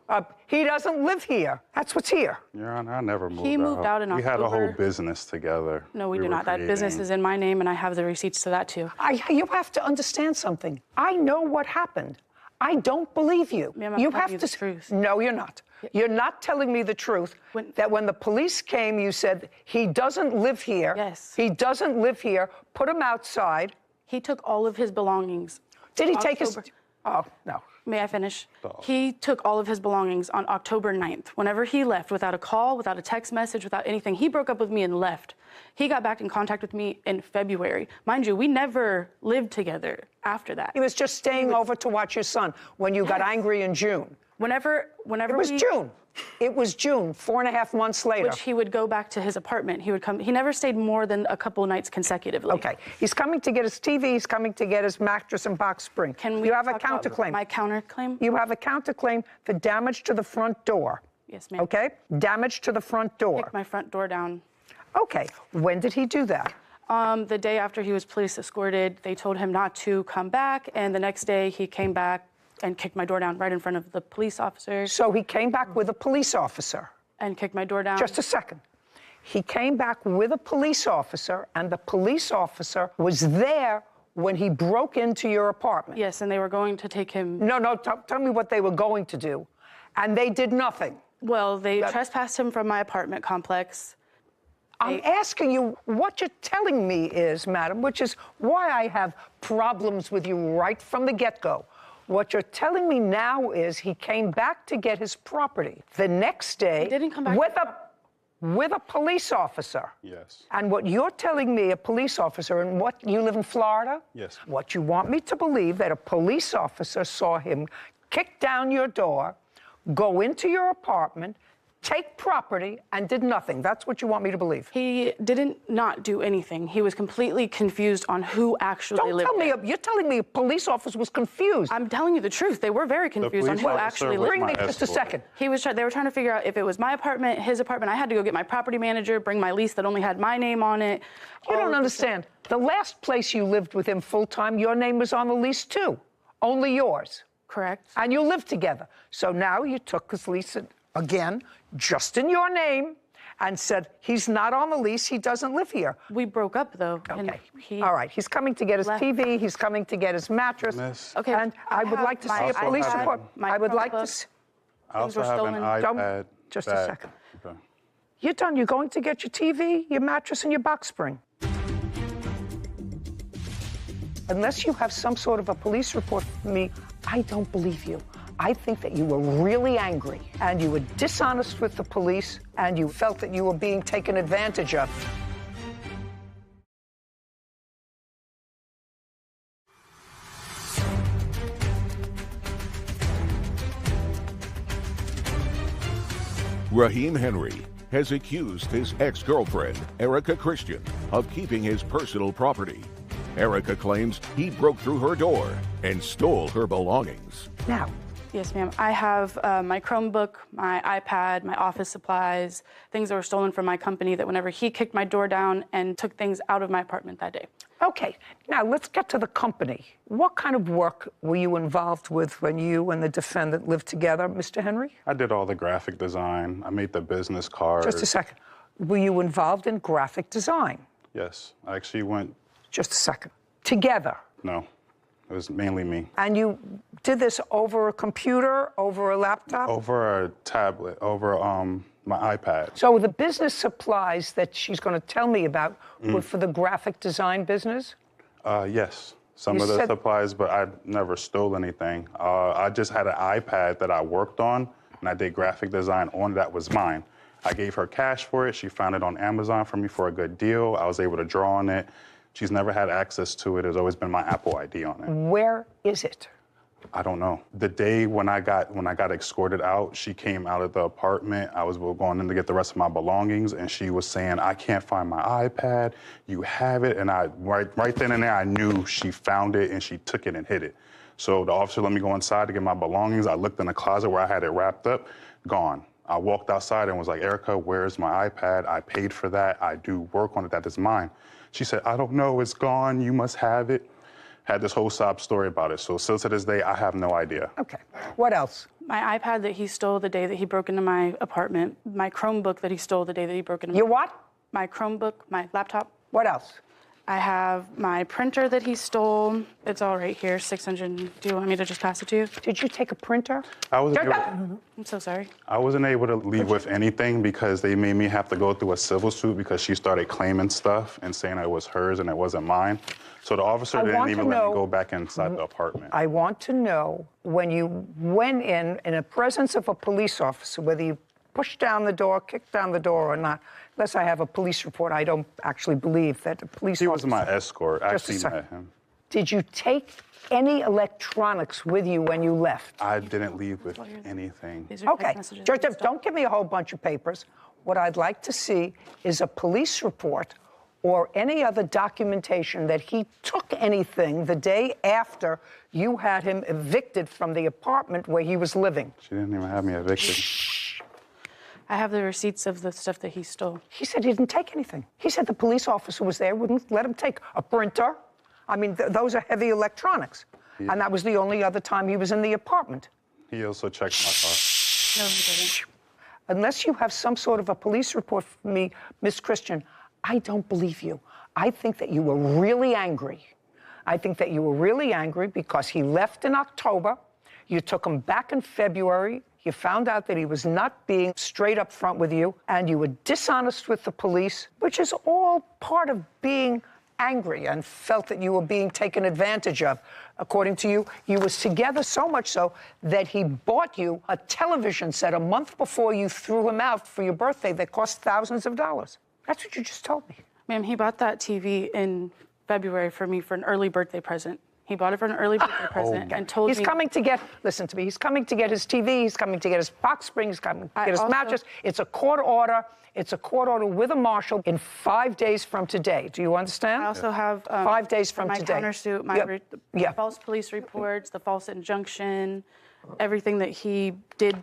He doesn't live here. That's what's here. Your Honor, I never moved out. He moved out in We had a October. whole business together. No, we do not. That business is in my name, and I have the receipts to that, too. You have to understand something. I know what happened. I don't believe you. Ma'am, I'm you telling have you to. the truth. No, you're not. You're not telling me the truth. That when the police came, you said, he doesn't live here. Yes. He doesn't live here. Put him outside. He took all of his belongings. Did he take his... Oh, no. May I finish? He took all of his belongings on October 9th. Whenever he left, without a call, without a text message, without anything, he broke up with me and left. He got back in contact with me in February. Mind you, we never lived together after that. He was just staying over to watch your son when you got angry in June. Whenever it was June. It was June, 4.5 months later. Which he would go back to his apartment. He would come. He never stayed more than a couple nights consecutively. Okay. He's coming to get his TV. He's coming to get his mattress and box spring. Can we You have a talk about counterclaim. my counterclaim? You have a counterclaim for damage to the front door. Yes, ma'am. Okay? Damage to the front door. Kicked my front door down. Okay. When did he do that? The day after he was police escorted, they told him not to come back, and the next day he came back and kicked my door down right in front of the police officer. So he came back with a police officer. And kicked my door down. Just a second. He came back with a police officer, and the police officer was there when he broke into your apartment. Yes, and they were going to take him. No, tell me what they were going to do. And they did nothing. Well, they trespassed him from my apartment complex. I'm asking you, what you're telling me is, madam, which is why I have problems with you right from the get-go. What you're telling me now is he came back to get his property. The next day, He didn't come back with a police officer. Yes. And what you're telling me, a police officer, and what, you live in Florida? Yes. What you want me to believe that a police officer saw him kick down your door, go into your apartment, take property, and did nothing. That's what you want me to believe. He didn't not do anything. He was completely confused on who actually lived there. You're telling me a police officer was confused. I'm telling you the truth. They were very confused on who actually lived there. Bring me just a second. They were trying to figure out if it was my apartment, his apartment. I had to go get my property manager, bring my lease that only had my name on it. You don't understand. The last place you lived with him full-time, your name was on the lease too. Only yours. Correct. And you lived together. So now you took his lease again, just in your name, and said, he's not on the lease, he doesn't live here. We broke up, though. Okay. All right, he's coming to get his TV, he's coming to get his mattress. Okay. And I would like to see a police report. I would like to see. I also have an iPad. Just a second. Okay. You're done. You're going to get your TV, your mattress, and your box spring. Unless you have some sort of a police report for me, I don't believe you. I think that you were really angry and you were dishonest with the police and you felt that you were being taken advantage of. Raheem Henry has accused his ex-girlfriend, Erica Christian, of keeping his personal property. Erica claims he broke through her door and stole her belongings. Now. Yes, ma'am. I have my Chromebook, my iPad, my office supplies, things that were stolen from my company that whenever he kicked my door down and took things out of my apartment that day. Okay, now let's get to the company. What kind of work were you involved with when you and the defendant lived together, Mr. Henry? I did all the graphic design. I made the business cards. Just a second. Were you involved in graphic design? Yes, I actually went. Just a second. Together? No, it was mainly me. And you did this over a computer, over a laptop? Over a tablet, over my iPad. So the business supplies that she's going to tell me about were for the graphic design business? Yes, some You of the said- supplies, but I never stole anything. I just had an iPad that I worked on, and I did graphic design on that was mine. I gave her cash for it. She found it on Amazon for me for a good deal. I was able to draw on it. She's never had access to it. There's always been my Apple ID on it. Where is it? I don't know. The day when I got escorted out, she came out of the apartment. I was going in to get the rest of my belongings, and she was saying, "I can't find my iPad. You have it." And right then and there, I knew she found it and she took it and hid it. So the officer let me go inside to get my belongings. I looked in the closet where I had it wrapped up, gone. I walked outside and was like, "Erica, where's my iPad? I paid for that. I do work on it. That is mine." She said, "I don't know. It's gone. You must have it." Had this whole sob story about it. So still to this day, I have no idea. Okay. What else? My iPad that he stole the day that he broke into my apartment, my Chromebook that he stole the day that he broke into Your what? My Chromebook, my laptop. What else? I have my printer that he stole. It's all right here, 600. Do you want me to just pass it to you? Did you take a printer? I'm so sorry. I wasn't able to leave with anything because they made me have to go through a civil suit because she started claiming stuff and saying it was hers and it wasn't mine. So the officer didn't even let me go back inside the apartment. I want to know when you went in the presence of a police officer, whether you pushed down the door, kicked down the door or not. Unless I have a police report, I don't actually believe that a police officer... He was my escort. I Just a actually second. met him. Did you take any electronics with you when you left? I didn't leave with anything. Okay, just don't give me a whole bunch of papers. What I'd like to see is a police report or any other documentation that he took anything the day after you had him evicted from the apartment where he was living. She didn't even have me evicted. I have the receipts of the stuff that he stole. He said he didn't take anything. He said the police officer was there, wouldn't let him take a printer. I mean, those are heavy electronics. And that was the only other time he was in the apartment. He also checked my car. No, he didn't. Unless you have some sort of a police report for me, Miss Christian, I don't believe you. I think that you were really angry. I think that you were really angry because he left in October. You took him back in February. You found out that he was not being straight up front with you, and you were dishonest with the police, which is all part of being angry and felt that you were being taken advantage of. According to you, you was together so much so that he bought you a television set a month before you threw him out for your birthday that cost thousands of dollars. That's what you just told me. Ma'am, he bought that TV in February for me for an early birthday present. He bought it for an early birthday present and told me... He's coming to get, listen to me, he's coming to get his TV, he's coming to get his box spring, he's coming to get his mattress. It's a court order. It's a court order with a marshal in 5 days from today. Do you understand? I also have 5 days from my today. Countersuit, my false police reports, the false injunction, everything that he did.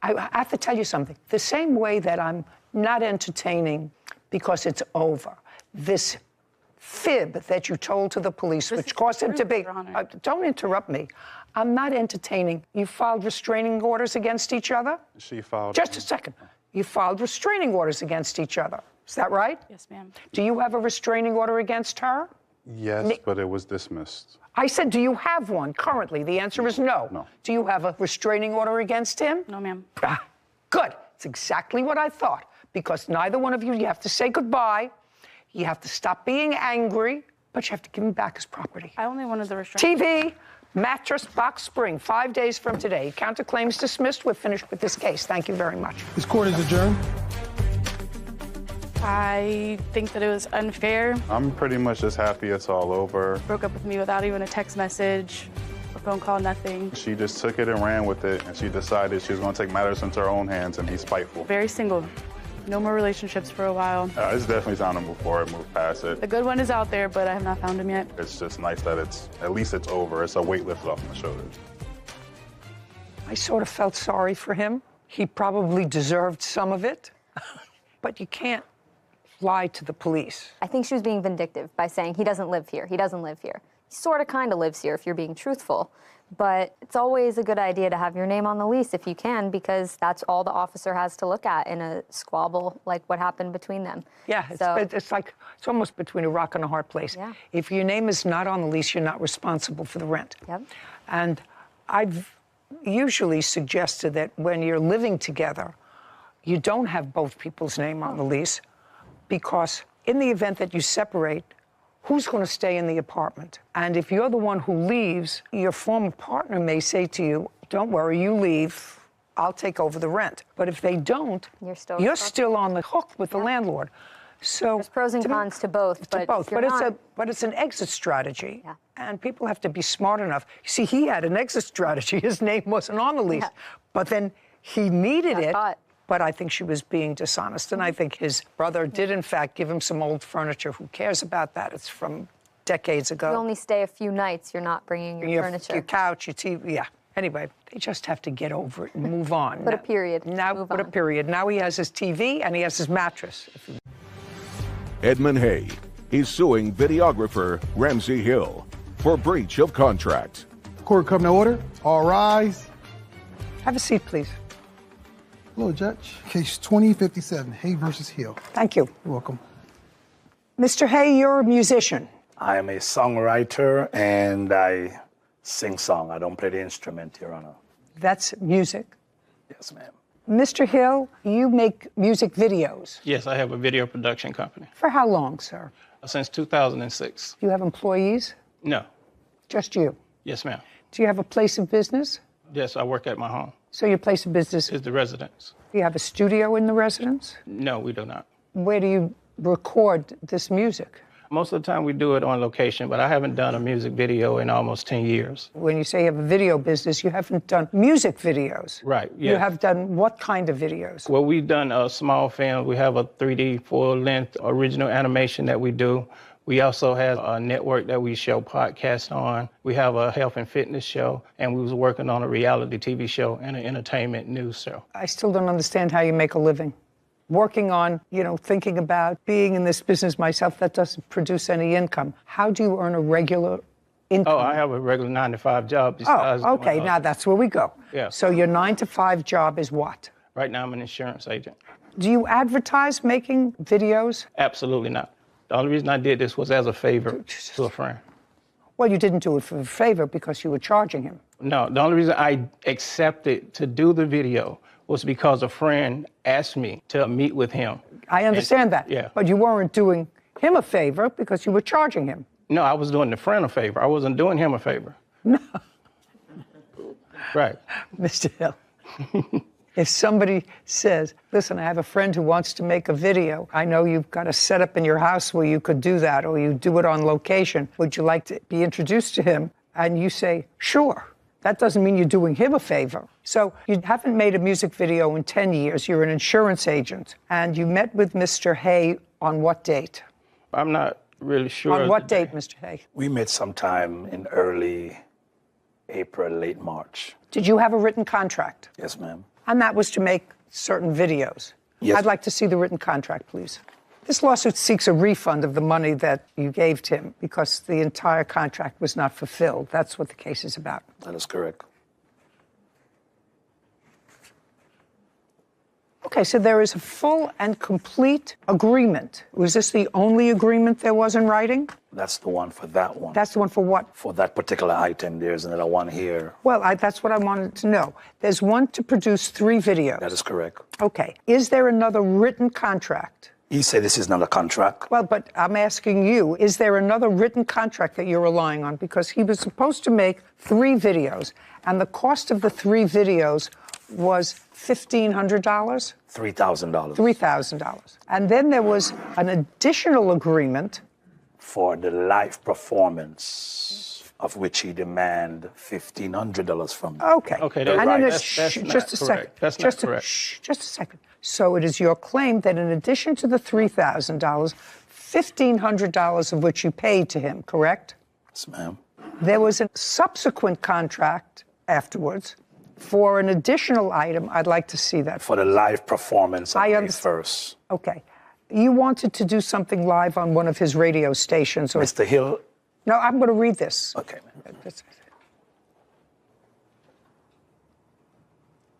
I have to tell you something. The same way that I'm not entertaining because it's over, this fib that you told to the police, which caused him to be... don't interrupt me. I'm not entertaining. You filed restraining orders against each other? She filed... Just a second. You filed restraining orders against each other. Is that right? Yes, ma'am. Do you have a restraining order against her? Yes, but it was dismissed. I said, do you have one currently? The answer is no. No. Do you have a restraining order against him? No, ma'am. Good. It's exactly what I thought. Because neither one of you have to say goodbye. You have to stop being angry. But you have to give him back his property. I only wanted the restraint. TV, mattress, box spring, 5 days from today. Counterclaims dismissed. We're finished with this case. Thank you very much. This court is adjourned. I think that it was unfair. I'm pretty much just happy it's all over. Broke up with me without even a text message, a phone call, nothing. She just took it and ran with it, and she decided she was going to take matters into her own hands and be spiteful. Very single. No more relationships for a while. It's definitely time to move forward, move past it. The good one is out there, but I have not found him yet. It's just nice that at least it's over. It's a weight lifted off my shoulders. I sort of felt sorry for him. He probably deserved some of it, but you can't lie to the police. I think she was being vindictive by saying he doesn't live here. He doesn't live here. He sort of kind of lives here if you're being truthful. But it's always a good idea to have your name on the lease if you can, because that's all the officer has to look at in a squabble like what happened between them. Yeah, it's almost between a rock and a hard place. Yeah. If your name is not on the lease, you're not responsible for the rent. Yep. And I've usually suggested that when you're living together, you don't have both people's name on the lease, because in the event that you separate, who's going to stay in the apartment? And if you're the one who leaves, your former partner may say to you, don't worry, you leave, I'll take over the rent. But if they don't, you're still on the hook with the landlord. So there's pros and cons to both. But it's an exit strategy. Yeah. And people have to be smart enough. You see, he had an exit strategy. His name wasn't on the lease. Yeah. But then he needed it. But I think she was being dishonest. And I think his brother did, in fact, give him some old furniture. Who cares about that? It's from decades ago. You only stay a few nights. You're not bringing your furniture. Your couch, your TV, yeah. Anyway, they just have to get over it and move on. Put a period. Put a period. Now he has his TV and he has his mattress. Edmund Hay is suing videographer Ramsey Hill for breach of contract. Court come to order. All rise. Have a seat, please. Hello, Judge. Case 2057, Hay versus Hill. Thank you. You're welcome. Mr. Hay, you're a musician. I am a songwriter and I sing song. I don't play the instrument, Your Honor. That's music. Yes, ma'am. Mr. Hill, you make music videos. Yes, I have a video production company. For how long, sir? Since 2006. Do you have employees? No. Just you? Yes, ma'am. Do you have a place of business? Yes, I work at my home. So your place of business is the residence. Do you have a studio in the residence? No, we do not. Where do you record this music? Most of the time we do it on location, but I haven't done a music video in almost 10 years. When you say you have a video business, you haven't done music videos. Right, yeah. You have done what kind of videos? Well, we've done a small film. We have a 3D full-length original animation that we do. We also have a network that we show podcasts on. We have a health and fitness show, and we was working on a reality TV show and an entertainment news show. I still don't understand how you make a living. Working on, thinking about being in this business myself, that doesn't produce any income. How do you earn a regular income? Oh, I have a regular 9-to-5 job. Okay, now that's where we go. Yeah. So your 9-to-5 job is what? Right now I'm an insurance agent. Do you advertise making videos? Absolutely not. The only reason I did this was as a favor to a friend. Well, you didn't do it for a favor because you were charging him. No, the only reason I accepted to do the video was because a friend asked me to meet with him. I understand that. Yeah. But you weren't doing him a favor because you were charging him. No, I was doing the friend a favor. I wasn't doing him a favor. No. Right. Mr. Hill. If somebody says, listen, I have a friend who wants to make a video. I know you've got a setup in your house where you could do that, or you do it on location. Would you like to be introduced to him? And you say, sure. That doesn't mean you're doing him a favor. So you haven't made a music video in 10 years. You're an insurance agent. And you met with Mr. Hay on what date? I'm not really sure. On what date, Mr. Hay? We met sometime in early April, late March. Did you have a written contract? Yes, ma'am. And that was to make certain videos. Yes. I'd like to see the written contract, please. This lawsuit seeks a refund of the money that you gave to him because the entire contract was not fulfilled. That's what the case is about. That is correct. Okay, so there is a full and complete agreement. Was this the only agreement there was in writing? That's the one for that one. That's the one for what? For that particular item. There's another one here. Well, that's what I wanted to know. There's one to produce 3 videos. That is correct. Okay. Is there another written contract? He said this is not a contract. Well, but I'm asking you, is there another written contract that you're relying on? Because he was supposed to make 3 videos, and the cost of the 3 videos was $1,500? $3,000. $3,000. And then there was an additional agreement for the live performance, of which he demanded $1,500 from me. Okay. Okay, And then that's just not a second. correct. That's not correct. Just a second. So it is your claim that in addition to the $3,000, $1,500 of which you paid to him, correct? Yes, ma'am. There was a subsequent contract afterwards for an additional item. I'd like to see that. For the live performance on May 1st. Okay. You wanted to do something live on one of his radio stations. Or... Mr. Hill? No, I'm going to read this. Okay, ma'am.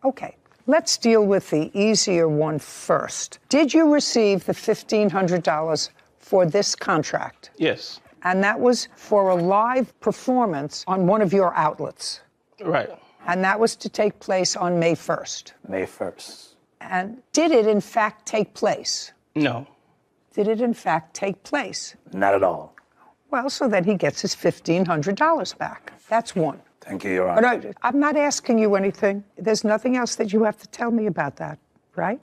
Okay. Let's deal with the easier one first. Did you receive the $1,500 for this contract? Yes. And that was for a live performance on one of your outlets. Right. And that was to take place on May 1st. May 1st. And did it in fact take place? No. Did it in fact take place? Not at all. Well, so then he gets his $1,500 back. That's one. Thank you, Your Honor. But I'm not asking you anything. There's nothing else that you have to tell me about that, right?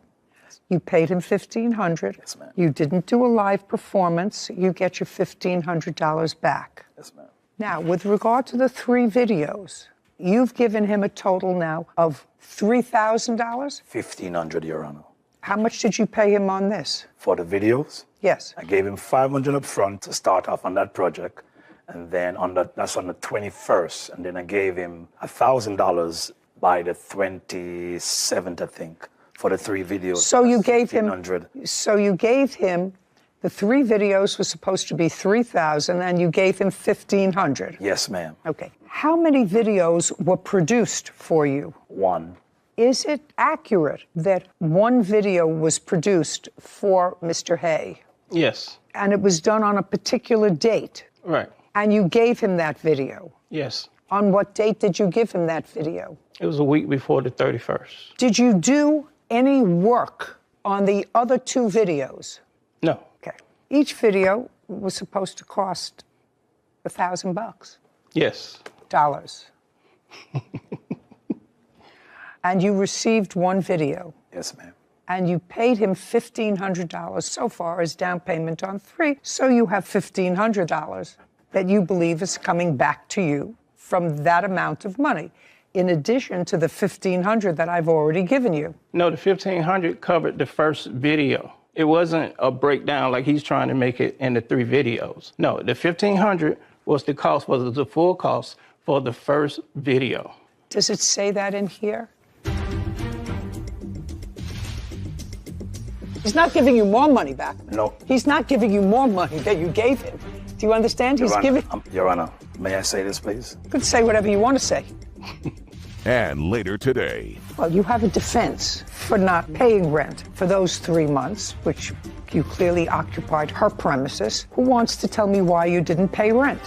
You paid him $1,500. Yes, ma'am. You didn't do a live performance. You get your $1,500 back. Yes, ma'am. Now, with regard to the 3 videos, you've given him a total now of $3,000? $1,500, Your Honor. How much did you pay him on this? For the videos? Yes. I gave him $500 up front to start off on that project. And then that's on the 21st. And then I gave him $1,000 by the 27th, I think, for the 3 videos. So you gave him. $1,500. So you gave him. The 3 videos were supposed to be $3,000, and you gave him $1,500. Yes, ma'am. Okay. How many videos were produced for you? 1. Is it accurate that 1 video was produced for Mr. Hay? Yes. And it was done on a particular date? Right. And you gave him that video? Yes. On what date did you give him that video? It was a week before the 31st. Did you do any work on the other 2 videos? No. Okay. Each video was supposed to cost $1,000. Yes. Dollars. And you received 1 video. Yes, ma'am. And you paid him $1,500 so far as down payment on 3. So you have $1,500 that you believe is coming back to you from that amount of money, in addition to the $1,500 that I've already given you. No, the $1,500 covered the first video. It wasn't a breakdown like he's trying to make it in the 3 videos. No, the $1,500 was the full cost for the first video. Does it say that in here? He's not giving you more money back. No. He's not giving you more money that you gave him. Do you understand? He's giving. Your Honor, may I say this, please? You can say whatever you want to say. And later today. Well, you have a defense for not paying rent for those 3 months, which you clearly occupied her premises. Who wants to tell me why you didn't pay rent?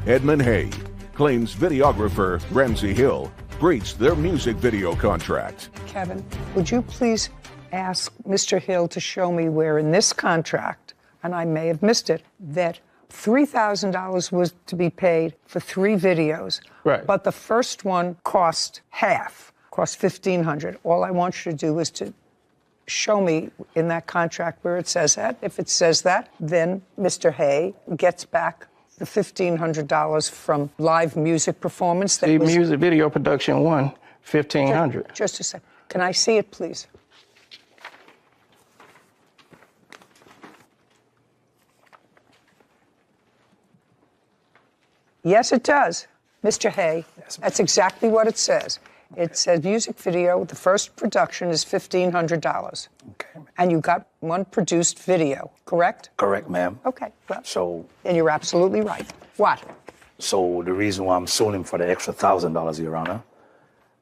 Edmund Hay claims videographer Ramsey Hill breached their music video contract. Kevin, would you please ask Mr. Hill to show me where in this contract, and I may have missed it, that $3,000 was to be paid for 3 videos. Right. But the first one cost half, cost $1,500. All I want you to do is to show me in that contract where it says that. If it says that, then Mr. Hay gets back the $1,500 from live music performance. The music video production won $1,500. Just a second. Can I see it, please? Yes, it does, Mr. Hay. That's exactly what it says. It says music video, the first production is $1,500. Okay. And you got 1 produced video, correct? Correct, ma'am. Okay, well, So, then you're absolutely right. What? so the reason why I'm suing him for the extra $1,000, Your Honor,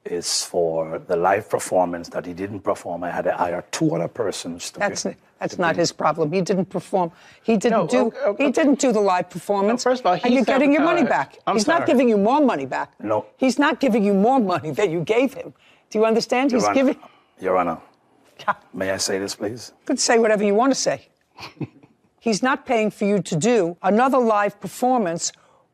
is for the live performance that he didn't perform. I had to hire 2 other persons. That's not his problem. He didn't perform. He didn't He didn't do the live performance. No, first of all, and you're getting your money sabotaged. back. I'm He's sorry. not giving you more money back. No. He's not giving you more money than you gave him. Do you understand? Your He's Honor, giving. Your Honor, may I say this, please? You could say whatever you want to say. He's not paying for you to do another live performance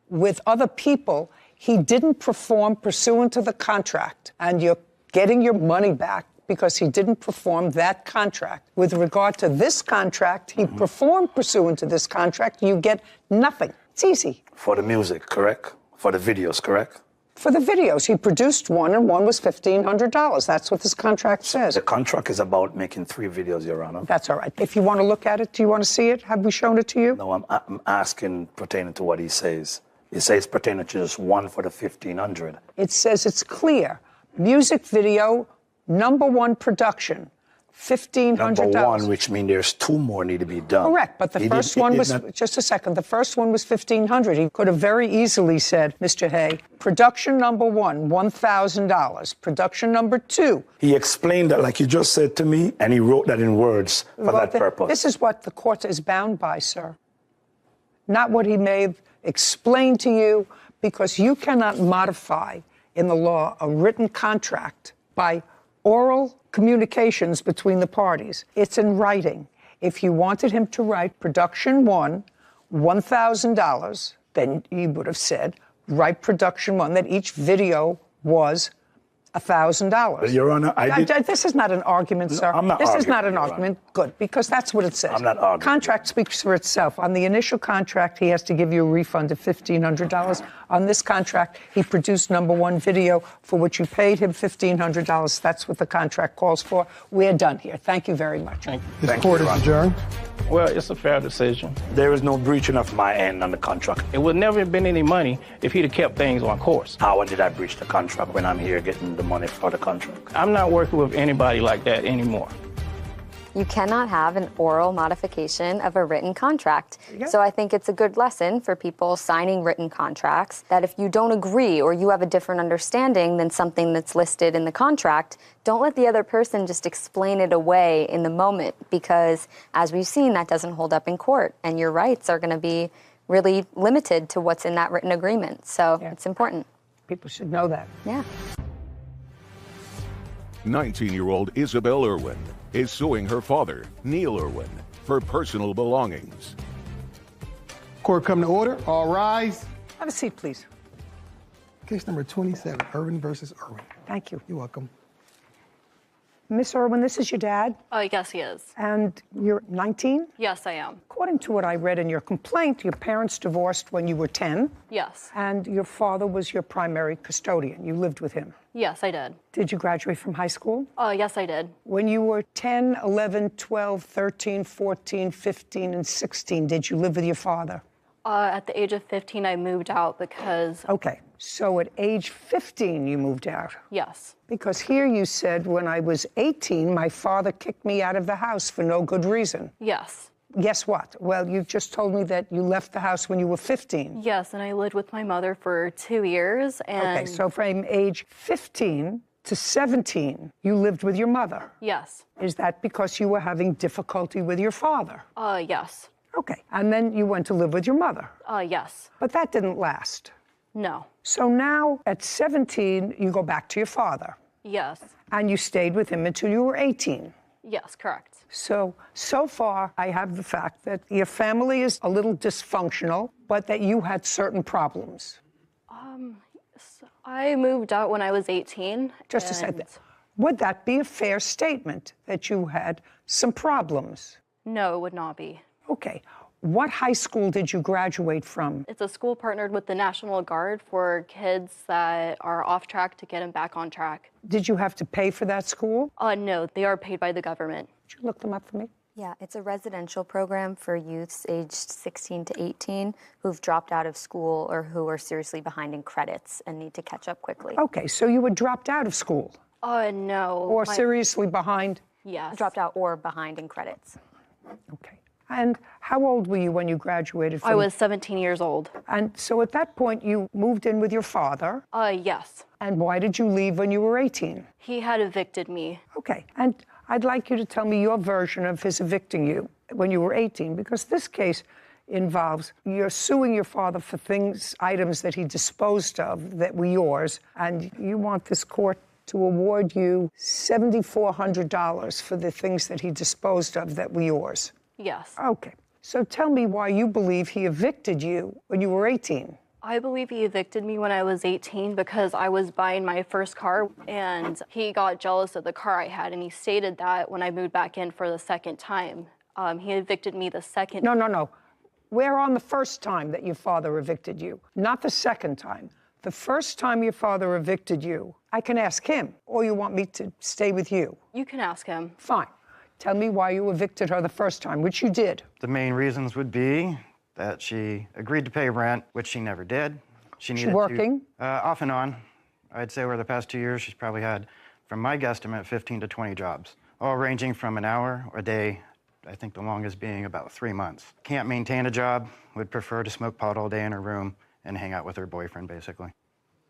with other people. He didn't perform pursuant to the contract, and you're getting your money back because he didn't perform that contract. With regard to this contract, he performed pursuant to this contract. You get nothing. It's easy. For the music, correct? For the videos, correct? For the videos, he produced one, and one was $1,500. That's what this contract says. The contract is about making 3 videos, Your Honor. That's all right. If you want to look at it, do you want to see it? Have we shown it to you? No, I'm asking pertaining to what he says. He says pertaining to just one for the 1,500. It says it's clear. Music video, #1 production, $1,500. Number 1, which means there's 2 more need to be done. Correct, but the first one was, just a second, the first one was $1,500. He could have very easily said, Mr. Hay, production #1, $1,000. Production #2. He explained that like you just said to me, and he wrote that in words for that purpose. This is what the court is bound by, sir. Not what he may have explained to you, because you cannot modify in the law a written contract by oral communications between the parties. It's in writing. If you wanted him to write production 1, $1,000, then you would have said, write production 1, that each video was $1,000. Your Honor, This is not an argument, sir. I'm not This is arguing, not an Your argument. Good, because that's what it says. I'm not arguing. Contract speaks for itself. On the initial contract, he has to give you a refund of $1,500. On this contract, he produced #1 video for which you paid him $1,500. That's what the contract calls for. We're done here. Thank you very much. Thank you. This court is adjourned. Well, it's a fair decision. There is no breaching of my end on the contract. It would never have been any money if he'd have kept things on course. How did I breach the contract when I'm here getting the money for the contract? I'm not working with anybody like that anymore. You cannot have an oral modification of a written contract. So I think it's a good lesson for people signing written contracts that if you don't agree or you have a different understanding than something that's listed in the contract, don't let the other person just explain it away in the moment, because as we've seen, that doesn't hold up in court, and your rights are going to be really limited to what's in that written agreement. So it's important. People should know that. Yeah. 19-year-old Isabel Irwin is suing her father, Neil Irwin, for personal belongings. Court come to order. All rise. Have a seat, please. Case number 27, Irwin versus Irwin. Thank you. You're welcome. Miss Irwin, this is your dad? Yes, he is. And you're 19? Yes, I am. According to what I read in your complaint, your parents divorced when you were 10. Yes. And your father was your primary custodian. You lived with him. Yes, I did. Did you graduate from high school? Yes, I did. When you were 10, 11, 12, 13, 14, 15, and 16, did you live with your father? At the age of 15, I moved out because... Okay, so at age 15, you moved out? Yes. Because here you said, when I was 18, my father kicked me out of the house for no good reason. Yes. Guess what? Well, you just told me that you left the house when you were 15. Yes, and I lived with my mother for 2 years, and... Okay, so from age 15 to 17, you lived with your mother. Yes. Is that because you were having difficulty with your father? Yes. Okay, and then you went to live with your mother. Yes. But that didn't last. No. So now, at 17, you go back to your father. Yes. And you stayed with him until you were 18. Yes, correct. So far, I have the fact that your family is a little dysfunctional, but that you had certain problems. I moved out when I was 18. Just a second. Would that be a fair statement, that you had some problems? No, it would not be. Okay. What high school did you graduate from? It's a school partnered with the National Guard for kids that are off track to get them back on track. Did you have to pay for that school? No, they are paid by the government. Could you look them up for me? Yeah, it's a residential program for youths aged 16 to 18 who've dropped out of school or who are seriously behind in credits and need to catch up quickly. Okay, so you were dropped out of school? No. Or seriously behind? Yes. Dropped out or behind in credits. Okay. And how old were you when you graduated from? I was 17 years old. And so at that point, you moved in with your father? Yes. And why did you leave when you were 18? He had evicted me. Okay. And I'd like you to tell me your version of his evicting you when you were 18, because this case involves you're suing your father for items that he disposed of that were yours, and you want this court to award you $7,400 for the things that he disposed of that were yours. Yes. Okay. So tell me why you believe he evicted you when you were 18. I believe he evicted me when I was 18 because I was buying my first car and he got jealous of the car I had, and he stated that when I moved back in for the second time. He evicted me the second. No. We're on the first time that your father evicted you, not the second time. The first time your father evicted you, I can ask him, or you want me to stay with you? You can ask him. Fine. Tell me why you evicted her the first time, which you did. The main reasons would be that she agreed to pay rent, which she never did. She needed working? Off and on. I'd say over the past 2 years, she's probably had, from my guesstimate, 15 to 20 jobs, all ranging from an hour or a day. I think the longest being about 3 months. Can't maintain a job, would prefer to smoke pot all day in her room and hang out with her boyfriend, basically.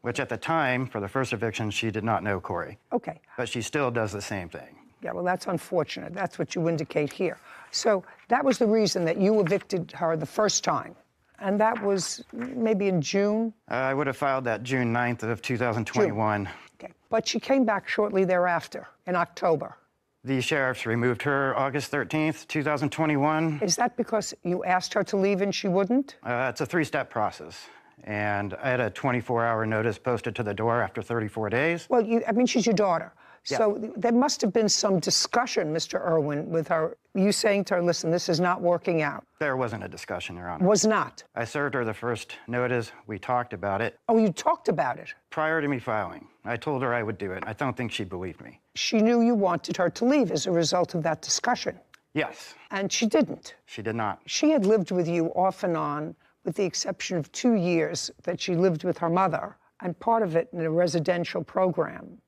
Which at the time, for the first eviction, she did not know Corey. Okay. But she still does the same thing. Yeah, well, that's unfortunate. That's what you indicate here. So that was the reason that you evicted her the first time. And that was maybe in June? I would have filed that June 9th of 2021. June. Okay. But she came back shortly thereafter, in October. The sheriffs removed her August 13th, 2021. Is that because you asked her to leave and she wouldn't? It's a 3-step process. And I had a 24-hour notice posted to the door after 34 days. Well, she's your daughter. Yeah. So there must have been some discussion, Mr. Irwin, with her, you saying to her, listen, this is not working out. There wasn't a discussion, Your Honor. Was not? I served her the first notice. We talked about it. Oh, you talked about it? Prior to me filing. I told her I would do it. I don't think she believed me. She knew you wanted her to leave as a result of that discussion? Yes. And she didn't? She did not. She had lived with you off and on, with the exception of 2 years that she lived with her mother, and part of it in a residential program.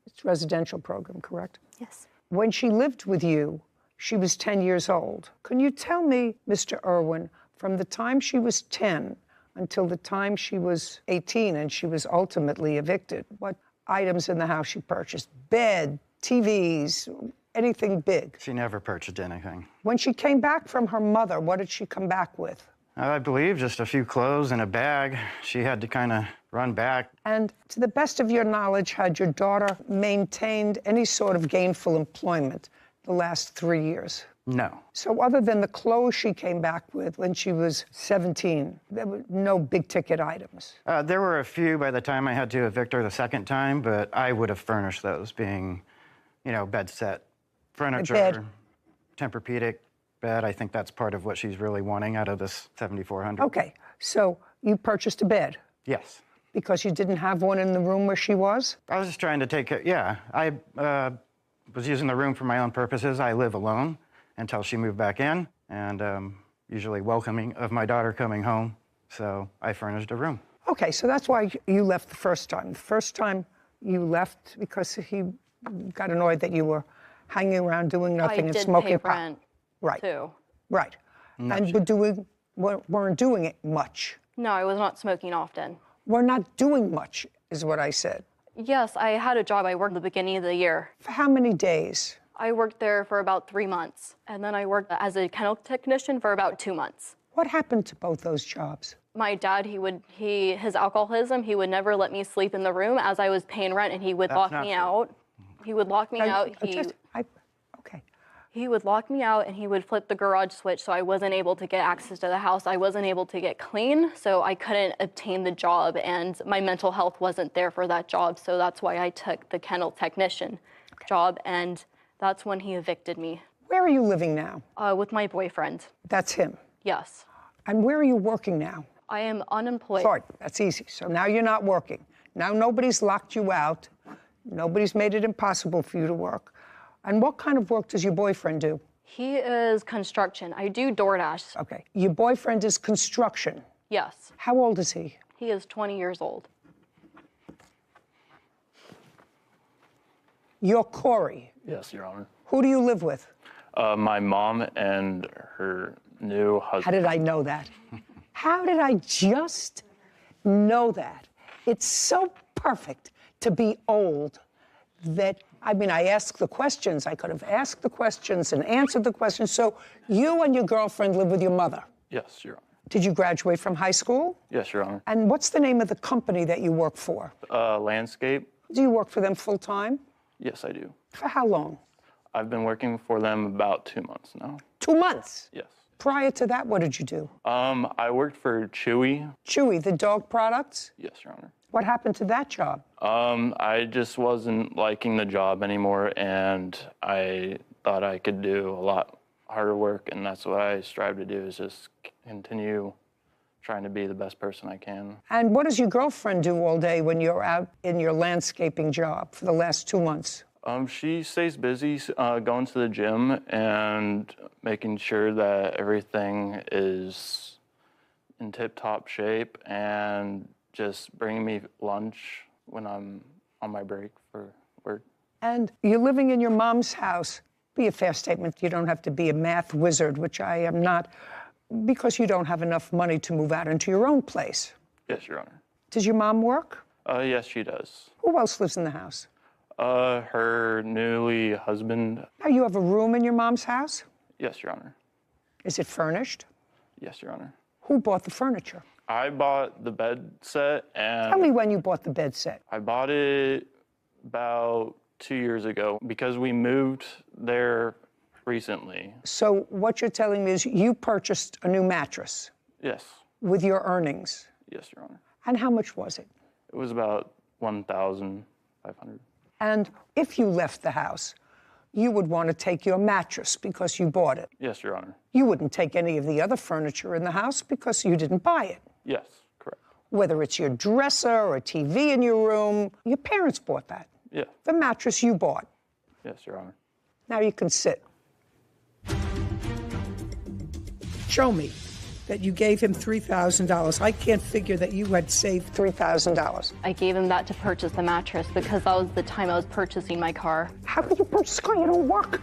It's a residential program, correct? Yes. When she lived with you, she was 10 years old. Can you tell me, Mr. Irwin, from the time she was 10 until the time she was 18 and she was ultimately evicted, what items in the house she purchased? Bed, TVs, anything big? She never purchased anything. When she came back from her mother, what did she come back with? I believe just a few clothes and a bag. She had to kind of run back. And to the best of your knowledge, had your daughter maintained any sort of gainful employment the last 3 years? No. So other than the clothes she came back with when she was 17, there were no big-ticket items? There were a few by the time I had to evict her the second time, but I would have furnished those, being, bed set, furniture, bed. Tempur-Pedic bed. I think that's part of what she's really wanting out of this $7,400. Okay, so you purchased a bed? Yes. Because you didn't have one in the room where she was? I was just trying to take care, yeah. I was using the room for my own purposes. I live alone until she moved back in, and usually welcoming of my daughter coming home, so I furnished a room. Okay, so that's why you left the first time. The first time you left because he got annoyed that you were hanging around doing nothing and smoking pot. I did pay rent, right. too. Right. No, and weren't doing it much. No, I was not smoking often. We're not doing much, is what I said. Yes, I had a job. I worked at the beginning of the year. For how many days? I worked there for about 3 months, and then I worked as a kennel technician for about 2 months. What happened to both those jobs? My dad, his alcoholism, he would never let me sleep in the room as I was paying rent, and he would lock me out. He would lock me out. He would lock me out, and he would flip the garage switch, so I wasn't able to get access to the house. I wasn't able to get clean, so I couldn't obtain the job, and my mental health wasn't there for that job, so that's why I took the kennel technician job, and that's when he evicted me. Where are you living now? With my boyfriend. That's him? Yes. And where are you working now? I am unemployed. Sorry, that's easy. So now you're not working. Now nobody's locked you out. Nobody's made it impossible for you to work. And what kind of work does your boyfriend do? He is construction. I do DoorDash. Okay. Your boyfriend is construction? Yes. How old is he? He is 20 years old. You're Corey? Yes, Your Honor. Who do you live with? My mom and her new husband. How did I know that? How did I just know that? It's so perfect to be old that, I mean, I asked the questions. I could have asked the questions and answered the questions. So you and your girlfriend live with your mother? Yes, Your Honor. Did you graduate from high school? Yes, Your Honor. And what's the name of the company that you work for? Landscape. Do you work for them full time? Yes, I do. For how long? I've been working for them about 2 months now. 2 months? Yes. Prior to that, what did you do? I worked for Chewy. Chewy, the dog products? Yes, Your Honor. What happened to that job? I just wasn't liking the job anymore, and I thought I could do a lot harder work, and that's what I strive to do, is just continue trying to be the best person I can. And what does your girlfriend do all day when you're out in your landscaping job for the last 2 months? She stays busy going to the gym and making sure that everything is in tip-top shape, and just bringing me lunch when I'm on my break for work. And you're living in your mom's house. Be a fair statement. You don't have to be a math wizard, which I am not, because you don't have enough money to move out into your own place. Yes, Your Honor. Does your mom work? Yes, she does. Who else lives in the house? Her newly husband. Now, you have a room in your mom's house? Yes, Your Honor. Is it furnished? Yes, Your Honor. Who bought the furniture? I bought the bed set, and Tell me when you bought the bed set. I bought it about 2 years ago because we moved there recently. So what you're telling me is you purchased a new mattress Yes. with your earnings. Yes, Your Honor. And how much was it? It was about $1,500. And if you left the house, you would want to take your mattress because you bought it. Yes, Your Honor. You wouldn't take any of the other furniture in the house because you didn't buy it. Yes, correct. Whether it's your dresser or a TV in your room, your parents bought that. Yeah. The mattress you bought. Yes, Your Honor. Now you can sit. Show me that you gave him $3,000. I can't figure that you had saved $3,000. I gave him that to purchase the mattress because that was the time I was purchasing my car. How could you purchase a car? You don't work.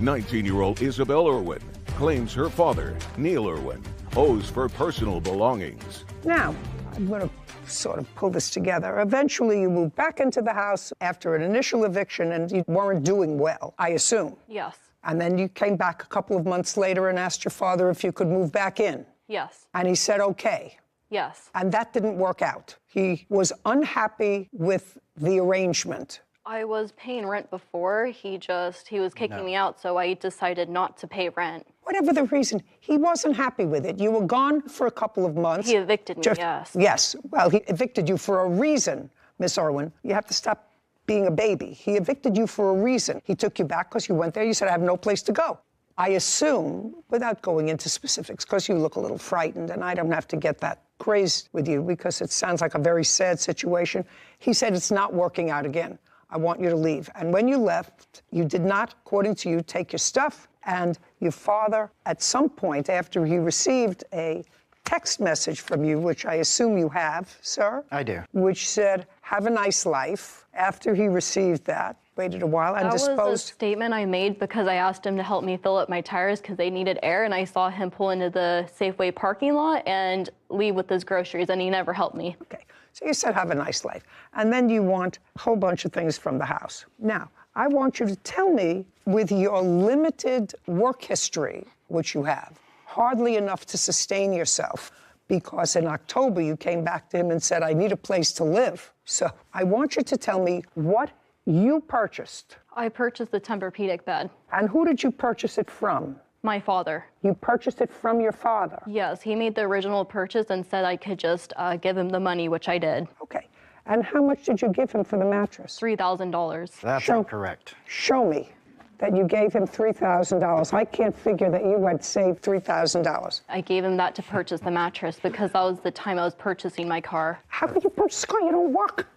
"19-year-old Isabel Irwin claims her father, Neil Irwin, owes for personal belongings. Now, I'm going to sort of pull this together. Eventually, you moved back into the house after an initial eviction, and you weren't doing well, I assume. Yes. And then you came back a couple of months later and asked your father if you could move back in. Yes. And he said, okay. Yes. And that didn't work out. He was unhappy with the arrangement. I was paying rent before. He was kicking me out, so I decided not to pay rent. Whatever the reason, he wasn't happy with it. You were gone for a couple of months. He evicted me, yes. Yes. Well, he evicted you for a reason, Miss Irwin. You have to stop being a baby. He evicted you for a reason. He took you back because you went there. You said, I have no place to go. I assume, without going into specifics, because you look a little frightened, and I don't have to get that crazed with you because it sounds like a very sad situation. He said, it's not working out again. I want you to leave. And when you left, you did not, according to you, take your stuff. And your father, at some point after he received a text message from you, which I assume you have, sir. I do. Which said, have a nice life. After he received that, waited a while and disposed. That was a statement I made because I asked him to help me fill up my tires because they needed air, and I saw him pull into the Safeway parking lot and leave with his groceries, and he never helped me. Okay. So you said, have a nice life. And then you want a whole bunch of things from the house. Now, I want you to tell me, with your limited work history, which you have, hardly enough to sustain yourself, because in October you came back to him and said, I need a place to live. So I want you to tell me what you purchased. I purchased the Tempur-Pedic bed. And who did you purchase it from? My father. You purchased it from your father? Yes, he made the original purchase and said I could just give him the money, which I did. Okay. And how much did you give him for the mattress? $3,000. That's incorrect. Show me that you gave him $3,000. I can't figure that you had saved $3,000. I gave him that to purchase the mattress because that was the time I was purchasing my car. How could you purchase a car? You don't work.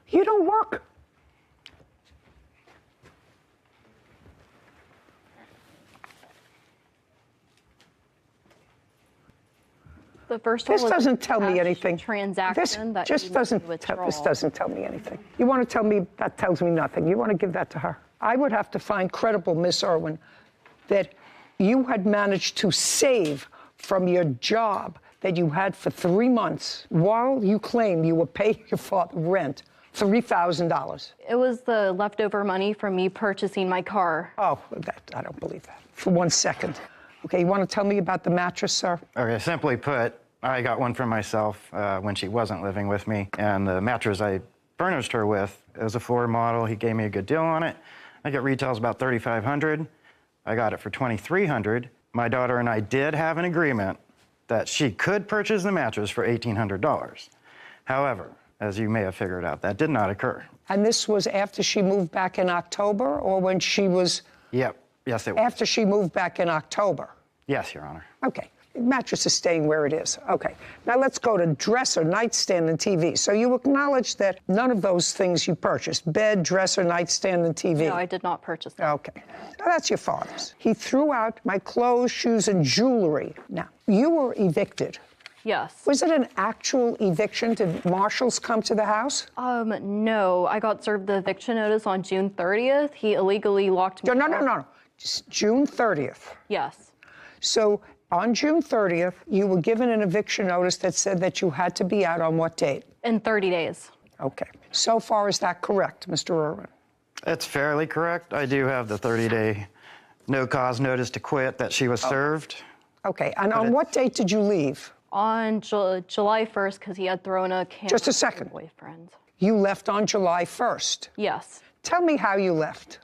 You don't work. The first one This was doesn't tell me anything. Transaction that This he doesn't would tell, withdraw. this doesn't tell me anything. You want to tell me that tells me nothing. You want to give that to her. I would have to find credible, Miss Irwin, that you had managed to save from your job that you had for 3 months while you claim you were paying your father rent $3,000. It was the leftover money from me purchasing my car. Oh, I don't believe that. For 1 second. Okay, you want to tell me about the mattress, sir? Okay, simply put, I got one for myself when she wasn't living with me, and the mattress I furnished her with, it was a floor model. He gave me a good deal on it. I think it retails about $3,500. I got it for $2,300. My daughter and I did have an agreement that she could purchase the mattress for $1,800. However, as you may have figured out, that did not occur. And this was after she moved back in October, or when she was... Yep, yes it was. After she moved back in October? Yes, Your Honor. Okay. The mattress is staying where it is. Okay. Now let's go to dresser, nightstand, and TV. So you acknowledge that none of those things you purchased, bed, dresser, nightstand, and TV. No, I did not purchase that. Okay. Now that's your father's. He threw out my clothes, shoes, and jewelry. Now, you were evicted. Yes. Was it an actual eviction? Did marshals come to the house? No. I got served the eviction notice on June 30th. He illegally locked me out. No. Just June 30th. Yes. So on June 30th, you were given an eviction notice that said that you had to be out on what date? In 30 days. Okay. So far, is that correct, Mr. Irwin? It's fairly correct. I do have the 30-day no-cause notice to quit that she was served. Okay. And on what date did you leave? On July 1st, because he had thrown a camera. Just a second. At my boyfriend. You left on July 1st? Yes. Tell me how you left.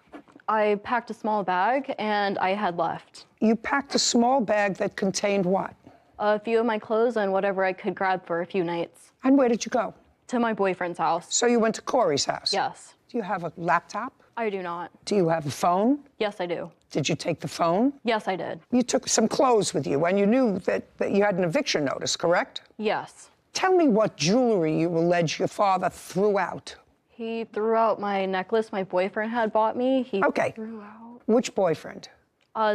I packed a small bag and I had left. You packed a small bag that contained what? A few of my clothes and whatever I could grab for a few nights. And where did you go? To my boyfriend's house. So you went to Corey's house? Yes. Do you have a laptop? I do not. Do you have a phone? Yes, I do. Did you take the phone? Yes, I did. You took some clothes with you, and you knew that you had an eviction notice, correct? Yes. Tell me what jewelry you allege your father threw out. He threw out my necklace my boyfriend had bought me. He threw out... Which boyfriend?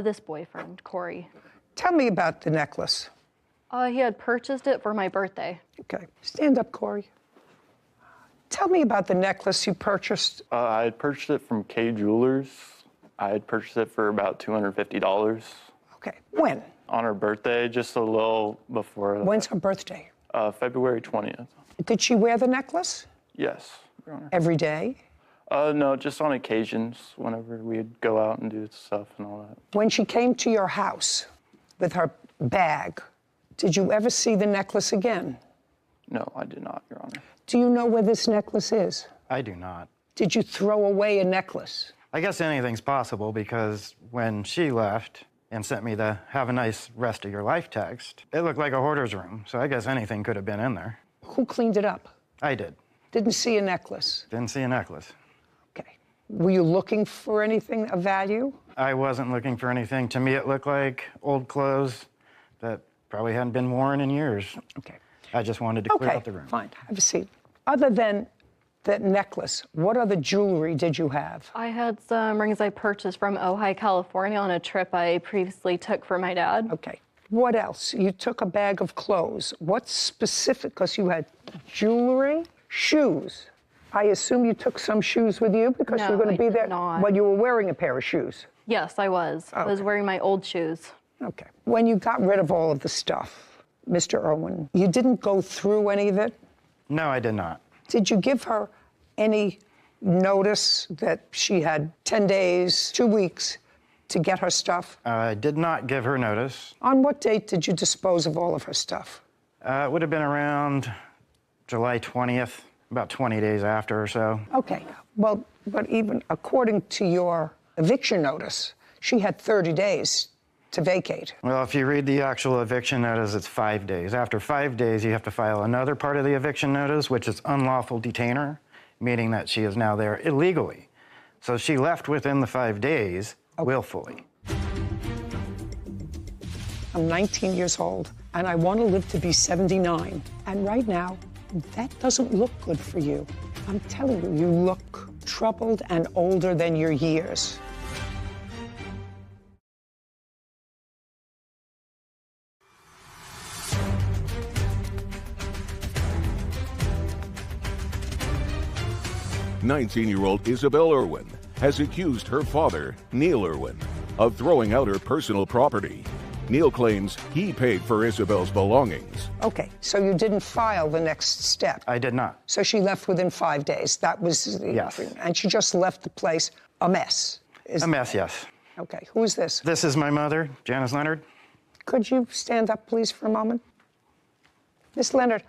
This boyfriend, Corey. Tell me about the necklace. He had purchased it for my birthday. Okay. Stand up, Corey. Tell me about the necklace you purchased. I had purchased it from K Jewelers. I had purchased it for about $250. Okay. When? On her birthday, just a little before. When's her birthday? February 20th. Did she wear the necklace? Yes, Your Honor. Every day? No, just on occasions, whenever we'd go out and do stuff and all that. When she came to your house with her bag, did you ever see the necklace again? No, I did not, Your Honor. Do you know where this necklace is? I do not. Did you throw away a necklace? I guess anything's possible because when she left and sent me the "Have a nice rest of your life" text, it looked like a hoarder's room, so I guess anything could have been in there. Who cleaned it up? I did. Didn't see a necklace? Didn't see a necklace. Okay. Were you looking for anything of value? I wasn't looking for anything. To me, it looked like old clothes that probably hadn't been worn in years. Okay. I just wanted to clear out the room. Fine. Have a seat. Other than that necklace, what other jewelry did you have? I had some rings I purchased from Ojai, California on a trip I previously took for my dad. Okay. What else? You took a bag of clothes. What specific, because you had jewelry, shoes. I assume you took some shoes with you because you were going to be there. Well, you were wearing a pair of shoes. Yes, I was. I was wearing my old shoes. Okay. When you got rid of all of the stuff, Mr. Irwin, you didn't go through any of it? No, I did not. Did you give her any notice that she had 10 days, 2 weeks to get her stuff? I did not give her notice. On what date did you dispose of all of her stuff? It would have been around July 20th, about 20 days after or so. Okay. Well, but even according to your eviction notice, she had 30 days to vacate. Well, if you read the actual eviction notice, it's 5 days. After 5 days, you have to file another part of the eviction notice, which is unlawful detainer, meaning that she is now there illegally. So she left within the 5 days, willfully. I'm 19 years old, and I want to live to be 79. And right now, that doesn't look good for you. I'm telling you, you look troubled and older than your years. 19-year-old Isabel Irwin has accused her father, Neil Irwin, of throwing out her personal property. Neil claims he paid for Isabel's belongings. Okay, so you didn't file the next step. I did not. So she left within 5 days. That was the Yes. and she just left the place a mess. A mess, yes. Okay, who is this? This is my mother, Janice Leonard. Could you stand up, please, for a moment? Miss Leonard,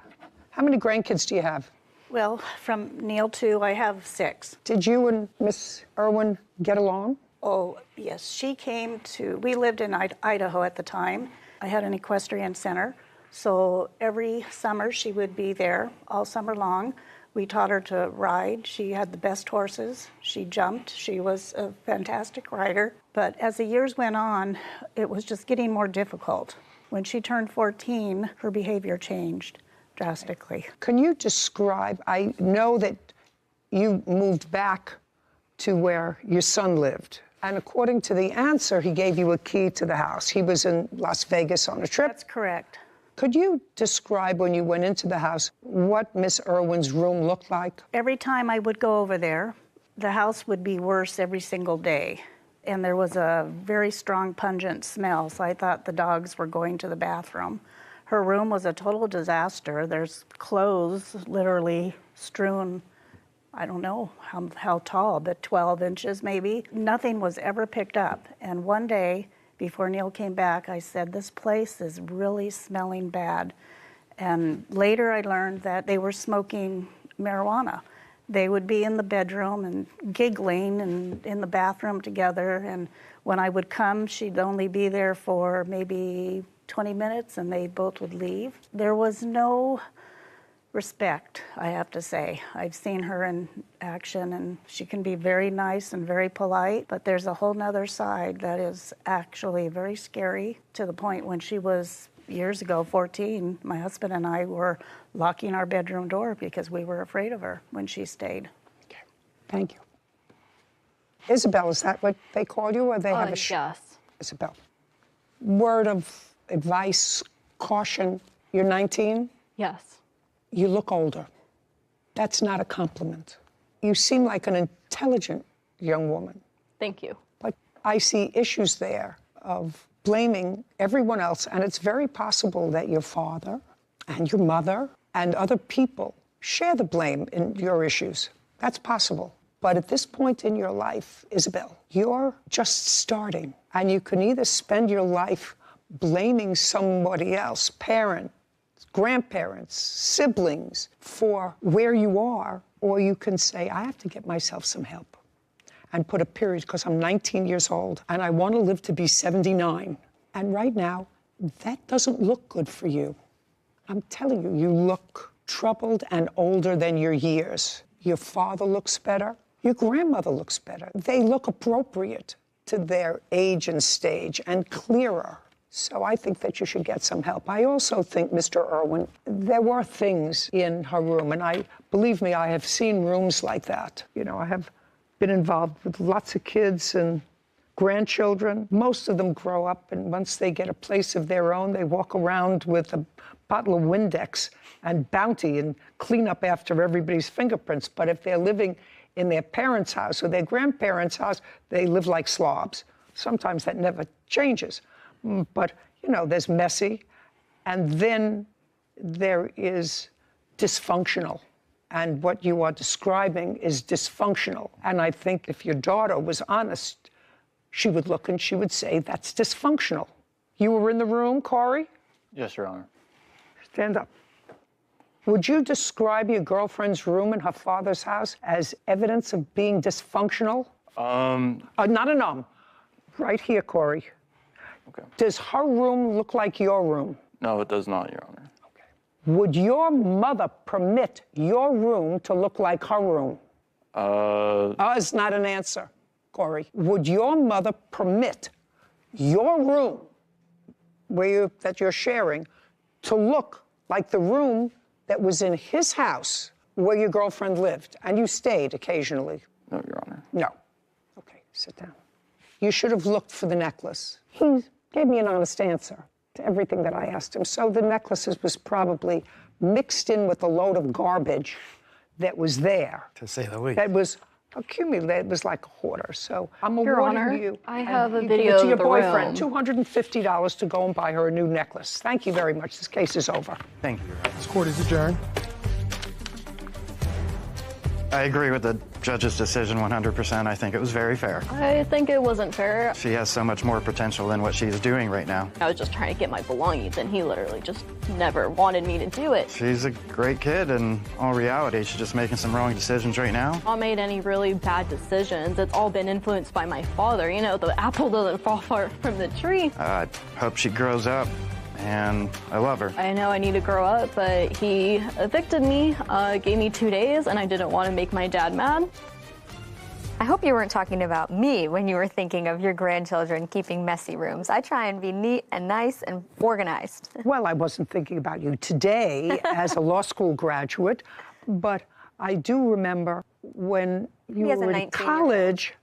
how many grandkids do you have? Well, from Neil to, I have 6. Did you and Miss Irwin get along? Oh, yes. She came to, we lived in Idaho at the time. I had an equestrian center, so every summer she would be there all summer long. We taught her to ride. She had the best horses. She jumped. She was a fantastic rider. But as the years went on, it was just getting more difficult. When she turned 14, her behavior changed drastically. Can you describe, I know that you moved back to where your son lived. And according to the answer, he gave you a key to the house. He was in Las Vegas on a trip. That's correct. Could you describe when you went into the house what Miss Irwin's room looked like? Every time I would go over there, the house would be worse every single day. And there was a very strong, pungent smell, so I thought the dogs were going to the bathroom. Her room was a total disaster. There's clothes literally strewn, I don't know how tall, but 12 inches maybe. Nothing was ever picked up. And one day, before Neil came back, I said, this place is really smelling bad. And later I learned that they were smoking marijuana. They would be in the bedroom and giggling and in the bathroom together. And when I would come, she'd only be there for maybe 20 minutes and they both would leave. There was no respect, I have to say. I've seen her in action and she can be very nice and very polite, but there's a whole nother side that is actually very scary, to the point when she was years ago, 14, my husband and I were locking our bedroom door because we were afraid of her when she stayed. Okay, thank you. Isabel, is that what they call you, or they have a yes. Isabel. Word of advice, caution, you're 19? Yes. You look older. That's not a compliment. You seem like an intelligent young woman. Thank you. But I see issues there of blaming everyone else, and it's very possible that your father and your mother and other people share the blame in your issues. That's possible. But at this point in your life, Isabel, you're just starting, and you can either spend your life blaming somebody else, parent, grandparents, siblings, for where you are, or you can say, I have to get myself some help and put a period, because I'm 19 years old and I want to live to be 79. And right now, that doesn't look good for you. I'm telling you, you look troubled and older than your years. Your father looks better. Your grandmother looks better. They look appropriate to their age and stage and clearer. So I think that you should get some help. I also think, Mr. Irwin, there were things in her room, and believe me, I have seen rooms like that. You know, I have been involved with lots of kids and grandchildren. Most of them grow up, and once they get a place of their own, they walk around with a bottle of Windex and Bounty and clean up after everybody's fingerprints. But if they're living in their parents' house or their grandparents' house, they live like slobs. Sometimes that never changes. But, you know, there's messy, and then there is dysfunctional. And what you are describing is dysfunctional. And I think if your daughter was honest, she would look and she would say, that's dysfunctional. You were in the room, Corey? Yes, Your Honor. Stand up. Would you describe your girlfriend's room in her father's house as evidence of being dysfunctional? Not a right here, Corey. Okay. Does her room look like your room? No, it does not, Your Honor. Okay. Would your mother permit your room to look like her room? It's not an answer, Corey. Would your mother permit your room that you're sharing to look like the room that was in his house where your girlfriend lived and you stayed occasionally? No, Your Honor. No. Okay, sit down. You should have looked for the necklace. He gave me an honest answer to everything that I asked him. So the necklaces was probably mixed in with a load of garbage that was there. To say the least. That was accumulated. It was like a hoarder. So I'm Your awarding Honor, you. I and have a you give video it to of your the boyfriend. room. $250 to go and buy her a new necklace. Thank you very much. This case is over. Thank you. This court is adjourned. I agree with the judge's decision 100%. I think it was very fair. I think it wasn't fair. She has so much more potential than what she's doing right now. I was just trying to get my belongings, and he literally just never wanted me to do it. She's a great kid, and all reality, she's just making some wrong decisions right now. I made any really bad decisions. It's all been influenced by my father. You know, the apple doesn't fall far from the tree. I hope she grows up, and I love her. I know I need to grow up, but he evicted me, gave me 2 days, and I didn't want to make my dad mad. I hope you weren't talking about me when you were thinking of your grandchildren keeping messy rooms. I try and be neat and nice and organized. Well, I wasn't thinking about you today as a law school graduate, but I do remember when you were in college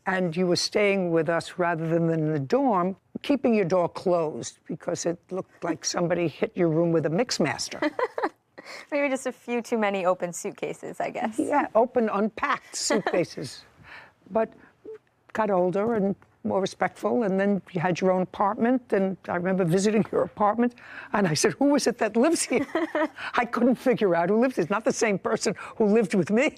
and you were staying with us rather than in the dorm, keeping your door closed because it looked like somebody hit your room with a Mixmaster. Maybe just a few too many open suitcases, I guess. Yeah, open, unpacked suitcases. But got older and more respectful, and then you had your own apartment, and I remember visiting your apartment, and I said, who is it that lives here? I couldn't figure out who lives here. It's not the same person who lived with me.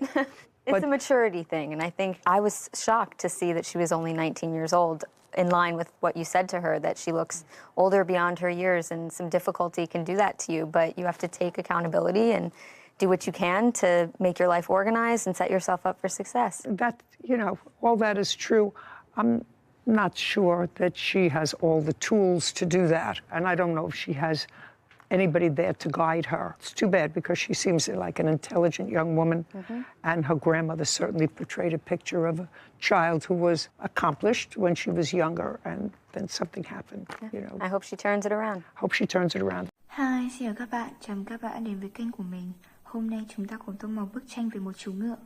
It's a maturity thing, and I think I was shocked to see that she was only 19 years old, in line with what you said to her, that she looks older beyond her years, and some difficulty can do that to you, but you have to take accountability and do what you can to make your life organized and set yourself up for success. That, you know, all that is true. I'm not sure that she has all the tools to do that, and I don't know if she has anybody there to guide her. It's too bad because she seems like an intelligent young woman, and her grandmother certainly portrayed a picture of a child who was accomplished when she was younger, and then something happened. You know. I hope she turns it around. Hope she turns it around. Hi, xin chào các bạn. Chào mừng các bạn đến với kênh của mình. Hôm nay chúng ta cùng tô màu bức tranh về một chú ngựa.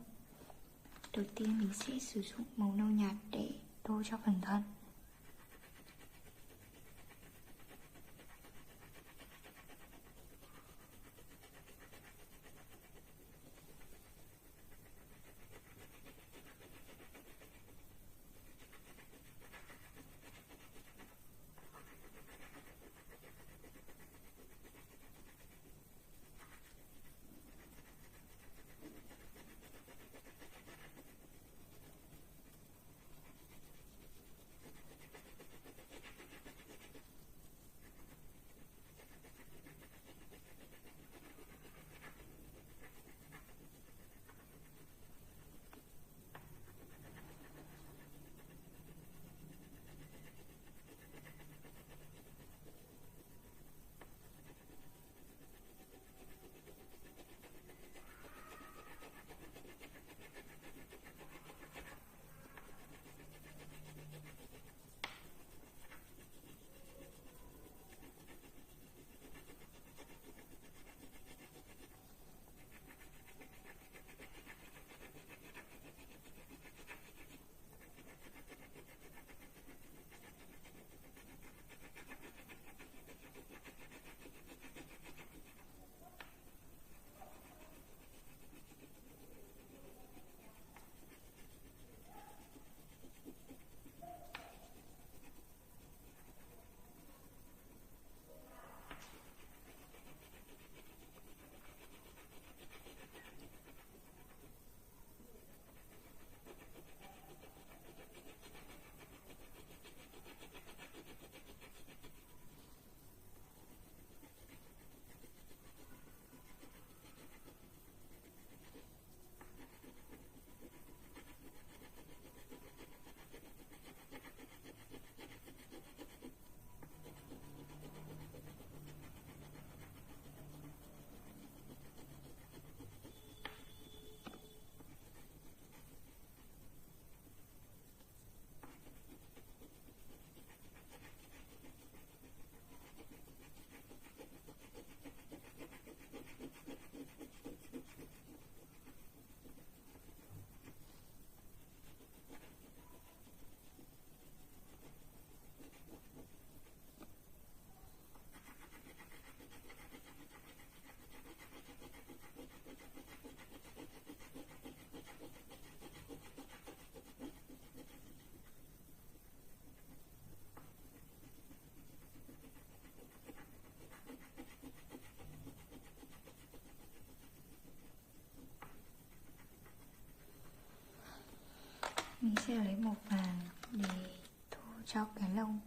Đầu tiên mình sẽ sử dụng màu nâu nhạt để tô cho phần thân. sẽ lấy một vàng để thu cho cái lông.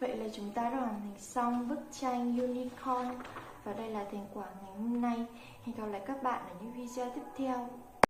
Vậy là chúng ta đã hoàn thành xong bức tranh Unicorn và đây là thành quả ngày hôm nay. Hẹn gặp lại các bạn ở những video tiếp theo.